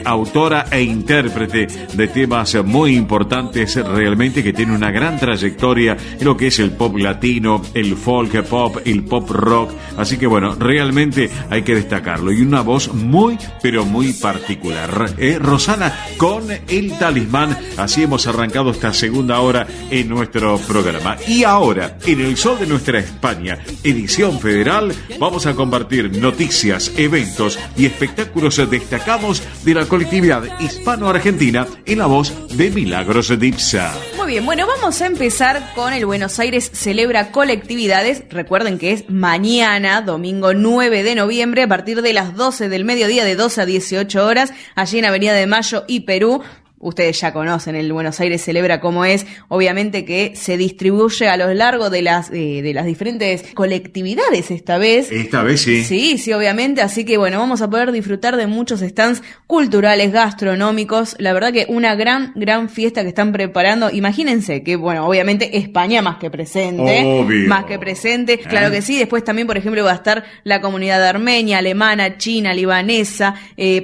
autora e intérprete de temas muy importantes realmente, que tiene una gran trayectoria en lo que es el pop latino, el folk pop, el pop rock, así que bueno, realmente hay que destacarlo, y una voz muy, pero muy particular. Rosana con El Talismán, así hemos arrancado esta segunda hora en nuestro programa. Y ahora, en el sol de nuestra España, edición federal, vamos a compartir noticias, eventos y espectáculos destacados de la colectividad hispano-argentina en la voz de Milagros Dipsa. Muy bien, bueno, vamos a empezar con el Buenos Aires Celebra Colectividades. Recuerden que es mañana, domingo 9 de noviembre, a partir de las 12 del mediodía, de 12 a 18 horas, allí en Avenida de Mayo y Perú. Ustedes ya conocen el Buenos Aires Celebra cómo es, obviamente que se distribuye a lo largo de las diferentes colectividades esta vez. Esta vez sí. Sí, obviamente, así que bueno, vamos a poder disfrutar de muchos stands culturales, gastronómicos, la verdad que una gran fiesta que están preparando. Imagínense que, bueno, obviamente España más que presente. Obvio. Más que presente, claro que sí. Después también, por ejemplo, va a estar la comunidad armenia, alemana, china, libanesa,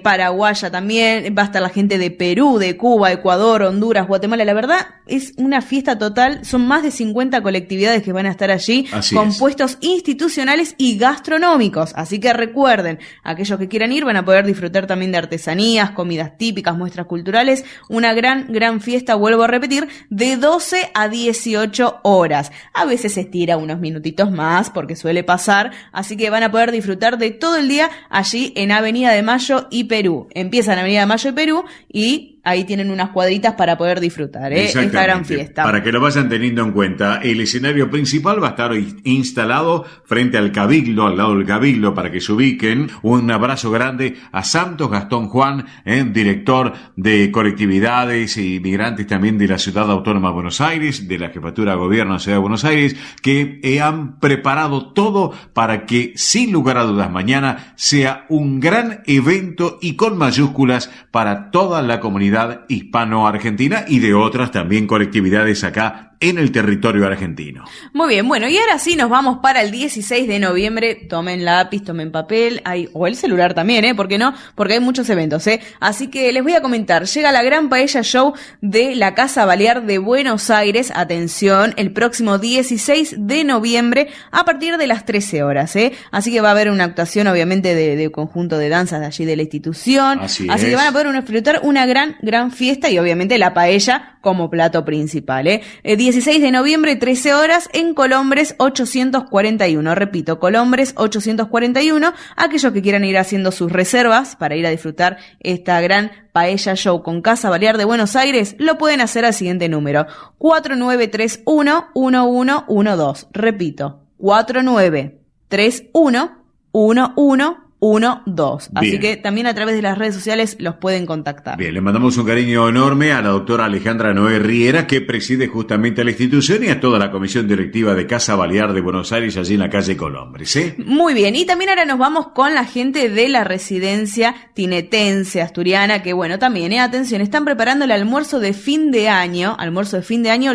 paraguaya también, va a estar la gente de Perú, de Cuba, Ecuador, Honduras, Guatemala. La verdad es una fiesta total, son más de 50 colectividades que van a estar allí, con puestos institucionales y gastronómicos, así que recuerden, aquellos que quieran ir van a poder disfrutar también de artesanías, comidas típicas, muestras culturales, una gran fiesta, vuelvo a repetir, de 12 a 18 horas, a veces se estira unos minutitos más porque suele pasar, así que van a poder disfrutar de todo el día allí en Avenida de Mayo y Perú. Empiezan Avenida de Mayo y Perú y ahí tienen unas cuadritas para poder disfrutar esta gran fiesta. Para que lo vayan teniendo en cuenta, el escenario principal va a estar instalado frente al Cabildo, al lado del Cabildo, para que se ubiquen. Un abrazo grande a Santos Gastón Juan, director de colectividades y migrantes también de la Ciudad Autónoma de Buenos Aires, de la Jefatura de Gobierno de la Ciudad de Buenos Aires, que han preparado todo para que, sin lugar a dudas, mañana sea un gran evento y con mayúsculas para toda la comunidad hispano-argentina y de otras también colectividades acá en el territorio argentino. Muy bien, bueno, y ahora sí nos vamos para el 16 de noviembre. Tomen lápiz, tomen papel, o el celular también, ¿por qué no? Porque hay muchos eventos, Así que les voy a comentar. Llega la Gran Paella Show de la Casa Balear de Buenos Aires. Atención, el próximo 16 de noviembre a partir de las 13 horas, Así que va a haber una actuación, obviamente, de conjunto de danzas de allí de la institución. Así que van a poder disfrutar una gran fiesta y, obviamente, la paella como plato principal, 16 de noviembre, 13 horas, en Colombres 841. Repito, Colombres 841. Aquellos que quieran ir haciendo sus reservas para ir a disfrutar esta gran Paella Show con Casa Balear de Buenos Aires, lo pueden hacer al siguiente número: 4931-1112. Repito, 4931-1112. Así que también a través de las redes sociales los pueden contactar. Bien, le mandamos un cariño enorme a la doctora Alejandra Noé Riera, que preside justamente la institución, y a toda la comisión directiva de Casa Balear de Buenos Aires, allí en la calle Colombres, Muy bien, y también ahora nos vamos con la gente de la residencia tinetense asturiana, que bueno, también, atención, están preparando el almuerzo de fin de año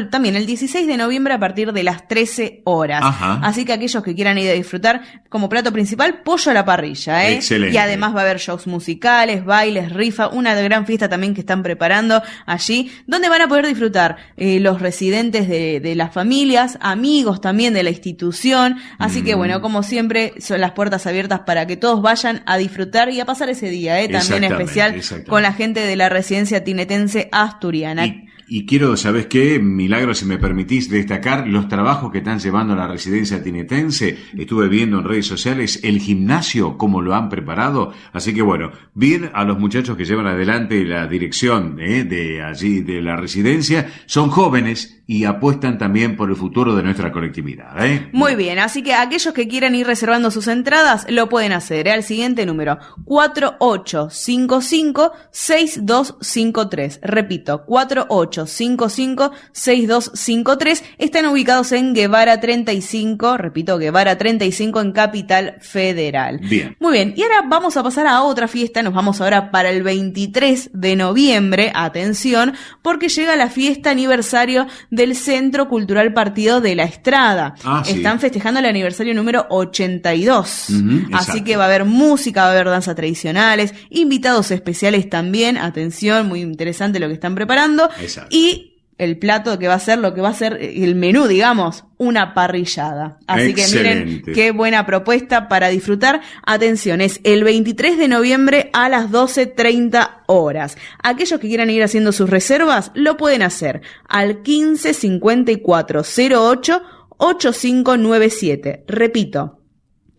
también el 16 de noviembre a partir de las 13 horas. Ajá. Así que aquellos que quieran ir a disfrutar como plato principal, pollo a la parrilla, Excelente. Y además va a haber shows musicales, bailes, rifa, una gran fiesta también que están preparando allí, donde van a poder disfrutar los residentes de las familias, amigos también de la institución. Así que bueno, como siempre, son las puertas abiertas para que todos vayan a disfrutar y a pasar ese día, también especial con la gente de la residencia tinetense asturiana. Y quiero, ¿sabes qué? Milagro, si me permitís destacar los trabajos que están llevando a la residencia tinetense. Estuve viendo en redes sociales el gimnasio, cómo lo han preparado. Así que bueno, bien a los muchachos que llevan adelante la dirección de allí de la residencia. Son jóvenes y apuestan también por el futuro de nuestra colectividad. Muy bien, así que aquellos que quieran ir reservando sus entradas lo pueden hacer al siguiente número: 4855-6253. Repito, 4855-6253. Están ubicados en Guevara 35, repito, Guevara 35 en Capital Federal. Bien. Muy bien, y ahora vamos a pasar a otra fiesta. Nos vamos ahora para el 23 de noviembre. Atención, porque llega la fiesta aniversario del Centro Cultural Partido de la Estrada. Están festejando el aniversario número 82. Así que va a haber música, va a haber danzas tradicionales, invitados especiales también. Atención, muy interesante lo que están preparando. Exacto. Y el plato que va a ser, lo que va a ser el menú, digamos, una parrillada. Así Excelente. que miren qué buena propuesta para disfrutar. Atención, es el 23 de noviembre a las 12:30 horas. Aquellos que quieran ir haciendo sus reservas lo pueden hacer al 15 54 08 8597. Repito,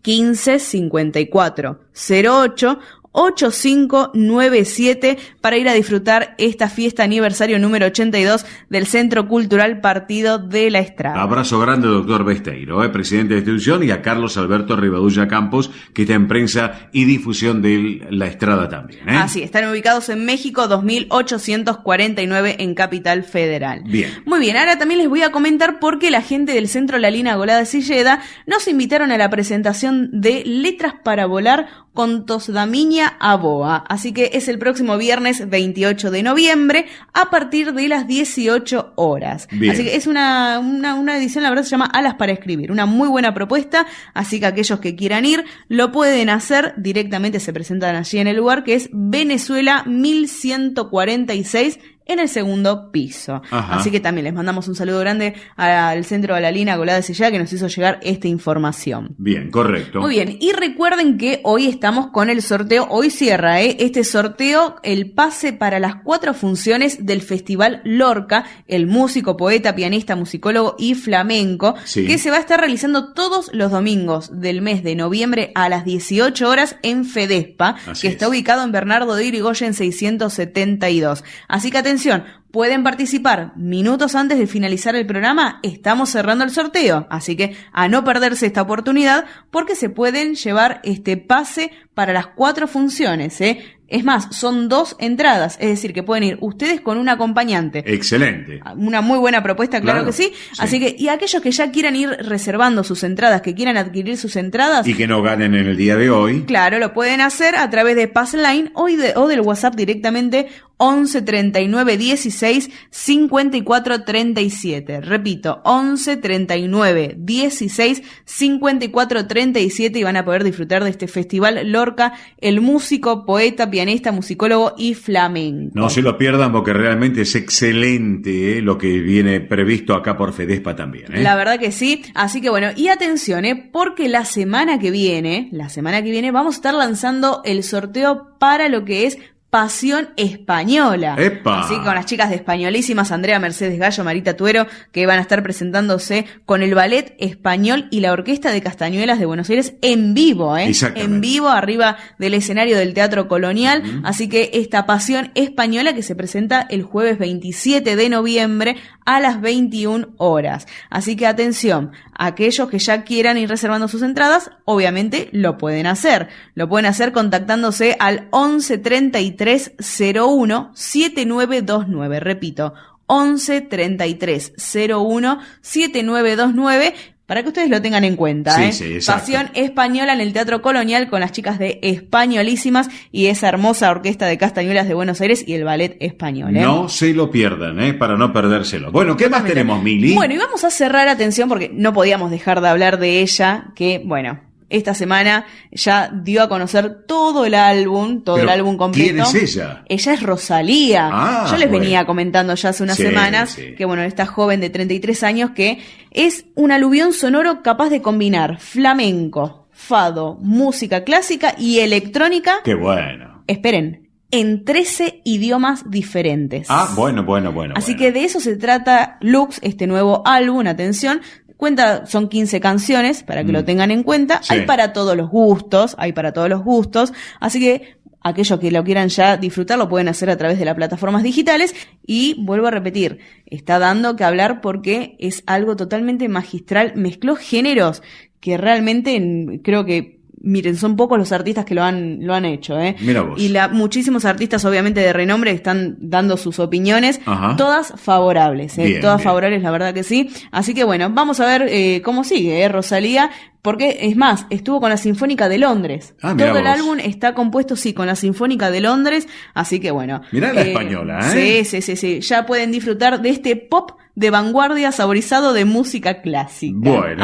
15 54 08 8597 para ir a disfrutar esta fiesta aniversario número 82 del Centro Cultural Partido de la Estrada. Abrazo grande, doctor Besteiro, presidente de institución, y a Carlos Alberto Rivadulla Campos, que está en prensa y difusión de la Estrada también. Así, están ubicados en México 2849 en Capital Federal. Bien. Muy bien, ahora también les voy a comentar por qué la gente del Centro Lalina Golada Silleda nos invitaron a la presentación de Letras para Volar con Tosdamiña Aboa. Así que es el próximo viernes 28 de noviembre a partir de las 18 horas. Bien. Así que es una edición, la verdad se llama Alas para Escribir. Una muy buena propuesta, así que aquellos que quieran ir lo pueden hacer directamente, se presentan allí en el lugar que es Venezuela 1146 en el segundo piso. Ajá. Así que también les mandamos un saludo grande al Centro de la Lina Golada de Silleda que nos hizo llegar esta información. Bien, correcto. Muy bien, y recuerden que hoy estamos con el sorteo, hoy cierra este sorteo, el pase para las 4 funciones del Festival Lorca, el músico, poeta, pianista, musicólogo y flamenco, Sí. que se va a estar realizando todos los domingos del mes de noviembre a las 18 horas en Fedespa, Así que es. está ubicado en Bernardo de Irigoyen 672. Así que atención, pueden participar minutos antes de finalizar el programa, estamos cerrando el sorteo, así que a no perderse esta oportunidad porque se pueden llevar este pase para las 4 funciones, Es más, son 2 entradas, es decir, que pueden ir ustedes con un acompañante. Excelente. Una muy buena propuesta, claro que sí. sí. Así que, y aquellos que ya quieran ir reservando sus entradas, que quieran adquirir sus entradas, Y que no ganen en el día de hoy. claro, lo pueden hacer a través de Passline o del WhatsApp directamente 11 39 16 54 37. Repito, 11 39 16 54 37 y van a poder disfrutar de este Festival Lorca, el músico, poeta, pianista, musicólogo y flamenco. No se lo pierdan porque realmente es excelente lo que viene previsto acá por Fedespa también. La verdad que sí, así que bueno, y atención, porque la semana que viene vamos a estar lanzando el sorteo para lo que es Pasión Española. ¡Epa! Así que con las chicas de Españolísimas, Andrea Mercedes Gallo, Marita Tuero, que van a estar presentándose con el Ballet Español y la Orquesta de Castañuelas de Buenos Aires en vivo, Exactamente. en vivo arriba del escenario del Teatro Colonial. Así que esta Pasión Española que se presenta el jueves 27 de noviembre a las 21 horas. Así que atención, aquellos que ya quieran ir reservando sus entradas, obviamente lo pueden hacer. Lo pueden hacer contactándose al 11 33 01 7929. Repito, 11 33 01 7929. Para que ustedes lo tengan en cuenta, Sí, sí, exacto. Pasión Española en el Teatro Colonial con las chicas de Españolísimas y esa hermosa Orquesta de Castañuelas de Buenos Aires y el Ballet Español, No se lo pierdan, para no perdérselo. Bueno, ¿qué más tenemos, Mili? Bueno, y vamos a cerrar, atención, porque no podíamos dejar de hablar de ella, que, bueno, esta semana ya dio a conocer todo el álbum completo. ¿Quién es ella? Ella es Rosalía. Yo les bueno. venía comentando ya hace unas Sí, semanas sí. que, bueno, esta joven de 33 años que es un aluvión sonoro capaz de combinar flamenco, fado, música clásica y electrónica. Qué bueno. Esperen, en 13 idiomas diferentes. Bueno. Así que de eso se trata Lux, este nuevo álbum, atención. Son 15 canciones, para que lo tengan en cuenta. Sí. Hay para todos los gustos, así que aquellos que lo quieran ya disfrutar lo pueden hacer a través de las plataformas digitales y vuelvo a repetir, está dando que hablar porque es algo totalmente magistral, mezcló géneros que realmente creo que miren, son pocos los artistas que lo han hecho, Mira vos. Y muchísimos artistas obviamente de renombre están dando sus opiniones, Ajá. Todas favorables, Bien, todas bien. favorables, la verdad que sí. Así que bueno, vamos a ver cómo sigue, Rosalía, porque es más, estuvo con la Sinfónica de Londres. Mirá Todo el vos. álbum está compuesto, sí, con la Sinfónica de Londres, así que bueno. Mirá la española, ¿eh? Sí. Ya pueden disfrutar de este pop de vanguardia saborizado de música clásica. Bueno,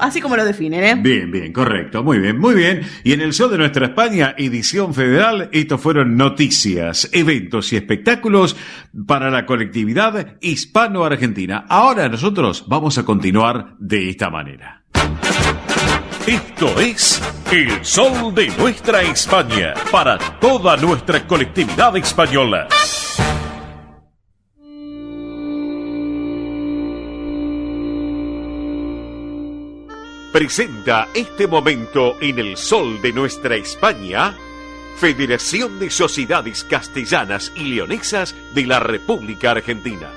así como lo definen, Bien, correcto, muy bien. Y en el Sol de Nuestra España, edición federal, estos fueron noticias, eventos y espectáculos para la colectividad hispano-argentina. Ahora nosotros vamos a continuar de esta manera. Esto es El Sol de Nuestra España, para toda nuestra colectividad española. Presenta este momento en El Sol de Nuestra España, Federación de Sociedades Castellanas y Leonesas de la República Argentina.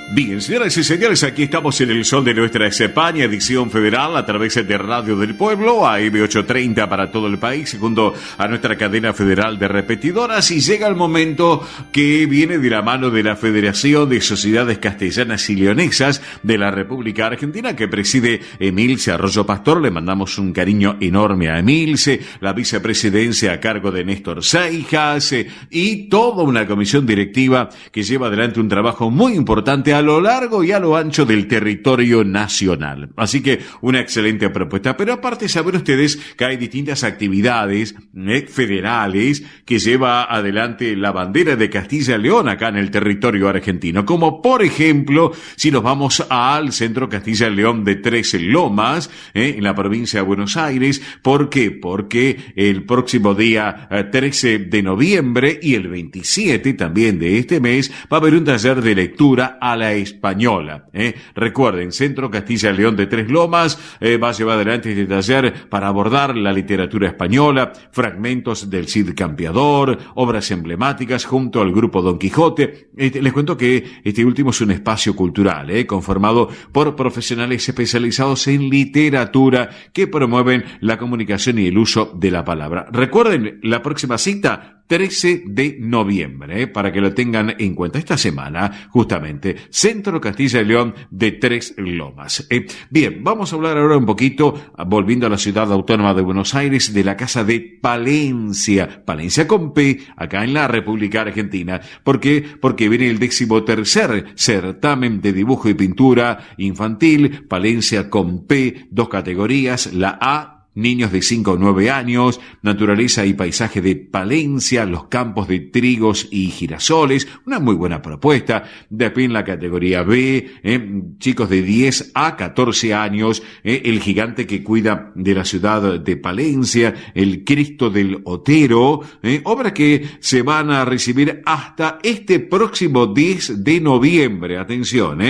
Bien, señoras y señores, aquí estamos en el Sol de Nuestra España, edición federal, a través de Radio del Pueblo, AM830 para todo el país, junto a nuestra cadena federal de repetidoras, y llega el momento que viene de la mano de la Federación de Sociedades Castellanas y Leonesas de la República Argentina, que preside Emilce Arroyo Pastor. Le mandamos un cariño enorme a Emilce, la vicepresidencia a cargo de Néstor Seijas, y toda una comisión directiva que lleva adelante un trabajo muy importante a lo largo y a lo ancho del territorio nacional. Así que una excelente propuesta. Pero aparte saben ustedes que hay distintas actividades federales que lleva adelante la bandera de Castilla y León acá en el territorio argentino. Como por ejemplo, si nos vamos al Centro Castilla y León de Tres Lomas, en la provincia de Buenos Aires. ¿Por qué? Porque el próximo día 13 de noviembre y el 27 también de este mes va a haber un taller de lectura a la española. Recuerden, Centro Castilla y León de Tres Lomas va a llevar adelante este taller para abordar la literatura española, fragmentos del Cid Campeador, obras emblemáticas junto al grupo Don Quijote. Les cuento que este último es un espacio cultural, conformado por profesionales especializados en literatura que promueven la comunicación y el uso de la palabra. Recuerden, la próxima cita 13 de noviembre, para que lo tengan en cuenta esta semana, justamente, Centro Castilla y León de Tres Lomas. Bien, vamos a hablar ahora un poquito, volviendo a la ciudad autónoma de Buenos Aires, de la Casa de Palencia con P, acá en la República Argentina. ¿Por qué? Porque viene el 13º certamen de dibujo y pintura infantil, Palencia con P, 2 categorías, la A, niños de 5 o 9 años, naturaleza y paisaje de Palencia, los campos de trigos y girasoles, una muy buena propuesta. Después en la categoría B, chicos de 10 a 14 años, el gigante que cuida de la ciudad de Palencia, el Cristo del Otero, obras que se van a recibir hasta este próximo 10 de noviembre. Atención,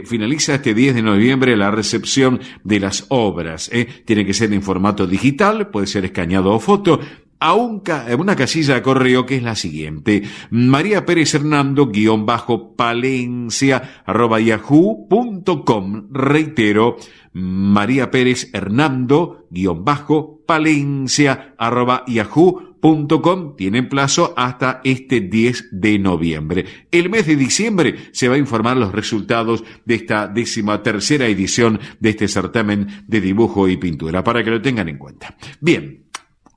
finaliza este 10 de noviembre la recepción de las obras. Tiene que ser en formato digital, puede ser escaneado o foto, a una casilla de correo que es la siguiente: María Pérez Hernando _Palencia @yahoo.com. Reitero, María Pérez Hernando _Palencia @yahoo.com. Tienen plazo hasta este 10 de noviembre. El mes de diciembre se va a informar los resultados de esta 13ª edición de este certamen de dibujo y pintura, para que lo tengan en cuenta. Bien.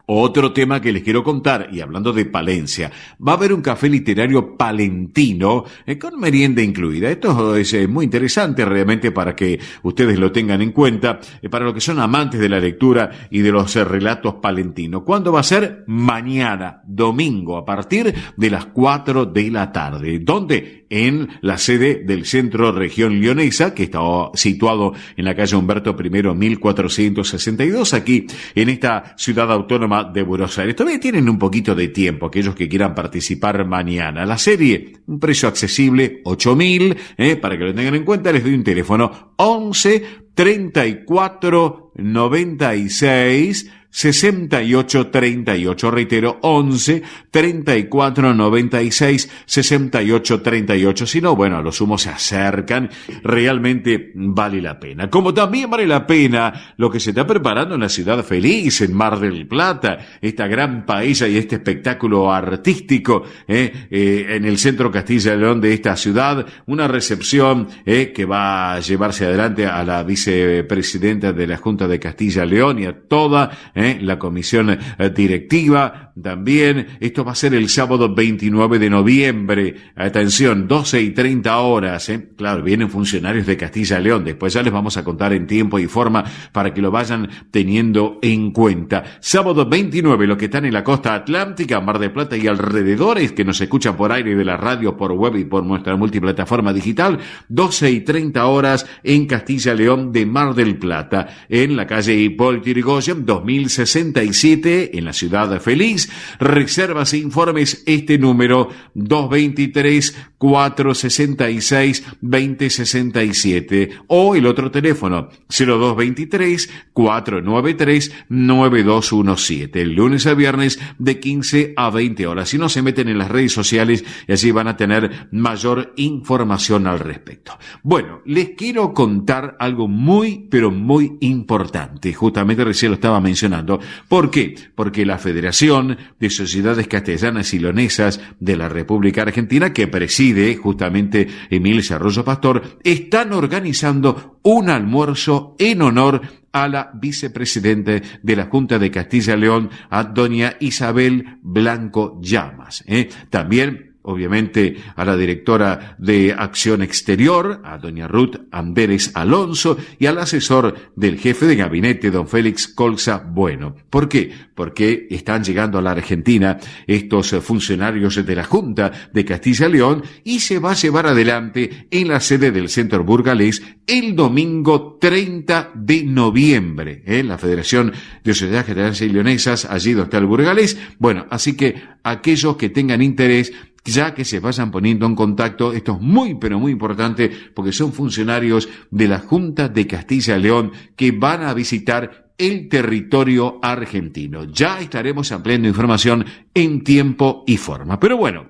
Otro tema que les quiero contar, y hablando de Palencia, va a haber un café literario palentino con merienda incluida. Esto es muy interesante realmente para que ustedes lo tengan en cuenta, para los que son amantes de la lectura y de los relatos palentinos. ¿Cuándo va a ser? Mañana, domingo, a partir de las 4 de la tarde. ¿Dónde? En la sede del Centro Región Leonesa, que está situado en la calle Humberto I 1462, aquí en esta ciudad autónoma de Buenos Aires. Todavía tienen un poquito de tiempo aquellos que quieran participar mañana. La serie, un precio accesible, 8.000, para que lo tengan en cuenta. Les doy un teléfono: 11 3496 6838, reitero, 11 34 96 68 38. Si no, bueno, a lo sumo se acercan, realmente vale la pena. Como también vale la pena lo que se está preparando en la Ciudad Feliz, en Mar del Plata, esta gran paella y este espectáculo artístico en el centro Castilla y León de esta ciudad, una recepción que va a llevarse adelante a la vicepresidenta de la Junta de Castilla y León y a toda la comisión directiva. También esto va a ser el sábado 29 de noviembre, atención, 12:30. Claro, vienen funcionarios de Castilla y León, después ya les vamos a contar en tiempo y forma para que lo vayan teniendo en cuenta. Sábado 29, los que están en la costa atlántica, Mar del Plata y alrededores, que nos escuchan por aire de la radio, por web y por nuestra multiplataforma digital, 12:30 en Castilla y León de Mar del Plata, en la calle Hipólito Yrigoyen 2067, en la Ciudad Feliz. Reservas e informes, este número 223-466-2067 o el otro teléfono 0223-493-9217, el lunes a viernes de 15 a 20 horas. Si no, se meten en las redes sociales y allí van a tener mayor información al respecto. Bueno, les quiero contar algo muy, pero muy importante. Justamente recién lo estaba mencionando. ¿Por qué? Porque la Federación de Sociedades Castellanas y Leonesas de la República Argentina, que preside justamente Emilce Arroyo Pastor, están organizando un almuerzo en honor a la vicepresidenta de la Junta de Castilla y León, a doña Isabel Blanco Llamas. También, obviamente, a la directora de Acción Exterior, a doña Ruth Amberes Alonso, y al asesor del jefe de gabinete, don Félix Colza Bueno. ¿Por qué? Porque están llegando a la Argentina estos funcionarios de la Junta de Castilla y León y se va a llevar adelante en la sede del Centro Burgalés el domingo 30 de noviembre. La Federación de Sociedades Castellanas y Leonesas, allí donde está el Burgalés. Bueno, así que aquellos que tengan interés, ya que se vayan poniendo en contacto. Esto es muy, pero muy importante, porque son funcionarios de la Junta de Castilla y León que van a visitar el territorio argentino. Ya estaremos ampliando información en tiempo y forma. Pero bueno,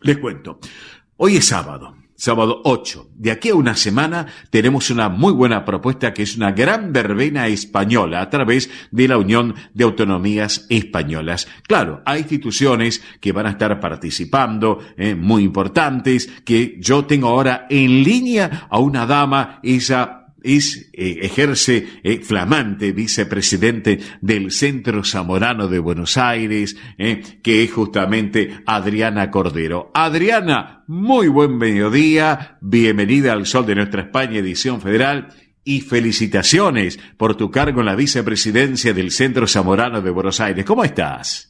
les cuento. Hoy es sábado 8. De aquí a una semana tenemos una muy buena propuesta, que es una gran verbena española a través de la Unión de Autonomías Españolas. Claro, hay instituciones que van a estar participando, muy importantes, que yo tengo ahora en línea a una dama. Ella ejerce flamante vicepresidente del Centro Zamorano de Buenos Aires, que es justamente Adriana Cordero. Adriana, muy buen mediodía, bienvenida al Sol de Nuestra España, edición federal, y felicitaciones por tu cargo en la vicepresidencia del Centro Zamorano de Buenos Aires. ¿Cómo estás?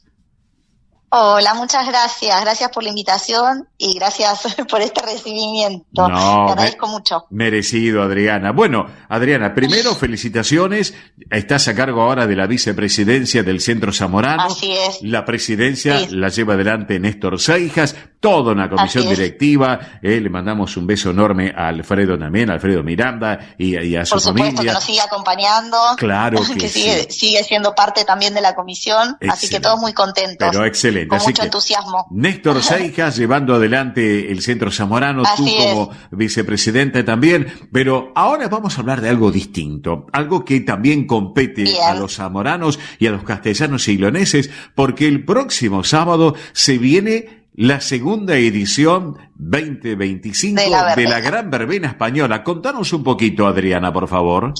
Hola, muchas gracias. Gracias por la invitación y gracias por este recibimiento. No, te agradezco mucho. Merecido, Adriana. Bueno, Adriana, primero felicitaciones. Estás a cargo ahora de la vicepresidencia del Centro Zamorano. Así es. La presidencia la lleva adelante Néstor Seijas, toda una comisión directiva. Le mandamos un beso enorme a Alfredo también, a Alfredo Miranda y a su familia. Por supuesto, que nos sigue acompañando. Claro que sigue siendo parte también de la comisión. Excelente. Así que todos muy contentos. Pero excelente. Con así mucho entusiasmo. Néstor Seijas llevando adelante el Centro Zamorano, tú como vicepresidenta también, pero ahora vamos a hablar de algo distinto, algo que también compete a los zamoranos y a los castellanos y leoneses, porque el próximo sábado se viene la segunda edición 2025 de la Gran Verbena Española. Contanos un poquito, Adriana, por favor.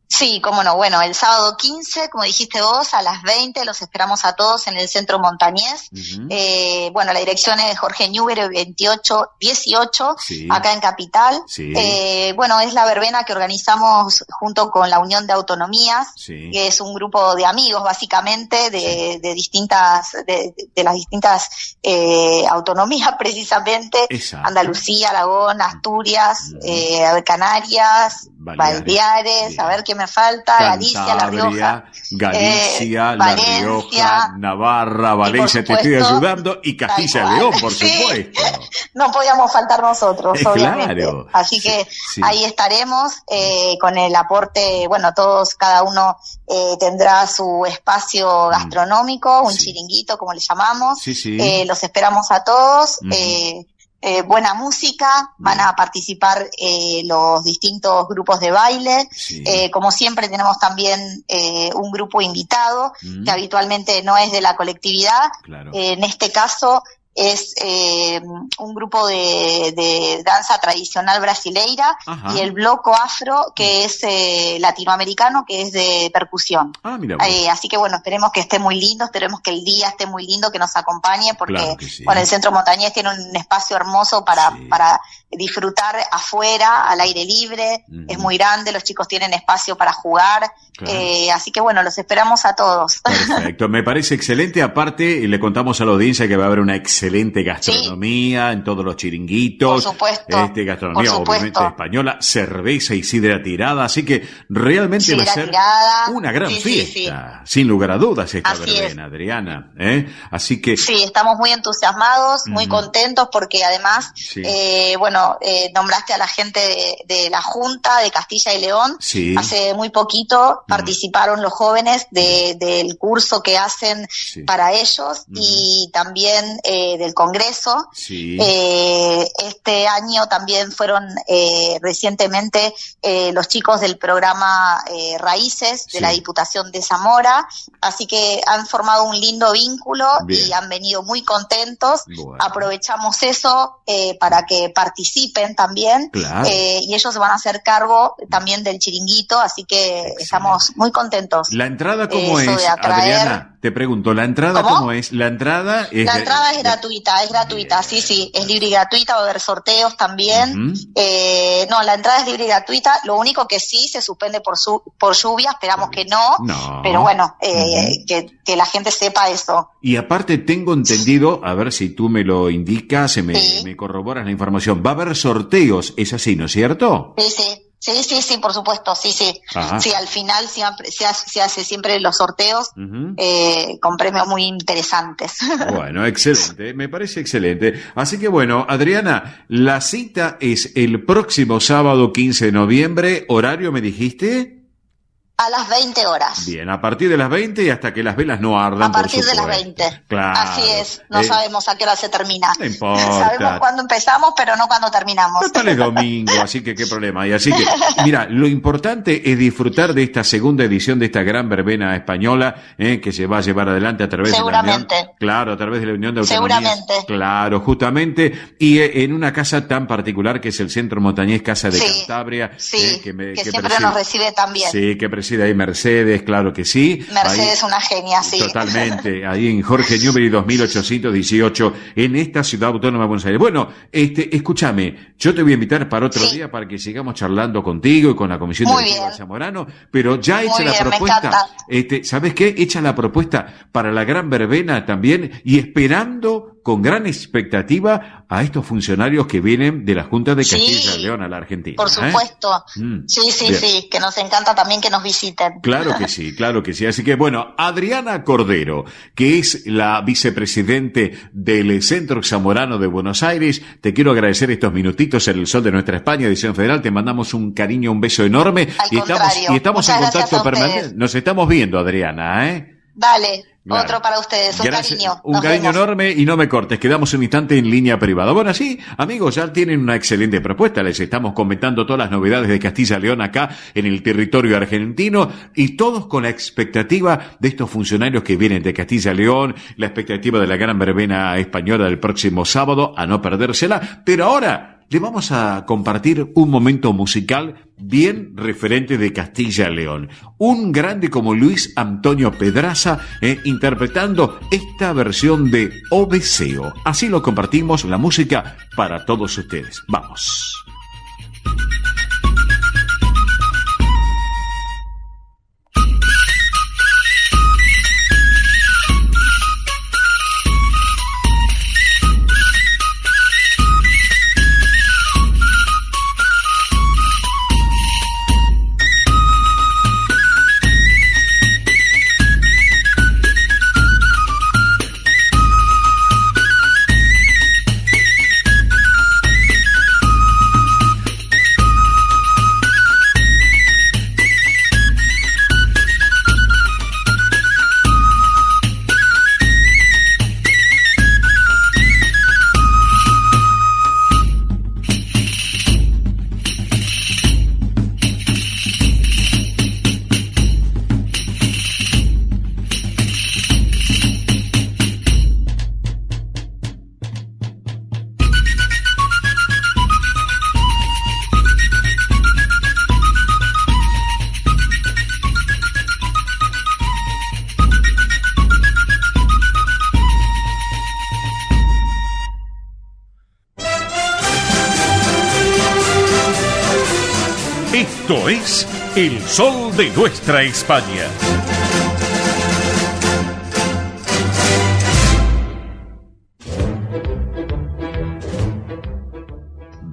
Sí, cómo no. Bueno, el sábado 15, como dijiste vos, a las 20, los esperamos a todos en el Centro Montañés. Bueno, la dirección es Jorge Ñúbero 2818, acá en Capital. Bueno, es la verbena que organizamos junto con la Unión de Autonomías, que es un grupo de amigos, básicamente, de las distintas autonomías, precisamente. Andalucía, Aragón, Asturias, Canarias, Baleares, a ver qué me falta, Galicia, La Rioja, Galicia, La Rioja, Navarra, Valencia, te estoy ayudando, y Castilla y León, por supuesto. No podíamos faltar nosotros, obviamente. Claro. Así que ahí estaremos con el aporte, bueno, cada uno tendrá su espacio gastronómico, un chiringuito, como le llamamos. Los esperamos a todos. Buena música, van a participar los distintos grupos de baile. Como siempre tenemos también un grupo invitado que habitualmente no es de la colectividad. En este caso es un grupo de danza tradicional brasileira y el bloco afro, que es latinoamericano, que es de percusión. Así que bueno, esperemos que esté muy lindo, esperemos que el día esté muy lindo, que nos acompañe, porque bueno, el Centro Montañés tiene un espacio hermoso para disfrutar afuera, al aire libre, es muy grande, los chicos tienen espacio para jugar, así que bueno, los esperamos a todos. Perfecto, me parece excelente. Aparte, le contamos a la audiencia que va a haber una excelente gastronomía en todos los chiringuitos. Por supuesto. Gastronomía obviamente española, cerveza y sidra tirada, así que realmente va a ser una gran fiesta, sin lugar a dudas, esta verbena, Adriana. Así que sí, estamos muy entusiasmados, muy contentos, porque además, nombraste a la gente de la Junta de Castilla y León. Hace muy poquito participaron los jóvenes del curso que hacen para ellos, y también del Congreso. Este año también fueron recientemente los chicos del programa Raíces de la Diputación de Zamora, así que han formado un lindo vínculo y han venido muy contentos. Aprovechamos eso para que participen también, y ellos se van a hacer cargo también del chiringuito, así que estamos muy contentos. ¿La entrada cómo es, Adriana? Te pregunto, ¿la entrada cómo es? La entrada es gratuita, sí, es libre y gratuita, va a haber sorteos también. No, la entrada es libre y gratuita, lo único que sí se suspende por lluvia, esperamos que no, pero bueno, que la gente sepa eso. Y aparte tengo entendido, a ver si tú me lo indicas, me corroboras la información, va a haber sorteos, es así, ¿no es cierto? Sí, por supuesto, sí. Sí, al final siempre se hace siempre los sorteos con premios muy interesantes. Bueno, excelente, me parece excelente. Así que bueno, Adriana, la cita es el próximo sábado 15 de noviembre, ¿horario me dijiste? A las 20 horas. Bien, a partir de las 20 y hasta que las velas no ardan. A partir de las 20. Claro. Así es, no sabemos a qué hora se termina. No importa. Sabemos cuándo empezamos, pero no cuándo terminamos. Total es domingo, así que qué problema hay. Así que, mira, lo importante es disfrutar de esta segunda edición de esta gran verbena española, que se va a llevar adelante a través de la Unión. Claro, a través de la Unión de Autonomías. Seguramente. Claro, justamente. Y en una casa tan particular que es el Centro Montañés Casa de Cantabria. Sí, que siempre nos recibe tan bien. Sí, que preside ahí Mercedes, claro que sí. Mercedes, ahí, una genia, sí. Totalmente, ahí en Jorge Newbery 2818, en esta ciudad autónoma de Buenos Aires. Bueno, escúchame, yo te voy a invitar para otro día para que sigamos charlando contigo y con la Comisión Directiva Zamorano, pero ya hecha la propuesta, ¿sabes qué? Hecha la propuesta para la gran verbena también, y esperando con gran expectativa a estos funcionarios que vienen de la Junta de Castilla y León a la Argentina. Por supuesto. Sí, que nos encanta también que nos visiten. Claro que sí. Así que bueno, Adriana Cordero, que es la vicepresidente del Centro Zamorano de Buenos Aires, te quiero agradecer estos minutitos en el sol de nuestra España, edición federal, te mandamos un cariño, un beso enorme. Y estamos en contacto permanente. Nos estamos viendo, Adriana, Dale. Claro. Otro para ustedes, un cariño enorme, y no me cortes, quedamos un instante en línea privada. Bueno, sí, amigos, ya tienen una excelente propuesta, les estamos comentando todas las novedades de Castilla y León acá en el territorio argentino, y todos con la expectativa de estos funcionarios que vienen de Castilla y León, la expectativa de la gran verbena española del próximo sábado, a no perdérsela, pero ahora le vamos a compartir un momento musical bien referente de Castilla y León. Un grande como Luis Antonio Pedraza, interpretando esta versión de Obeseo. Así lo compartimos, la música para todos ustedes. Vamos. Esto es El Sol de Nuestra España.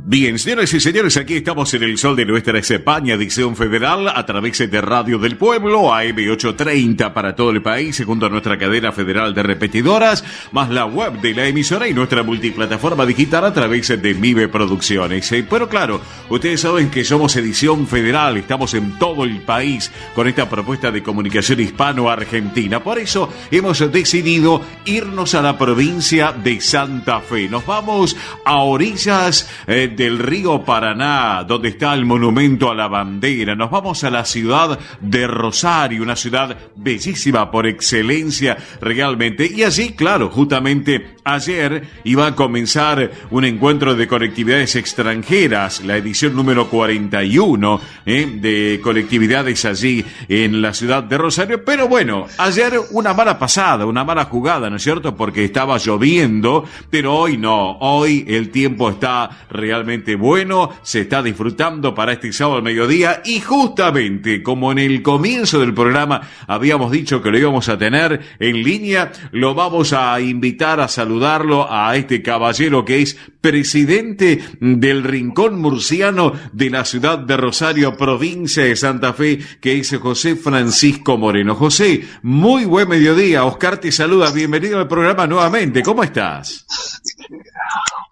Bien, señoras y señores, aquí estamos en el Sol de Nuestra España, edición federal, a través de Radio del Pueblo, AM830 para todo el país, junto a nuestra cadena federal de repetidoras, más la web de la emisora y nuestra multiplataforma digital a través de MIBE Producciones. Pero claro, ustedes saben que somos edición federal, estamos en todo el país con esta propuesta de comunicación hispano-argentina. Por eso hemos decidido irnos a la provincia de Santa Fe. Nos vamos a orillas del río Paraná, donde está el monumento a la bandera. Nos vamos a la ciudad de Rosario, una ciudad bellísima por excelencia realmente. Y allí, claro, justamente ayer iba a comenzar un encuentro de colectividades extranjeras, la edición número 41 de colectividades allí en la ciudad de Rosario. Pero bueno, ayer una mala pasada, una mala jugada, ¿no es cierto? Porque estaba lloviendo, pero hoy no, hoy el tiempo está realmente bueno, se está disfrutando para este sábado al mediodía y justamente como en el comienzo del programa habíamos dicho que lo íbamos a tener en línea, lo vamos a invitar a saludarlo a este caballero que es presidente del Rincón Murciano de la ciudad de Rosario, provincia de Santa Fe, que es José Francisco Moreno. José, muy buen mediodía, Oscar te saluda, bienvenido al programa nuevamente, ¿cómo estás?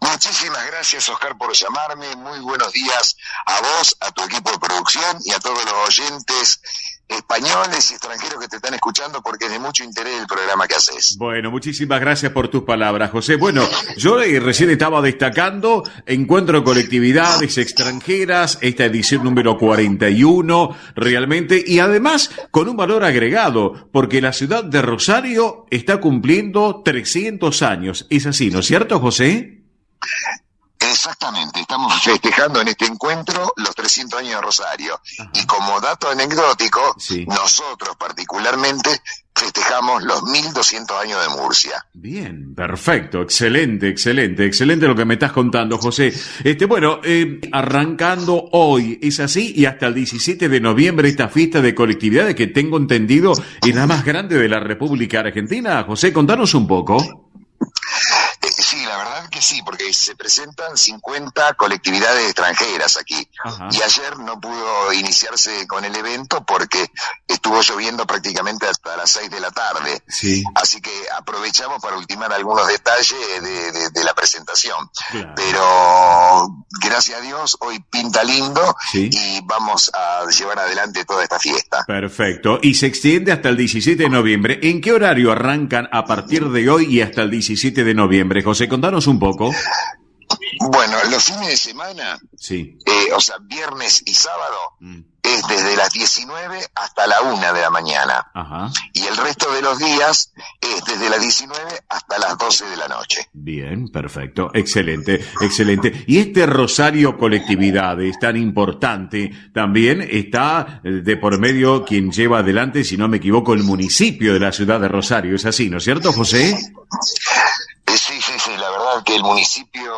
Muchísimas gracias, Oscar, por llamarme. Muy buenos días a vos, a tu equipo de producción y a todos los oyentes españoles y extranjeros que te están escuchando, porque es de mucho interés el programa que haces. Bueno, muchísimas gracias por tus palabras, José. Bueno, yo recién estaba destacando Encuentro de Colectividades Extranjeras, esta edición número 41, realmente, y además con un valor agregado, porque la ciudad de Rosario está cumpliendo 300 años. ¿Es así, no es cierto, José? Exactamente, estamos festejando en este encuentro los 300 años de Rosario. Ajá. Y como dato anecdótico, sí, nosotros particularmente festejamos los 1200 años de Murcia. Bien, perfecto, excelente lo que me estás contando, José. Bueno, arrancando hoy, es así, y hasta el 17 de noviembre esta fiesta de colectividades que tengo entendido es la más grande de la República Argentina. José, contanos un poco. Sí, la verdad que sí, porque se presentan 50 colectividades extranjeras aquí. Ajá. Y ayer no pudo iniciarse con el evento porque estuvo lloviendo prácticamente hasta las 6 de la tarde. Sí. Así que aprovechamos para ultimar algunos detalles de la presentación. Claro. Pero gracias a Dios hoy pinta lindo, sí, y vamos a llevar adelante toda esta fiesta. Perfecto. Y se extiende hasta el 17 de noviembre. ¿En qué horario arrancan a partir de hoy y hasta el 17 de noviembre, José? Contanos un poco. Bueno, los fines de semana, sí, o sea, viernes y sábado, es desde las 19 hasta la 1 de la mañana. Ajá. Y el resto de los días es desde las 19 hasta las 12 de la noche. Bien, perfecto, excelente. Y este Rosario Colectividades tan importante, también está de por medio quien lleva adelante, si no me equivoco, el municipio de la ciudad de Rosario. ¿Es así, no es cierto, José? Sí, la verdad que el municipio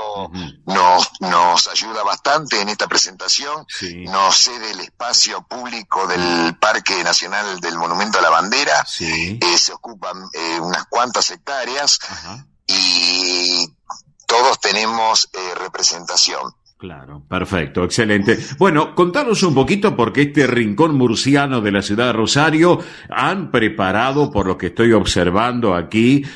nos ayuda bastante en esta presentación, sí, nos cede el espacio público del Parque Nacional del Monumento a la Bandera, sí, se ocupan unas cuantas hectáreas. Ajá. Y todos tenemos representación. Claro, perfecto, excelente. Bueno, contanos un poquito porque este rincón murciano de la ciudad de Rosario han preparado, por lo que estoy observando aquí,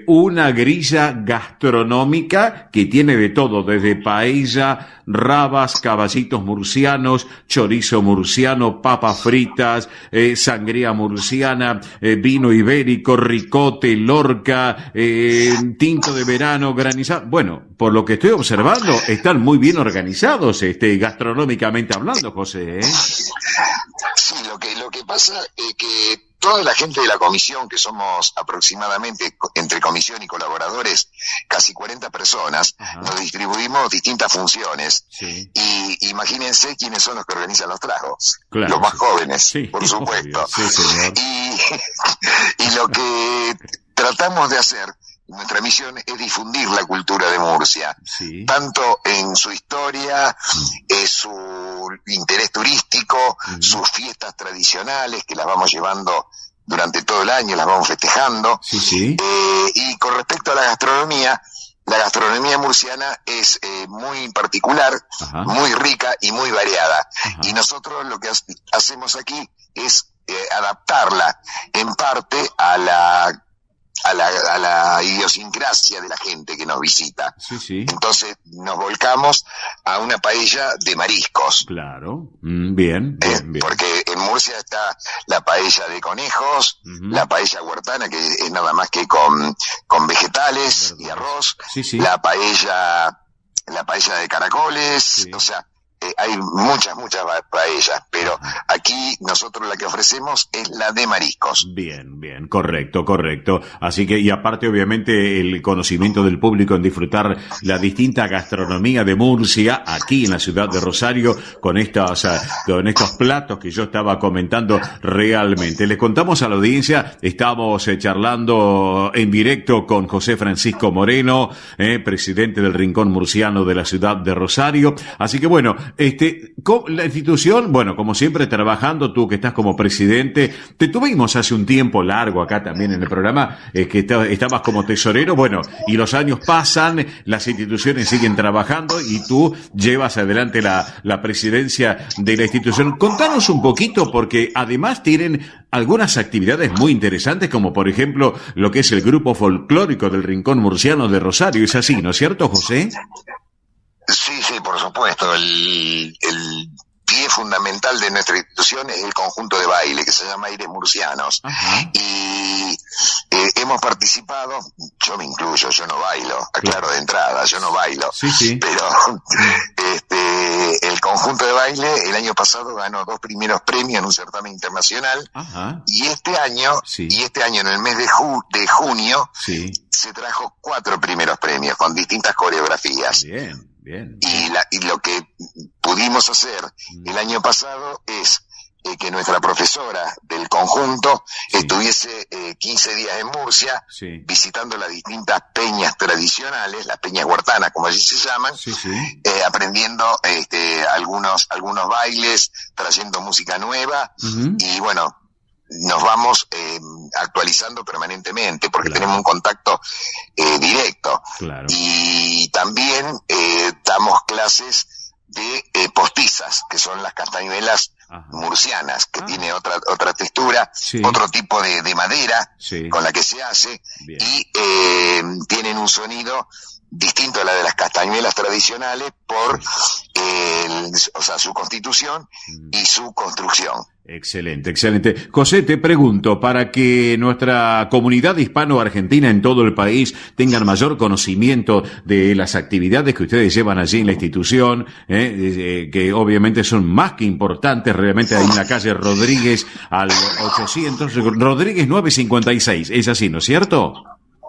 una grilla gastronómica que tiene de todo, desde paella, rabas, caballitos murcianos, chorizo murciano, papas fritas, sangría murciana, vino ibérico, ricote, lorca, tinto de verano, granizado. Bueno, por lo que estoy observando, están muy bien organizados, gastronómicamente hablando, José, ¿eh? Sí, lo que pasa es que toda la gente de la comisión, que somos aproximadamente, entre comisión y colaboradores, casi 40 personas, ajá, nos distribuimos distintas funciones. Sí. Y imagínense quiénes son los que organizan los tragos. Claro. Los más jóvenes, sí, por supuesto. Sí, señor. Y lo que tratamos de hacer nuestra misión es difundir la cultura de Murcia, tanto en su historia, su interés turístico, sus fiestas tradicionales, que las vamos llevando durante todo el año, las vamos festejando. Y con respecto a la gastronomía murciana es muy particular, muy rica y muy variada. Y nosotros lo que hacemos aquí es adaptarla en parte a la idiosincrasia de la gente que nos visita. Entonces nos volcamos a una paella de mariscos. Claro, bien. Porque en Murcia está la paella de conejos, la paella huertana, que es nada más que con vegetales y arroz, la paella de caracoles, o sea, hay muchas paellas, pero aquí nosotros la que ofrecemos es la de mariscos. Bien, correcto. Así que, y aparte obviamente el conocimiento del público en disfrutar la distinta gastronomía de Murcia, aquí en la ciudad de Rosario, con estos platos que yo estaba comentando realmente. Les contamos a la audiencia, estamos charlando en directo con José Francisco Moreno, presidente del Rincón Murciano de la ciudad de Rosario. Así que bueno, la institución, bueno, como siempre trabajando, tú que estás como presidente, te tuvimos hace un tiempo largo acá también en el programa, que estabas como tesorero, bueno, y los años pasan, las instituciones siguen trabajando y tú llevas adelante la presidencia de la institución. Contanos un poquito, porque además tienen algunas actividades muy interesantes, como por ejemplo lo que es el grupo folclórico del Rincón Murciano de Rosario. Es así, ¿no es cierto, José? Sí, por supuesto. El pie fundamental de nuestra institución es el conjunto de baile que se llama Aires Murcianos. Y hemos participado, yo me incluyo, yo no bailo, aclaro de entrada, yo no bailo, pero el conjunto de baile el año pasado ganó 2 primeros premios en un certamen internacional, y este año en el mes de junio se trajo 4 primeros premios con distintas coreografías. Y lo que pudimos hacer el año pasado es que nuestra profesora del conjunto estuviese 15 días en Murcia visitando las distintas peñas tradicionales, las peñas huertanas como allí se llaman, aprendiendo algunos bailes, trayendo música nueva, y bueno, nos vamos actualizando permanentemente porque tenemos un contacto directo. Y también damos clases de postizas, que son las castañuelas murcianas, que tiene otra textura, otro tipo de madera con la que se hace, y tienen un sonido distinto a la de las castañuelas tradicionales por su constitución y su construcción. Excelente. José, te pregunto, para que nuestra comunidad hispano-argentina en todo el país tengan mayor conocimiento de las actividades que ustedes llevan allí en la institución, que obviamente son más que importantes, realmente hay una calle Rodríguez al 800, Rodríguez 956, es así, ¿no es cierto?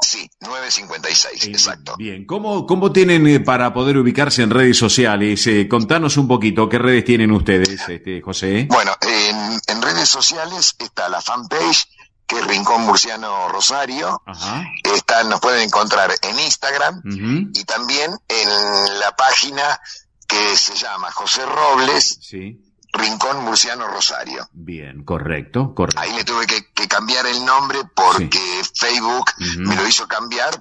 Sí, 956, exacto. Bien, ¿cómo tienen para poder ubicarse en redes sociales? Contanos un poquito, ¿qué redes tienen ustedes, José? Bueno, en redes sociales está la fanpage, que es Rincón Murciano Rosario. Nos pueden encontrar en Instagram, y también en la página que se llama José Robles, Rincón Murciano Rosario. Bien, correcto. Ahí le tuve que cambiar el nombre porque Facebook me lo hizo cambiar.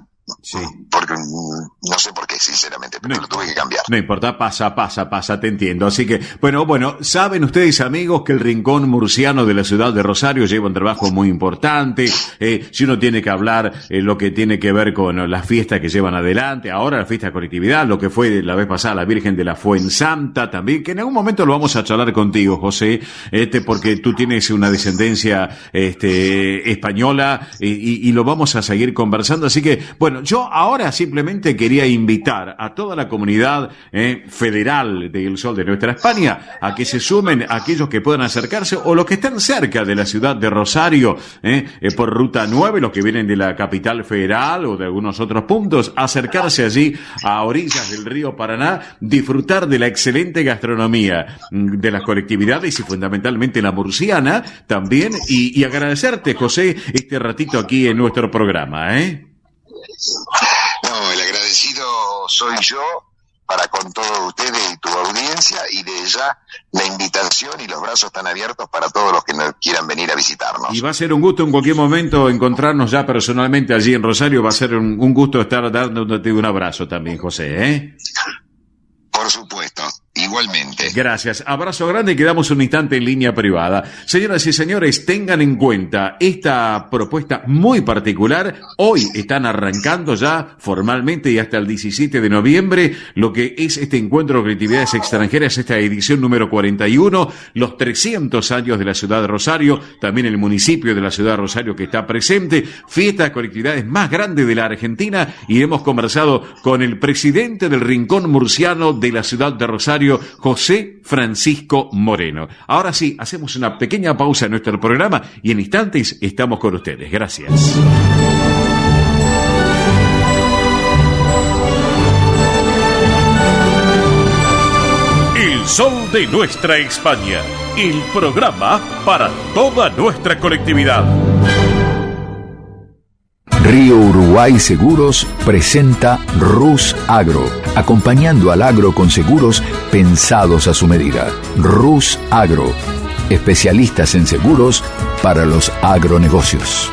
Porque no sé por qué, sinceramente, pero lo tuve que cambiar. No importa, pasa, te entiendo. Así que, bueno, saben ustedes, amigos, que el Rincón Murciano de la ciudad de Rosario lleva un trabajo muy importante. Si uno tiene que hablar lo que tiene que ver con las fiestas que llevan adelante, ahora la fiesta de colectividad, lo que fue la vez pasada la Virgen de la Fuensanta también, que en algún momento lo vamos a charlar contigo, José, porque tú tienes una descendencia española, y lo vamos a seguir conversando. Así que, bueno, yo ahora simplemente quería invitar a toda la comunidad federal del Sol de Nuestra España a que se sumen aquellos que puedan acercarse o los que están cerca de la ciudad de Rosario, por Ruta 9, los que vienen de la capital federal o de algunos otros puntos, acercarse allí a orillas del río Paraná, disfrutar de la excelente gastronomía de las colectividades y fundamentalmente la murciana también, y agradecerte, José, este ratito aquí en nuestro programa, No, el agradecido soy yo para con todos ustedes y tu audiencia, y de ya la invitación y los brazos están abiertos para todos los que nos quieran venir a visitarnos. Y va a ser un gusto en cualquier momento encontrarnos ya personalmente allí en Rosario. Va a ser un gusto estar dándote un abrazo también, José, ¿eh? Por supuesto, igualmente. Gracias, abrazo grande y quedamos un instante en línea privada. Señoras y señores, tengan en cuenta esta propuesta muy particular. Hoy están arrancando ya formalmente y hasta el 17 de noviembre lo que es este encuentro de colectividades extranjeras, esta edición número 41, los 300 años de la ciudad de Rosario, también el municipio de la ciudad de Rosario que está presente, fiesta de colectividades más grande de la Argentina, y hemos conversado con el presidente del Rincón Murciano de la ciudad de Rosario, José Francisco Moreno. Ahora sí, hacemos una pequeña pausa en nuestro programa y en instantes estamos con ustedes. Gracias. El sol de nuestra España, el programa para toda nuestra colectividad. Río Uruguay Seguros presenta Rus Agro, acompañando al agro con seguros pensados a su medida. Rus Agro, especialistas en seguros para los agronegocios.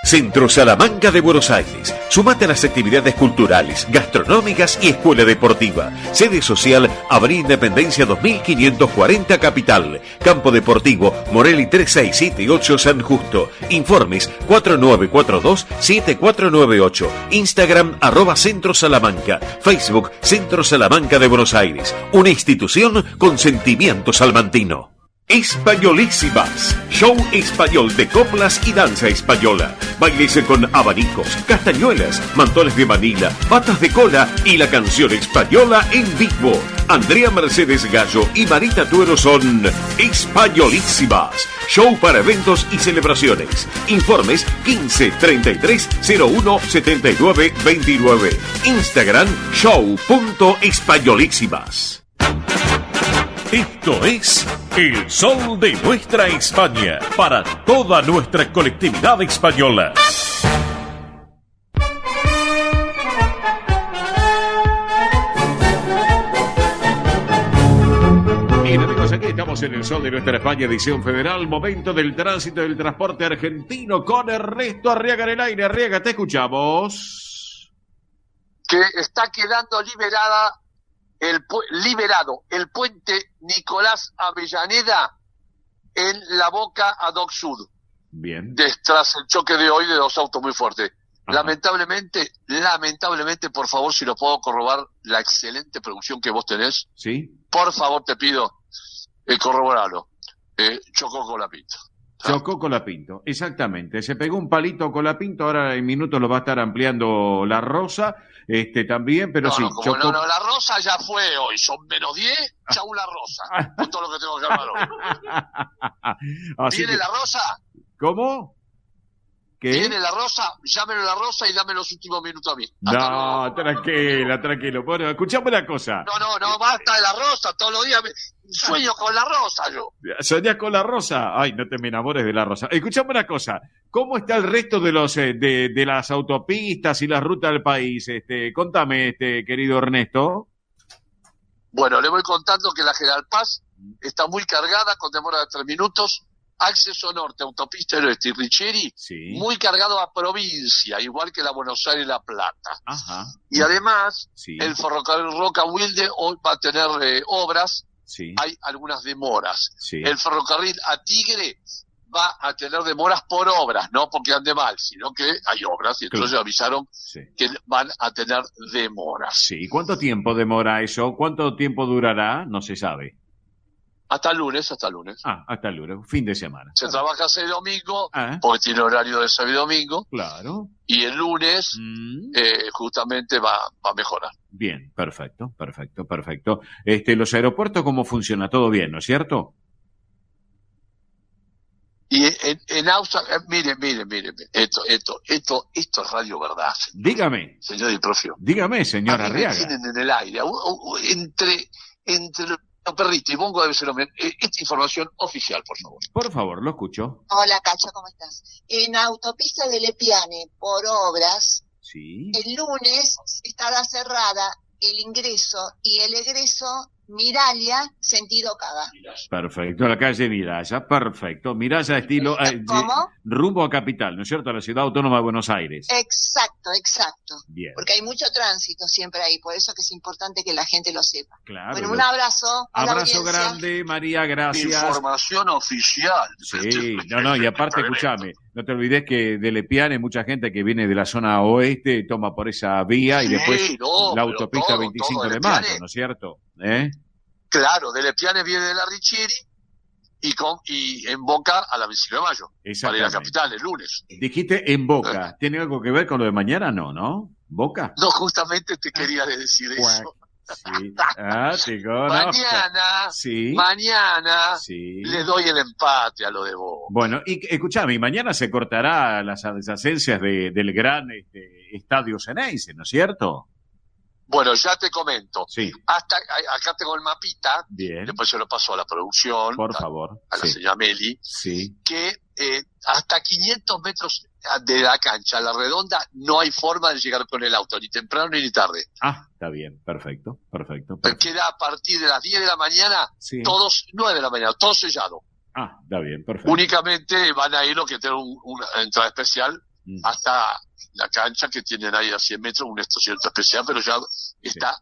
Centro Salamanca de Buenos Aires. Sumate a las actividades culturales, gastronómicas y escuela deportiva. Sede social, Avenida Independencia 2540 Capital. Campo Deportivo, Morelli 3678 San Justo. Informes 4942-7498. Instagram @Centro Salamanca. Facebook Centro Salamanca de Buenos Aires. Una institución con sentimiento salmantino. Españolísimas, show español de coplas y danza española. Bailes con abanicos, castañuelas, mantones de Manila, patas de cola y la canción española en vivo. Andrea Mercedes Gallo y Marita Tuero son Españolísimas. Show para eventos y celebraciones. Informes 15 33 01 79 29. Instagram show.españolísimas. Esto es El Sol de Nuestra España, para toda nuestra colectividad española. Bien, amigos, aquí estamos en El Sol de Nuestra España, edición federal, momento del tránsito del transporte argentino con Ernesto Arriaga en el aire. Arriaga, te escuchamos. Que está quedando liberado el puente Nicolás Avellaneda en la boca a Dock Sud. Bien. Tras el choque de hoy de dos autos muy fuertes. Lamentablemente, por favor, si lo puedo corroborar, la excelente producción que vos tenés. Sí. Por favor, te pido, corroborarlo. Chocó Colapinto. Chocó Colapinto, exactamente. Se pegó un palito Colapinto, ahora en minutos lo va a estar ampliando La Rosa, también, pero sí. No, La Rosa ya fue hoy, son menos 10, chau La Rosa. Es todo lo que tengo que hablar hoy. ¿Viene La Rosa? ¿Cómo? ¿Qué? Viene La Rosa, llámelo La Rosa y dame los últimos minutos a mí. No, tranquilo. Bueno, escuchame una cosa. No, basta de La Rosa, todos los días sueño con La Rosa yo. ¿Soñás con La Rosa? Ay, no te me enamores de La Rosa. Escuchame una cosa, ¿cómo está el resto de los de las autopistas y las rutas del país? Contame, querido Ernesto. Bueno, le voy contando que la General Paz está muy cargada, con demora de 3 minutos. Acceso norte, autopista del Oeste y Richeri, sí, muy cargado a provincia, igual que la Buenos Aires y La Plata. Ajá. Y además, sí, el ferrocarril Roca Wilde hoy va a tener obras, sí, hay algunas demoras. Sí. El ferrocarril a Tigre va a tener demoras por obras, no porque ande mal, sino que hay obras, y entonces avisaron, sí, que van a tener demoras. Sí, ¿cuánto tiempo demora eso? ¿Cuánto tiempo durará? No se sabe. Hasta el lunes. Hasta el lunes, fin de semana. Se trabaja sábado y domingo, porque tiene horario de sábado y domingo. Claro. Y el lunes, justamente va a mejorar. Bien, perfecto. ¿Los aeropuertos cómo funciona? ¿Todo bien, no es cierto? Y en Austria, mire, esto es radio verdad. Dígame. Señor Diprofio. Dígame, señor Arriaga. Tienen en el aire, entre Perrito y Bongo debe ser esta información oficial, por favor. Por favor, lo escucho. Hola, Cacho, ¿cómo estás? En autopista de Lepiane, por obras, Sí. el lunes estará cerrada el ingreso y el egreso Miralia, sentido Cava. Perfecto, la calle Miralla, perfecto. Miralla estilo ¿Cómo? rumbo a Capital, ¿no es cierto? A la Ciudad Autónoma de Buenos Aires. Exacto. Bien. Porque hay mucho tránsito siempre ahí, por eso que es importante que la gente lo sepa. Claro. Bueno, un abrazo. A la Abrazo audiencia. grande, María, gracias. Información oficial. Sí, no, y aparte, escúchame, no te olvides que de Lepiane mucha gente que viene de la zona oeste toma por esa vía y Sí, después no, la pero autopista todo, 25 todo de Lepiane. mayo, ¿no es cierto? Claro, de Lepiane viene de la Richieri y en Boca a la 25 de mayo. Para ir a Capital el lunes. Dijiste en Boca, ¿tiene algo que ver con lo de mañana? No? ¿Boca? No, justamente te quería decir eso. Sí. Ah, te conozco. Mañana Sí. le doy el empate a lo de Boca. Bueno, y escuchame, mañana se cortará las adyacencias del gran estadio Ceneice, ¿no es cierto? Bueno, ya te comento. Sí. Acá tengo el mapita. Bien. Después se lo paso a la producción. Por favor. A la señora Meli. Sí. Que hasta 500 metros de la cancha, a la redonda, no hay forma de llegar con el auto, ni temprano ni tarde. Ah, está bien, perfecto. Queda a partir de las 10 de la mañana, Sí. todos, 9 de la mañana, todo sellado. Ah, está bien, perfecto. Únicamente van a ir los que tienen una entrada especial hasta la cancha, que tienen ahí a 100 metros un estacionamiento especial, pero ya está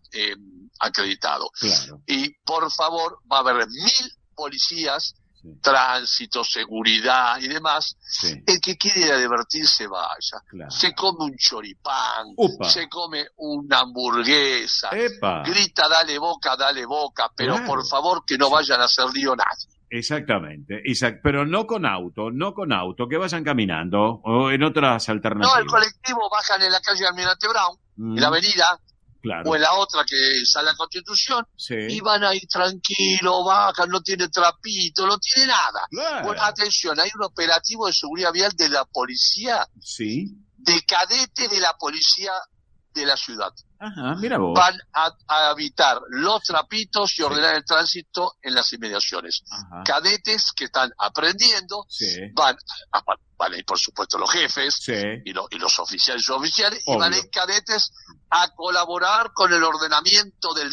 acreditado. Claro. Y por favor, va a haber 1000 policías, tránsito, seguridad y demás. El que quiere ir a divertirse, vaya. Claro. Se come un choripán, Upa. se come una hamburguesa, Epa. grita dale Boca, pero Claro. por favor que no vayan a hacer lío nadie. Exactamente, pero no con auto, que vayan caminando o en otras No, alternativas. el colectivo bajan en la calle Almirante Brown, en la avenida, Claro. o en la otra que sale a Constitución, Sí. y van a ir tranquilo, bajan, no tiene trapito, no tiene nada. Claro. Bueno, atención, hay un operativo de seguridad vial de la policía, Sí. de cadete de la policía de la ciudad. Ajá, mira vos. Van a evitar los trapitos y ordenar el tránsito en las inmediaciones. Ajá. Cadetes que están aprendiendo, Sí. van a ir por supuesto los jefes Sí. y los oficiales y suboficiales, y Obvio. van a ir cadetes a colaborar con el ordenamiento del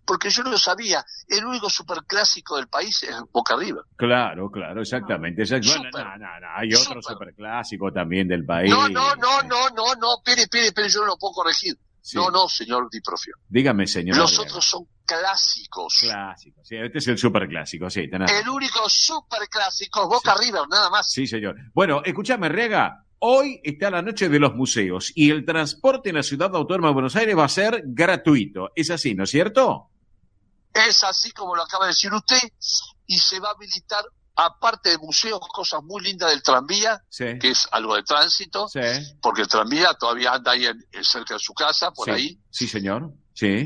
porque yo no lo sabía, el único superclásico del país es Boca River. Claro, exactamente. Bueno, no, hay otro superclásico también del país. No, espere, yo no lo puedo corregir. Sí. No, señor Diprofio. Dígame, señor. Los Arriaga. otros son clásicos. Clásicos, sí, este es el superclásico, sí, tenés. El único superclásico es Boca River, nada más. Sí, señor. Bueno, escúchame, Arriaga, hoy está la noche de los museos y el transporte en la Ciudad Autónoma de Buenos Aires va a ser gratuito. Es así, ¿no es cierto? Es así como lo acaba de decir usted, y se va a habilitar, aparte de museos, cosas muy lindas del tranvía, Sí. que es algo de tránsito, Sí. porque el tranvía todavía anda ahí cerca de su casa, por Sí. ahí. Sí, señor. Sí.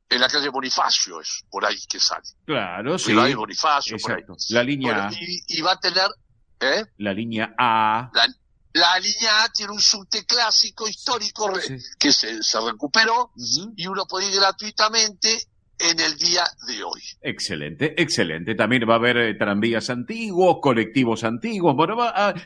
En la calle Bonifacio es por ahí que sale. Claro, sí. Cuidado, Bonifacio, por ahí. Exacto. La línea, Bueno, y va a tener, la línea A. la línea A tiene un subte clásico histórico que se recuperó, y uno puede ir gratuitamente en el día de hoy. Excelente. También va a haber tranvías antiguos, colectivos antiguos, bueno,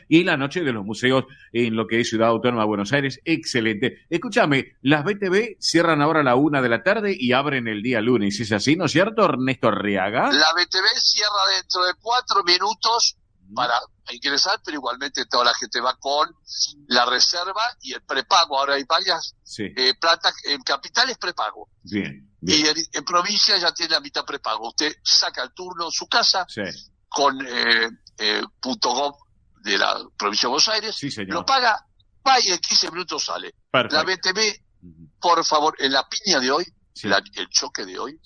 y la noche de los museos en lo que es Ciudad Autónoma de Buenos Aires. Excelente. Escúchame, las BTV cierran ahora a la 1 de la tarde y abren el día lunes. ¿Es así, no es cierto, Ernesto Arriaga? La BTV cierra dentro de 4 minutos para ingresar, pero igualmente toda la gente va con la reserva y el prepago. Ahora hay varias plata, en Capital es prepago. Bien. Y en provincia ya tiene la mitad prepago. Usted saca el turno en su casa con .gov de la provincia de Buenos Aires, lo paga, va y en 15 minutos sale. Perfecto. La BTV, por favor, en la piña de hoy, el choque de hoy,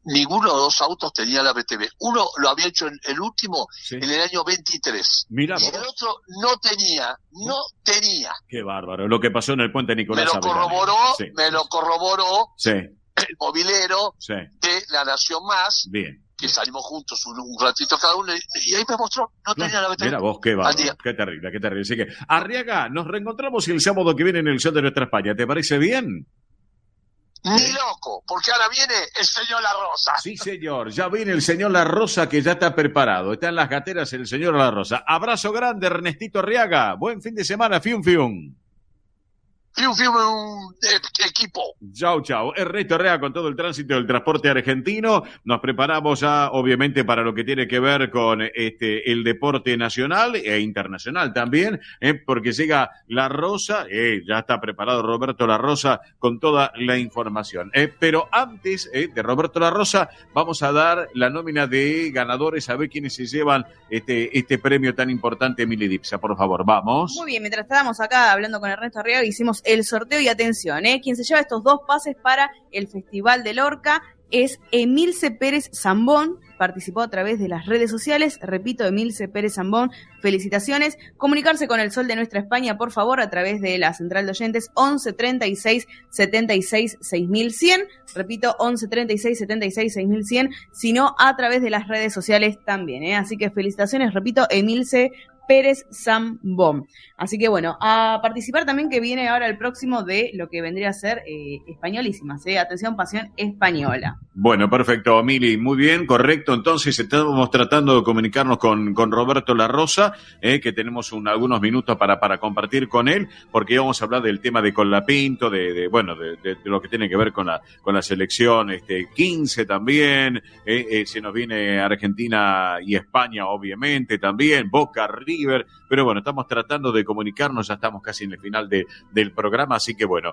ninguno de los dos autos tenía la BTV. Uno lo había hecho en el último, en el año 23. Mira y vos. el otro no tenía. Qué bárbaro, lo que pasó en el puente Nicolás Me lo corroboró Sí. el movilero Sí. de La Nación Más, Bien. que salimos juntos un ratito cada uno, y ahí me mostró, no tenía la BTV. Mira vos, qué Al bárbaro, día. qué terrible. Así que, Arriaga, nos reencontramos el sábado que viene en el Sol de Nuestra España. ¿Te parece bien? Ni loco, porque ahora viene el señor La Rosa. Sí, señor, ya viene el señor La Rosa que ya está preparado. Está en las gateras el señor La Rosa. Abrazo grande, Ernestito Arriaga. Buen fin de semana, fium. Equipo. Chau. Ernesto Arriaga con todo el tránsito del transporte argentino. Nos preparamos ya, obviamente, para lo que tiene que ver con el deporte nacional e internacional también, porque llega La Rosa, ya está preparado Roberto La Rosa con toda la información. Pero antes de Roberto La Rosa, vamos a dar la nómina de ganadores, a ver quiénes se llevan este premio tan importante, Mili Dipsa, por favor, vamos. Muy bien, mientras estábamos acá hablando con Ernesto Arriaga, hicimos el sorteo y atención, quien se lleva estos 2 pases para el Festival de Lorca es Emilce Pérez Zambón, participó a través de las redes sociales, repito, Emilce Pérez Zambón, felicitaciones. Comunicarse con el Sol de Nuestra España, por favor, a través de la central de oyentes 11 36 76 6100, repito, 11 36 76 6100, sino a través de las redes sociales también, así que felicitaciones, repito, Emilce Pérez Zambón. Así que bueno, a participar también, que viene ahora el próximo de lo que vendría a ser Españolísimas, atención, Pasión Española. Bueno, perfecto, Mili, muy bien, correcto. Entonces estamos tratando de comunicarnos con Roberto La Rosa, que tenemos algunos minutos para compartir con él, porque vamos a hablar del tema de Colapinto, de lo que tiene que ver con la selección 15 también, se nos viene Argentina y España, obviamente, también, Boca, River, pero bueno, estamos tratando de comunicarnos, ya estamos casi en el final del programa, así que bueno,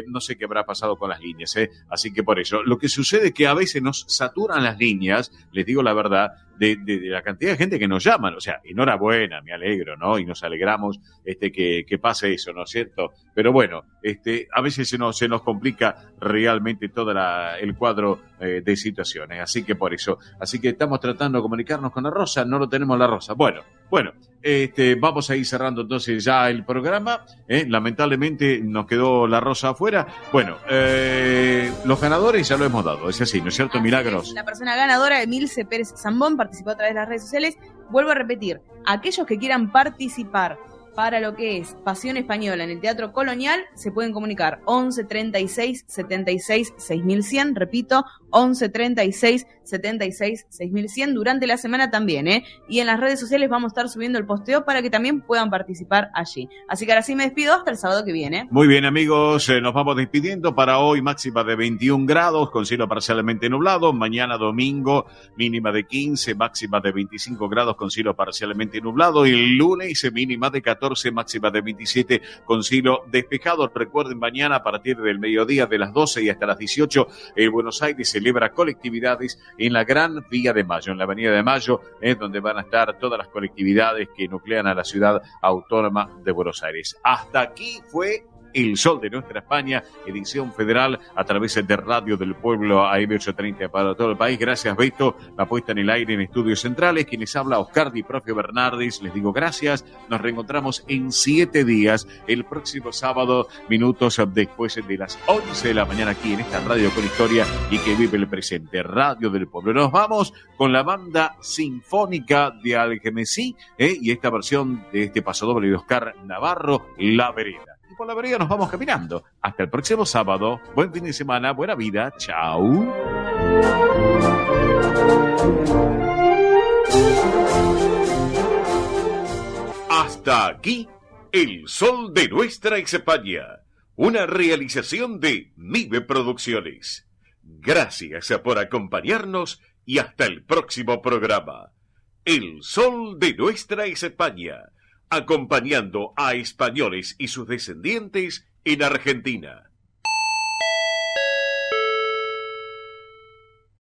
no sé qué habrá pasado con las líneas, así que por eso, lo que sucede es que a veces nos saturan las líneas, les digo la verdad, de la cantidad de gente que nos llaman, o sea, enhorabuena, me alegro, ¿no? Y nos alegramos que pase eso, ¿no es cierto? Pero bueno, a veces se nos complica realmente todo el cuadro de situaciones, así que por eso, así que estamos tratando de comunicarnos con La Rosa, no lo tenemos La Rosa. Bueno, vamos a ir cerrando entonces ya el programa, lamentablemente nos quedó La Rosa afuera. Bueno, los ganadores ya lo hemos dado, es así, ¿no es cierto, Milagros? La persona ganadora, Emilce Pérez Zambón, participó a través de las redes sociales. Vuelvo a repetir, aquellos que quieran participar para lo que es Pasión Española en el Teatro Colonial, se pueden comunicar 11 36 76 6100, repito, 11 36 76 6100, durante la semana también, y en las redes sociales vamos a estar subiendo el posteo para que también puedan participar allí. Así que ahora sí me despido hasta el sábado que viene. Muy bien, amigos, nos vamos despidiendo. Para hoy máxima de 21 grados, con cielo parcialmente nublado. Mañana domingo mínima de 15, máxima de 25 grados con cielo parcialmente nublado. Y el lunes mínima de 14, máxima de 27 con cielo despejado. Recuerden, mañana a partir del mediodía, de las 12 y hasta las 18, Buenos Aires celebra colectividades en la Gran Vía de Mayo, en la Avenida de Mayo, donde van a estar todas las colectividades que nuclean a la ciudad autónoma de Buenos Aires. Hasta aquí fue El Sol de Nuestra España, edición federal a través de Radio del Pueblo AM830 para todo el país. Gracias, Beto, la puesta en el aire en Estudios Centrales. Quienes habla, Oscar Di Profio Bernardis, les digo gracias. Nos reencontramos en 7 días, el próximo sábado, minutos después de las 11 de la mañana, aquí en esta radio con historia y que vive el presente, Radio del Pueblo. Nos vamos con la banda sinfónica de Algemesí, y esta versión de este pasodoble de Oscar Navarro, La Vereda. Por la vereda nos vamos caminando. Hasta el próximo sábado. Buen fin de semana, buena vida. Chau. Hasta aquí, El Sol de Nuestra España. Una realización de Mive Producciones. Gracias por acompañarnos y hasta el próximo programa. El Sol de Nuestra España, acompañando a españoles y sus descendientes en Argentina.